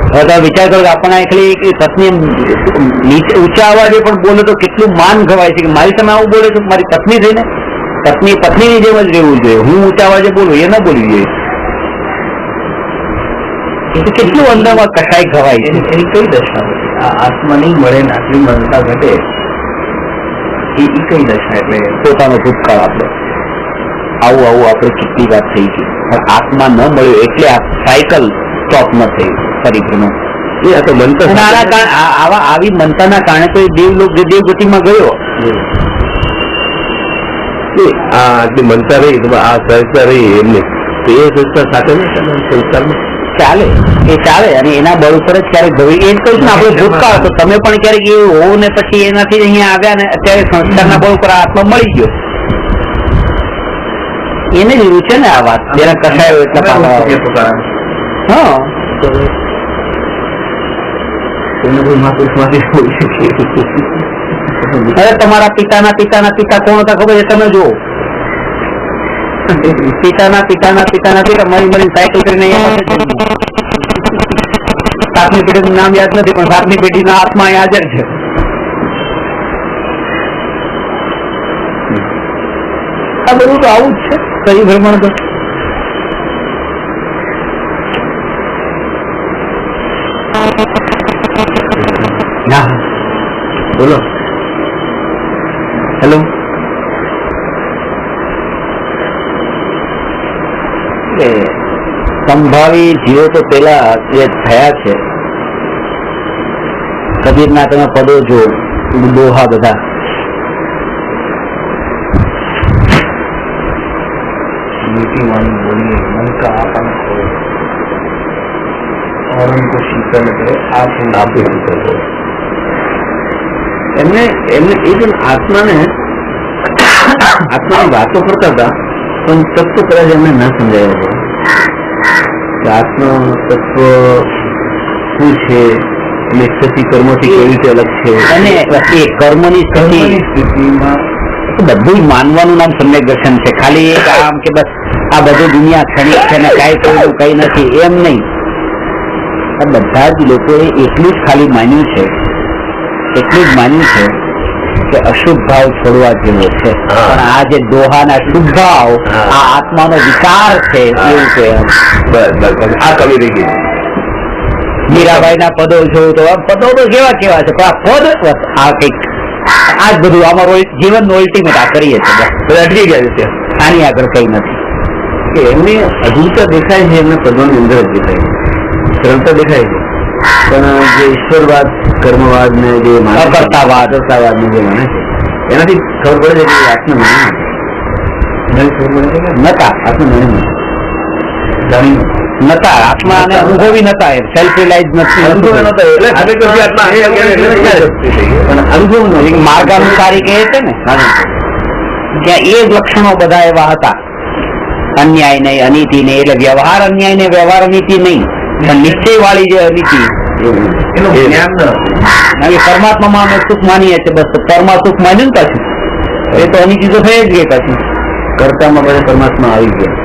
હવે તો વિચાર કરો કે આપણને એકલી પત્ની નીચે ઊંચા અવાજે પણ બોલે તો કેટલું માન ખવાય છે કે મારી સામે આવું બોલે તો મારી પત્ની થઈને પત્નીની જેમ જ રહેવું જોઈએ હું ઊંચા અવાજે બોલું એ ન બોલવું જોઈએ કેટલું અંદરમાં કસાઈ ખવાય છે એની કઈ દશા હતી આ આત્મા નહીં મળે ને આટલી મનતા ઘટે એ કઈ દશા એટલે પોતાનો ભૂતકાળ આપણે આવું આપણે કેટલી વાત થઈ ગઈ પણ આત્મા ન મળ્યો એટલે આ સાયકલ સ્ટોપ ન થઈ પરિભ્રમણ એ આ તો મનતા આવી મનતાના કારણે તો એ દેવગતિમાં ગયો આ આટલી મનતા રહી આ સંસ્થા રહી એમને તો એ સંસ્થા સાથે સંસ્કારમાં ચાલે અને એના બળ ઉપર જ ક્યારેક ભવિ એ જ કહ્યું ને આપણે ભૂતકાળ તો તમે પણ ક્યારેક એવું હોવ ને પછી એનાથી અહીંયા આવ્યા ને અત્યારે સંસ્કારના બળ ઉપર આત્મા મળી ગયો એને જ એવું છે ને આ વાત જેને કસાયો એટલા હા અરે તમારા પિતાના પિતા કોણ હતા ખબર છે તમે જુઓ પિતાના પિતા મરી સાયકલ કરીને સાતમી પેઢીનું નામ યાદ નથી પણ સાતમી પેઢીના આત્મા હાજર છે આ બધું તો આવું જ છે પરિભ્રમણ તો ના બોલો હેલો સંભાવી જીવો તો પેલા જે થયા છે કબીરના તમે પદો જો દોહા બધા मीठी वाणी बोलिए मन का आपन खोए और उनको शीतल करे आप शीतल हो એમને એ પણ આત્માની વાતો કરતા હતા પણ તત્વ કદાચ એમને ન સમજાયો કે આત્મા તત્વ શું છે અને સ્થિતિ કર્મથી કેવી રીતે અલગ છે અને એ કર્મની સ્થિતિમાં બધું જ માનવાનું નામ સમ્યક દર્શન છે ખાલી એક આમ કે બસ આ બધું દુનિયા ક્ષણિક છે ને કાંઈ થયું કઈ નથી એમ નહીં આ બધા જ લોકોએ એટલું જ ખાલી માન્યું છે કે અશુભ ભાવ છોડવા જેવો છે પણ આ જે દોહાના શુભ ભાવ આ આત્માનો વિકાર છે એવું છે આ કવિ રહી ગઈ મીરાબાઈ ના પદો જોયું તો પદો તો કેવા છે પણ આ પદ આ કઈક આ જ બધું અમારું જીવનનું અલ્ટિમેટ આ કરીએ છીએ બસ. બધા અટકી ગયા છે આની આગળ કઈ નથી. કે એમને અધૂરતા દેખાય છે, એમને ભગવાનની અંદર જ દેખાય છે, સરળતા દેખાય છે, પણ જે ઈશ્વરવાદ, કર્મવાદ ને જે અકર્તાવાદ ને જે માને છે એનાથી ખબર પડે છે કે આત્મા નહીં ખબર પડે છે કે નતા આત્મા નહીં જાણી નતા આત્મા અને અનુભવી નતા, સેલ્ફ રિલાઇઝ નથી. અનુભવ નતો એટલે ખબર પછી આત્મા પણ અનુભવ એક નથી. માર્ગાનુસારી કહે છે ને, ત્યાં એ જ લક્ષણો બધા એવા હતા. અન્યાય નહીં, અનીતિ નહીં, એટલે વ્યવહાર અન્યાય ને વ્યવહાર અનીતિ નહીં, પણ નિશ્ચય વાળી જે અનીતિ એનું જ્ઞાન ન હતું. પરમાત્મામાં અમે સુખ માનીએ છીએ, બસ પરમા સુખ માન્યું ને પાછું એ તો અનીતિ તો થઈ જ ગઈ પાછું. કર્તામાં બધા પરમાત્મા આવી ગયા.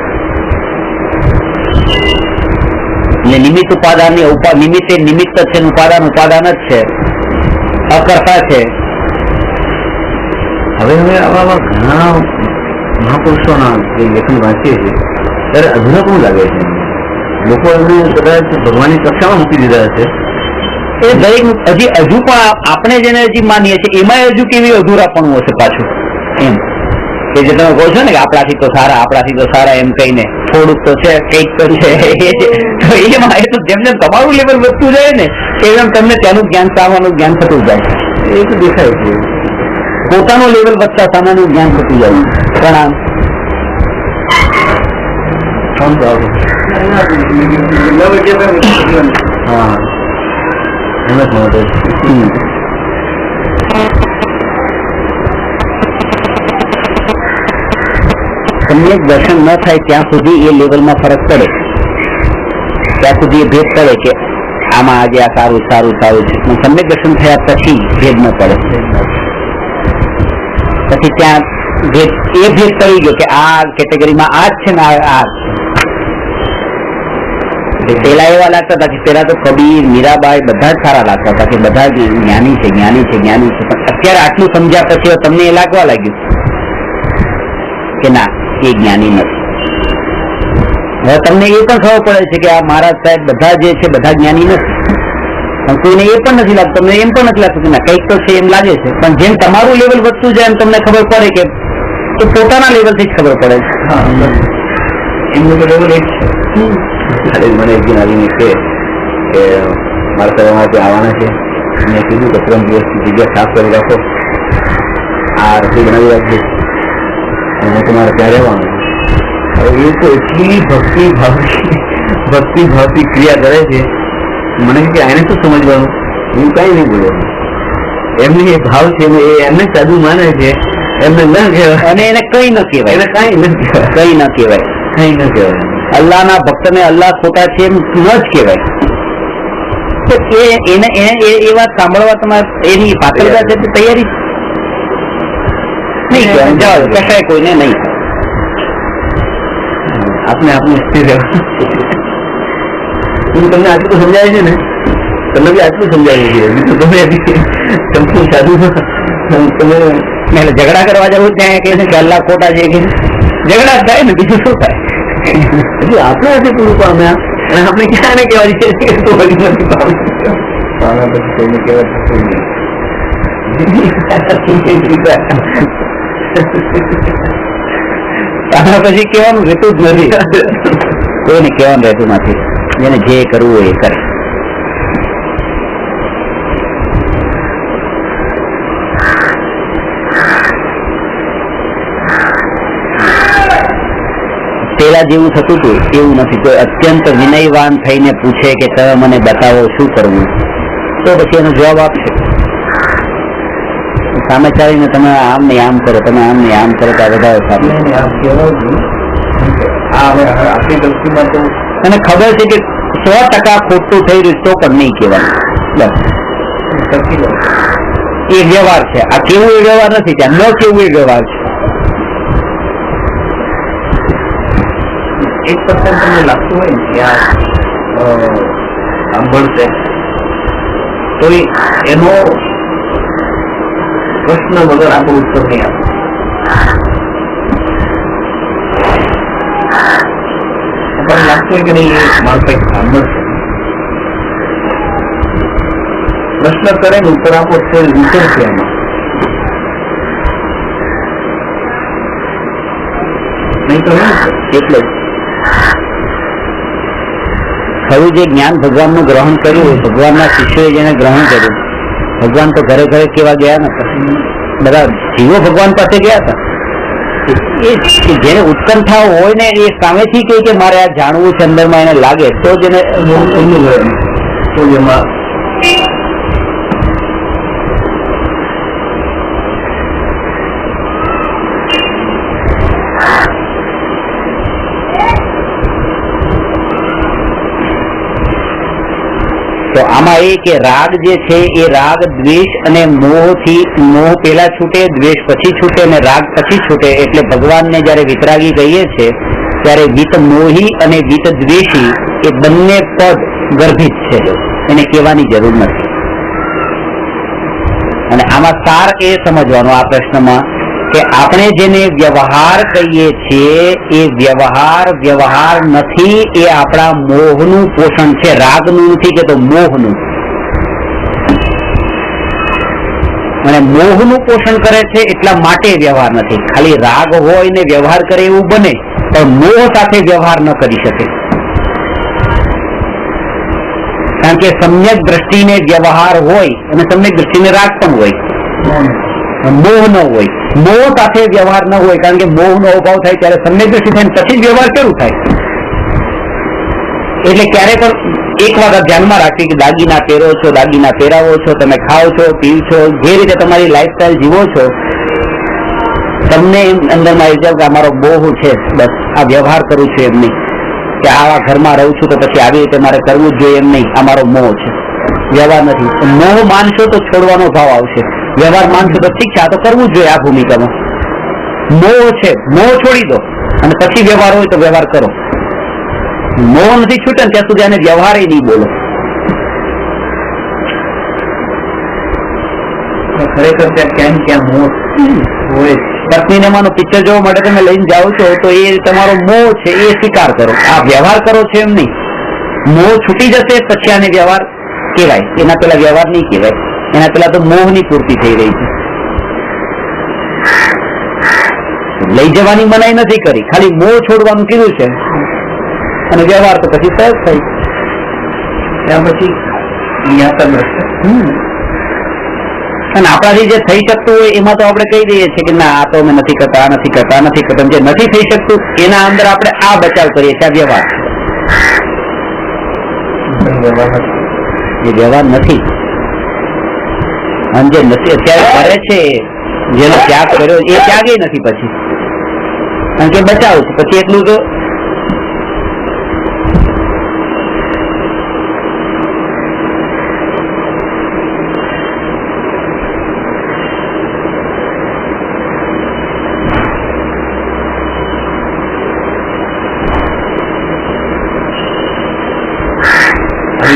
એટલે નિમિત્ત ઉપાદાન નિમિત્તે નિમિત્ત છે, ઉપાદાન ઉપાદાન જ છે, અકર્તા છે. હવે આવા ઘણા મહાપુરુષોના જે લેખન વાંચીએ છીએ ત્યારે અધૂરા પણ લાગે છે. લોકો એમને કદાચ ભગવાનની કક્ષામાં મૂકી દીધા હશે. એ દરેક હજુ પણ આપણે જેને હજી માનીએ છીએ એમાં હજુ કેવી અધૂરાપણું હશે પાછું એમ કે જે તમે કહો છો ને કે આપણાથી તો સારા એમ કહીને થોડુંક તો છે, કંઈક તો છે, તો એમાં એ તો જેમ જેમ તમારું લેવલ વધતું જાય ને એમ તમને ત્યાંનું જ્ઞાન સામાનું જ્ઞાન થતું જાય. એ તો દેખાય છે. પોતાનું લેવલ વધતા સામાનું જ્ઞાન થતું જાય. પ્રણામ. હા એમ જ મળે છે. તમને દર્શન ન થાય ત્યાં સુધી એ લેવલમાં ફરક પડે, ત્યાં સુધી એ ભેદ પડે કે આમાં આજે આ સારું છે. પણ સમ્યક દર્શન થયા પછી ભેદ ન પડે. પછી ત્યાં ભેદ પડી ગયો કે આ કેટેગરીમાં આ જ છે ને આ પેલા એવા લાગતા હતા કે પેલા તો કબીર, મીરાબાઈ બધા જ સારા લાગતા હતા કે બધા જ્ઞાની છે. પણ અત્યારે આટલું સમજ્યા પછી તમને એ લાગવા લાગ્યું કે ના એ જ્ઞાની નથી. હવે તમને એ પણ ખબર પડે છે કે આ મહારાજ સાહેબ બધા જે છે બધા જ્ઞાની નથી. પણ કોઈને એ પણ નથી લાગતું, તમને એમ પણ નથી લાગતું કે ના કંઈક તો છે એમ લાગે છે. પણ જેમ તમારું લેવલ વધતું જાય એમ તમને ખબર પડે કે તો પોતાના લેવલથી જ ખબર પડે છે. એમનું તો લેવલ એક છે. મને એક દિન આવીને કે મારા સભામાંથી આવવાના છે, મેં કીધું કે 3 દિવસની જગ્યા સાફ કરી રાખો, આ રસોઈ બનાવી રાખજો અને હું તમારે ત્યાં રહેવાનું. હવે એ તો એટલી ભક્તિ ભાવથી ક્રિયા કરે છે. મને કે આને શું સમજવાનું, હું કઈ નહીં બોલ્યો. એમની એ ભાવ છે એ એમને સાદું માને છે, એમને ન કહેવાય અને એને કઈ ન કહેવાય, એને કઈ ન કહેવાય. અલ્લાહના ભક્તને અલ્લાહ ખોટા છે એમ ન જ કહેવાય. તો એને એ વાત સાંભળવા તમારે એની પાછળતા છે તૈયારી નહીં કહેવાય. જાઓ કશાય કોઈને નહીં. આપણે સ્થિર હું તમને આટલું તો સમજાય છે ને, તમે બી આટલું સમજાવી છે. બીજું તમે સંપૂર્ણ સાધુ તમે ઝઘડા કરવા જવું ત્યાં કહે છે કે અલ્લાહ ખોટા છે કે ઝઘડા થાય ને બીજું શું થાય. હજુ આપણે આજે પૂરું પામ્યા અને આપણે ક્યાં ને કહેવાની છે કે તો હજી નથી પામ્યા પછી કોઈને કહેવા થતું આના પછી કહેવાનું રહેતું જ નથી. કોઈને કહેવાનું રહેતું નથી. જેને જે કરવું હોય એ કરે. પેલા જેવું થતું હતું એવું નથી. કોઈ અત્યંત વિનયવાન થઈને પૂછે કે તમે મને બતાવો શું કરવું, તો પછી એનો જવાબ આપશે. સામે ચાલીને તમે આમ ને આમ કરો, તમે આમ ને આમ કરો તો વધારે સારું. આપણી દ્રષ્ટિમાં તો અને ખબર છે કે 100% ખોટું થઈ રહ્યું તો પણ નહીં કહેવાનું. બસ એ વ્યવહાર છે. આ કેવું એ વ્યવહાર નથી, ત્યાં ન કેવું એ વ્યવહાર છે. 1% તમને લાગતું હોય ને કે આ સાંભળશે તો એનો પ્રશ્ન વગર આપણું ઉત્તર નહીં આપે. આપણને લાગતું હોય કે નહીં એ મારું કંઈક સાંભળશે, પ્રશ્ન કરે ને ઉપર આપો છે વિચાર છે એમાં એટલે ખરું જે જ્ઞાન ભગવાનનું ગ્રહણ કર્યું, ભગવાનના શિષ્યોએ જેને ગ્રહણ કર્યું, ભગવાન તો ઘરે ઘરે કેવા ગયા નતા, બધા જીવો ભગવાન પાસે ગયા હતા. એ જેને ઉત્કંઠા હોય ને એ સામેથી કહે કે મારે આ જાણવું છે, અંદરમાં એને લાગે તો જ એને તો એમાં તો આમાં એ કે રાગ જે છે એ રાગ દ્વેષ અને મોહથી, મોહ પેલા છૂટે, દ્વેષ પછી છૂટે અને રાગ પછી છૂટે. એટલે ભગવાનને જયારે વિતરાગી કહીએ છે ત્યારે વિત મોહી અને વિત દ્વેષી એ બંને પદ ગર્ભિત છે, એને કહેવાની જરૂર નથી. અને આમાં સાર એ સમજવાનો આ પ્રશ્નમાં કે આપણે જેને વ્યવહાર કહીએ છીએ એ વ્યવહાર નથી, એ આપણા મોહનું પોષણ છે, રાગનું નથી કે તો મોહનું. અને મોહનું પોષણ કરે છે એટલા માટે વ્યવહાર નથી. ખાલી રાગ હોય ને વ્યવહાર કરે એવું બને, પણ મોહ સાથે વ્યવહાર ન કરી શકે. કારણ કે સમ્યક દ્રષ્ટિને વ્યવહાર હોય અને સમ્યક દ્રષ્ટિને રાગ પણ હોય, મોહ ન હોય. મોહ સાથે વ્યવહાર ન હોય, કારણ કે મોહનો અભાવ થાય ત્યારે સમ્યક દ્રષ્ટિ થાય પછી વ્યવહાર કેવું થાય. એટલે ક્યારે પણ એક વાત ધ્યાનમાં રાખવી કે દાગીના પહેરો છો, દાગીના પહેરાવો છો, તમે ખાઓ છો, પીવ છો, જે રીતે તમારી લાઈફસ્ટાઈલ જીવો છો, તમને એમ અંદરમાં આવી જાવ કે અમારો મોહ છે, બસ આ વ્યવહાર કરું છું એમ નહીં, કે આવા ઘરમાં રહું છું તો પછી આવી રીતે મારે કરવું જ જોઈએ એમ નહીં, આ મારો મોહ છે, વ્યવહાર નથી. મોહ માનશો તો છોડવાનો ભાવ આવશે, વ્યવહાર માનશો તો ઠીક છે આ તો કરવું જ જોઈએ. આ ભૂમિકામાં મોહ છે, મોહ છોડી દો અને પછી વ્યવહાર હોય તો વ્યવહાર કરો. મોહ નથી છૂટે ત્યાં સુધી આને વ્યવહાર નહીં બોલો. ખરેખર ત્યાં ક્યાં મોહ હોય. પત્નીને માનો પિક્ચર જોવા માટે તમે લઈને જાઓ છો તો એ તમારો મોહ છે, એ સ્વીકાર કરો. આ વ્યવહાર કરો છો એમ નહીં. મોહ છૂટી જશે પછી આને વ્યવહાર કહેવાય, એના પેલા વ્યવહાર નહીં કહેવાય. એના પેલા તો મોહની પૂર્તિ થઈ રહી છે. લઈ જવાની મનાઈ નથી કરી, ખાલી મોહ છોડવાનું કીધું છે અને વ્યવહાર તો પછી સહજ થઈ. ત્યાં પછી જ્ઞાતા દ્રષ્ટિ અને આપણાથી જે થઈ શકતું હોય એમાં તો આપણે કહી દઈએ છીએ કે ના આ તો અમે નથી કરતા, આ નથી કરતા, આ નથી કરતા. જે નથી થઈ શકતું એના અંદર આપણે આ બચાવ કરીએ છીએ, આ વ્યવહાર. એ વ્યવહાર નથી. અને જે નથી અત્યારે કરે છે, જેનો ત્યાગ કર્યો એ ત્યાગ નથી પછી, કારણ કે બચાવ છે પછી એટલું તો.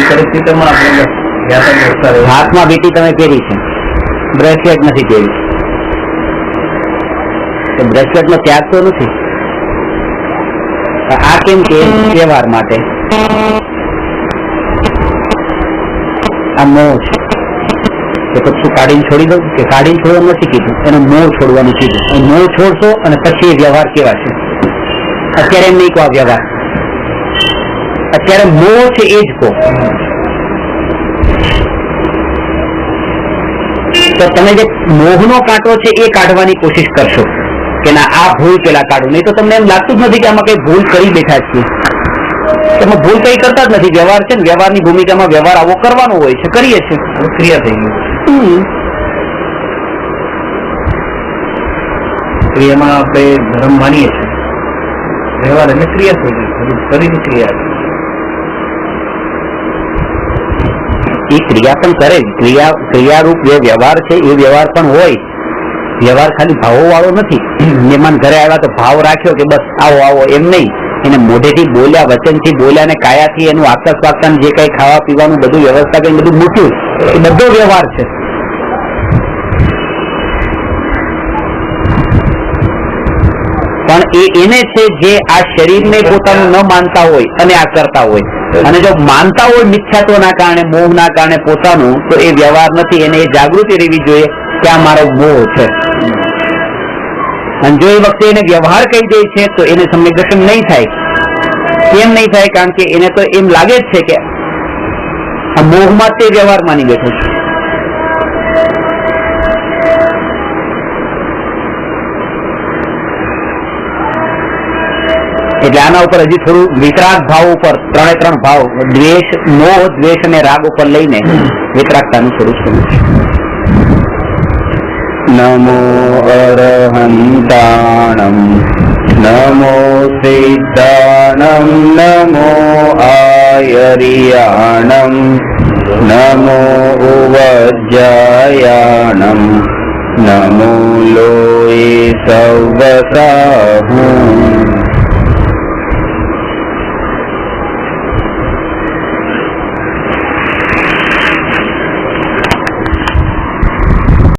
પરિસ્થિતિમાં આપણે હાથમાં વીંટી તમે પહેરી છે, બ્રેસલેટ નથી પહેરી, તો બ્રેસલેટ નો ત્યાગ તો નથી. આ કેમ કે વ્યવહાર માટે આ મોહ છે. કે પછી કાઢીને છોડી દઉં કે કાઢીને છોડવાનું નથી કીધું, એને મોહ છોડવાનું કીધું. મોહ છોડશો અને પછી એ વ્યવહાર કેવા છે. અત્યારે એમ નહીં કહો આ વ્યવહાર, અત્યારે મોહ છે એ જ કહો. તો તમે જે મોહનો કાંટો છે એ કાઢવાની કોશિશ કરશો કે ના આ ભૂલ પેલા કાઢું, નહીં તો તમને એમ લાગતું જ નથી કે આમાં કઈ ભૂલ કરી બેઠા છીએ. તમે ભૂલ કઈ કરતા જ નથી. વ્યવહાર છે ને, વ્યવહારની ભૂમિકામાં વ્યવહાર આવો કરવાનો હોય છે, કરીએ છીએ, ક્રિયા થઈ ગઈ. ક્રિયામાં આપણે ધર્મ માનીએ છીએ, વ્યવહાર એટલે ક્રિયા થઈ ગઈ, ફરીથી ક્રિયા. એ ક્રિયા પણ કરે, ક્રિયારૂપ જે વ્યવહાર છે એ વ્યવહાર પણ હોય. વ્યવહાર ખાલી ભાવો વાળો નથી. મહેમાન ઘરે આવ્યા તો ભાવ રાખ્યો કે બસ આવો આવો એમ નહીં. એને મોઢેથી બોલ્યા, વચનથી બોલ્યા, ને કાયાથી એનું આકસ પાકન જે કઈ ખાવા પીવાનું બધું વ્યવસ્થા કરીને બધું મૂક્યું, એ બધો વ્યવહાર છે. પણ એને છે જે આ શરીરને પોતાનું ન માનતા હોય અને આ કરતા હોય. અને જો માનતા હોય મિથ્યાત્વના કારણે, મોહના કારણે પોતાનું, તો એ વ્યવહાર નથી. એને એ જાગૃતિ રહેવી જોઈએ કે આ મારો મોહ છે. અને જો એ વખતે એને વ્યવહાર કહી દે છે તો એને સમ્યક દર્શન નહીં થાય. કેમ નહીં થાય? કારણ કે એને તો એમ લાગે જ છે કે આ મોહમાં તે વ્યવહાર માની બેઠો છે. એટલે આના ઉપર હજી થોડું વિતરાગ ભાવ ઉપર ત્રણ ભાવ દ્વેષ, મોહ, દ્વેષ અને રાગ ઉપર લઈને વિતરાગતાનું સ્વરૂપ છે. નમો અરહંતાણમ નમો સિદ્ધાણમ નમો આયરિયાણમ નમો ઉવજ્જાયાણમ નમો લોય સવસાહુ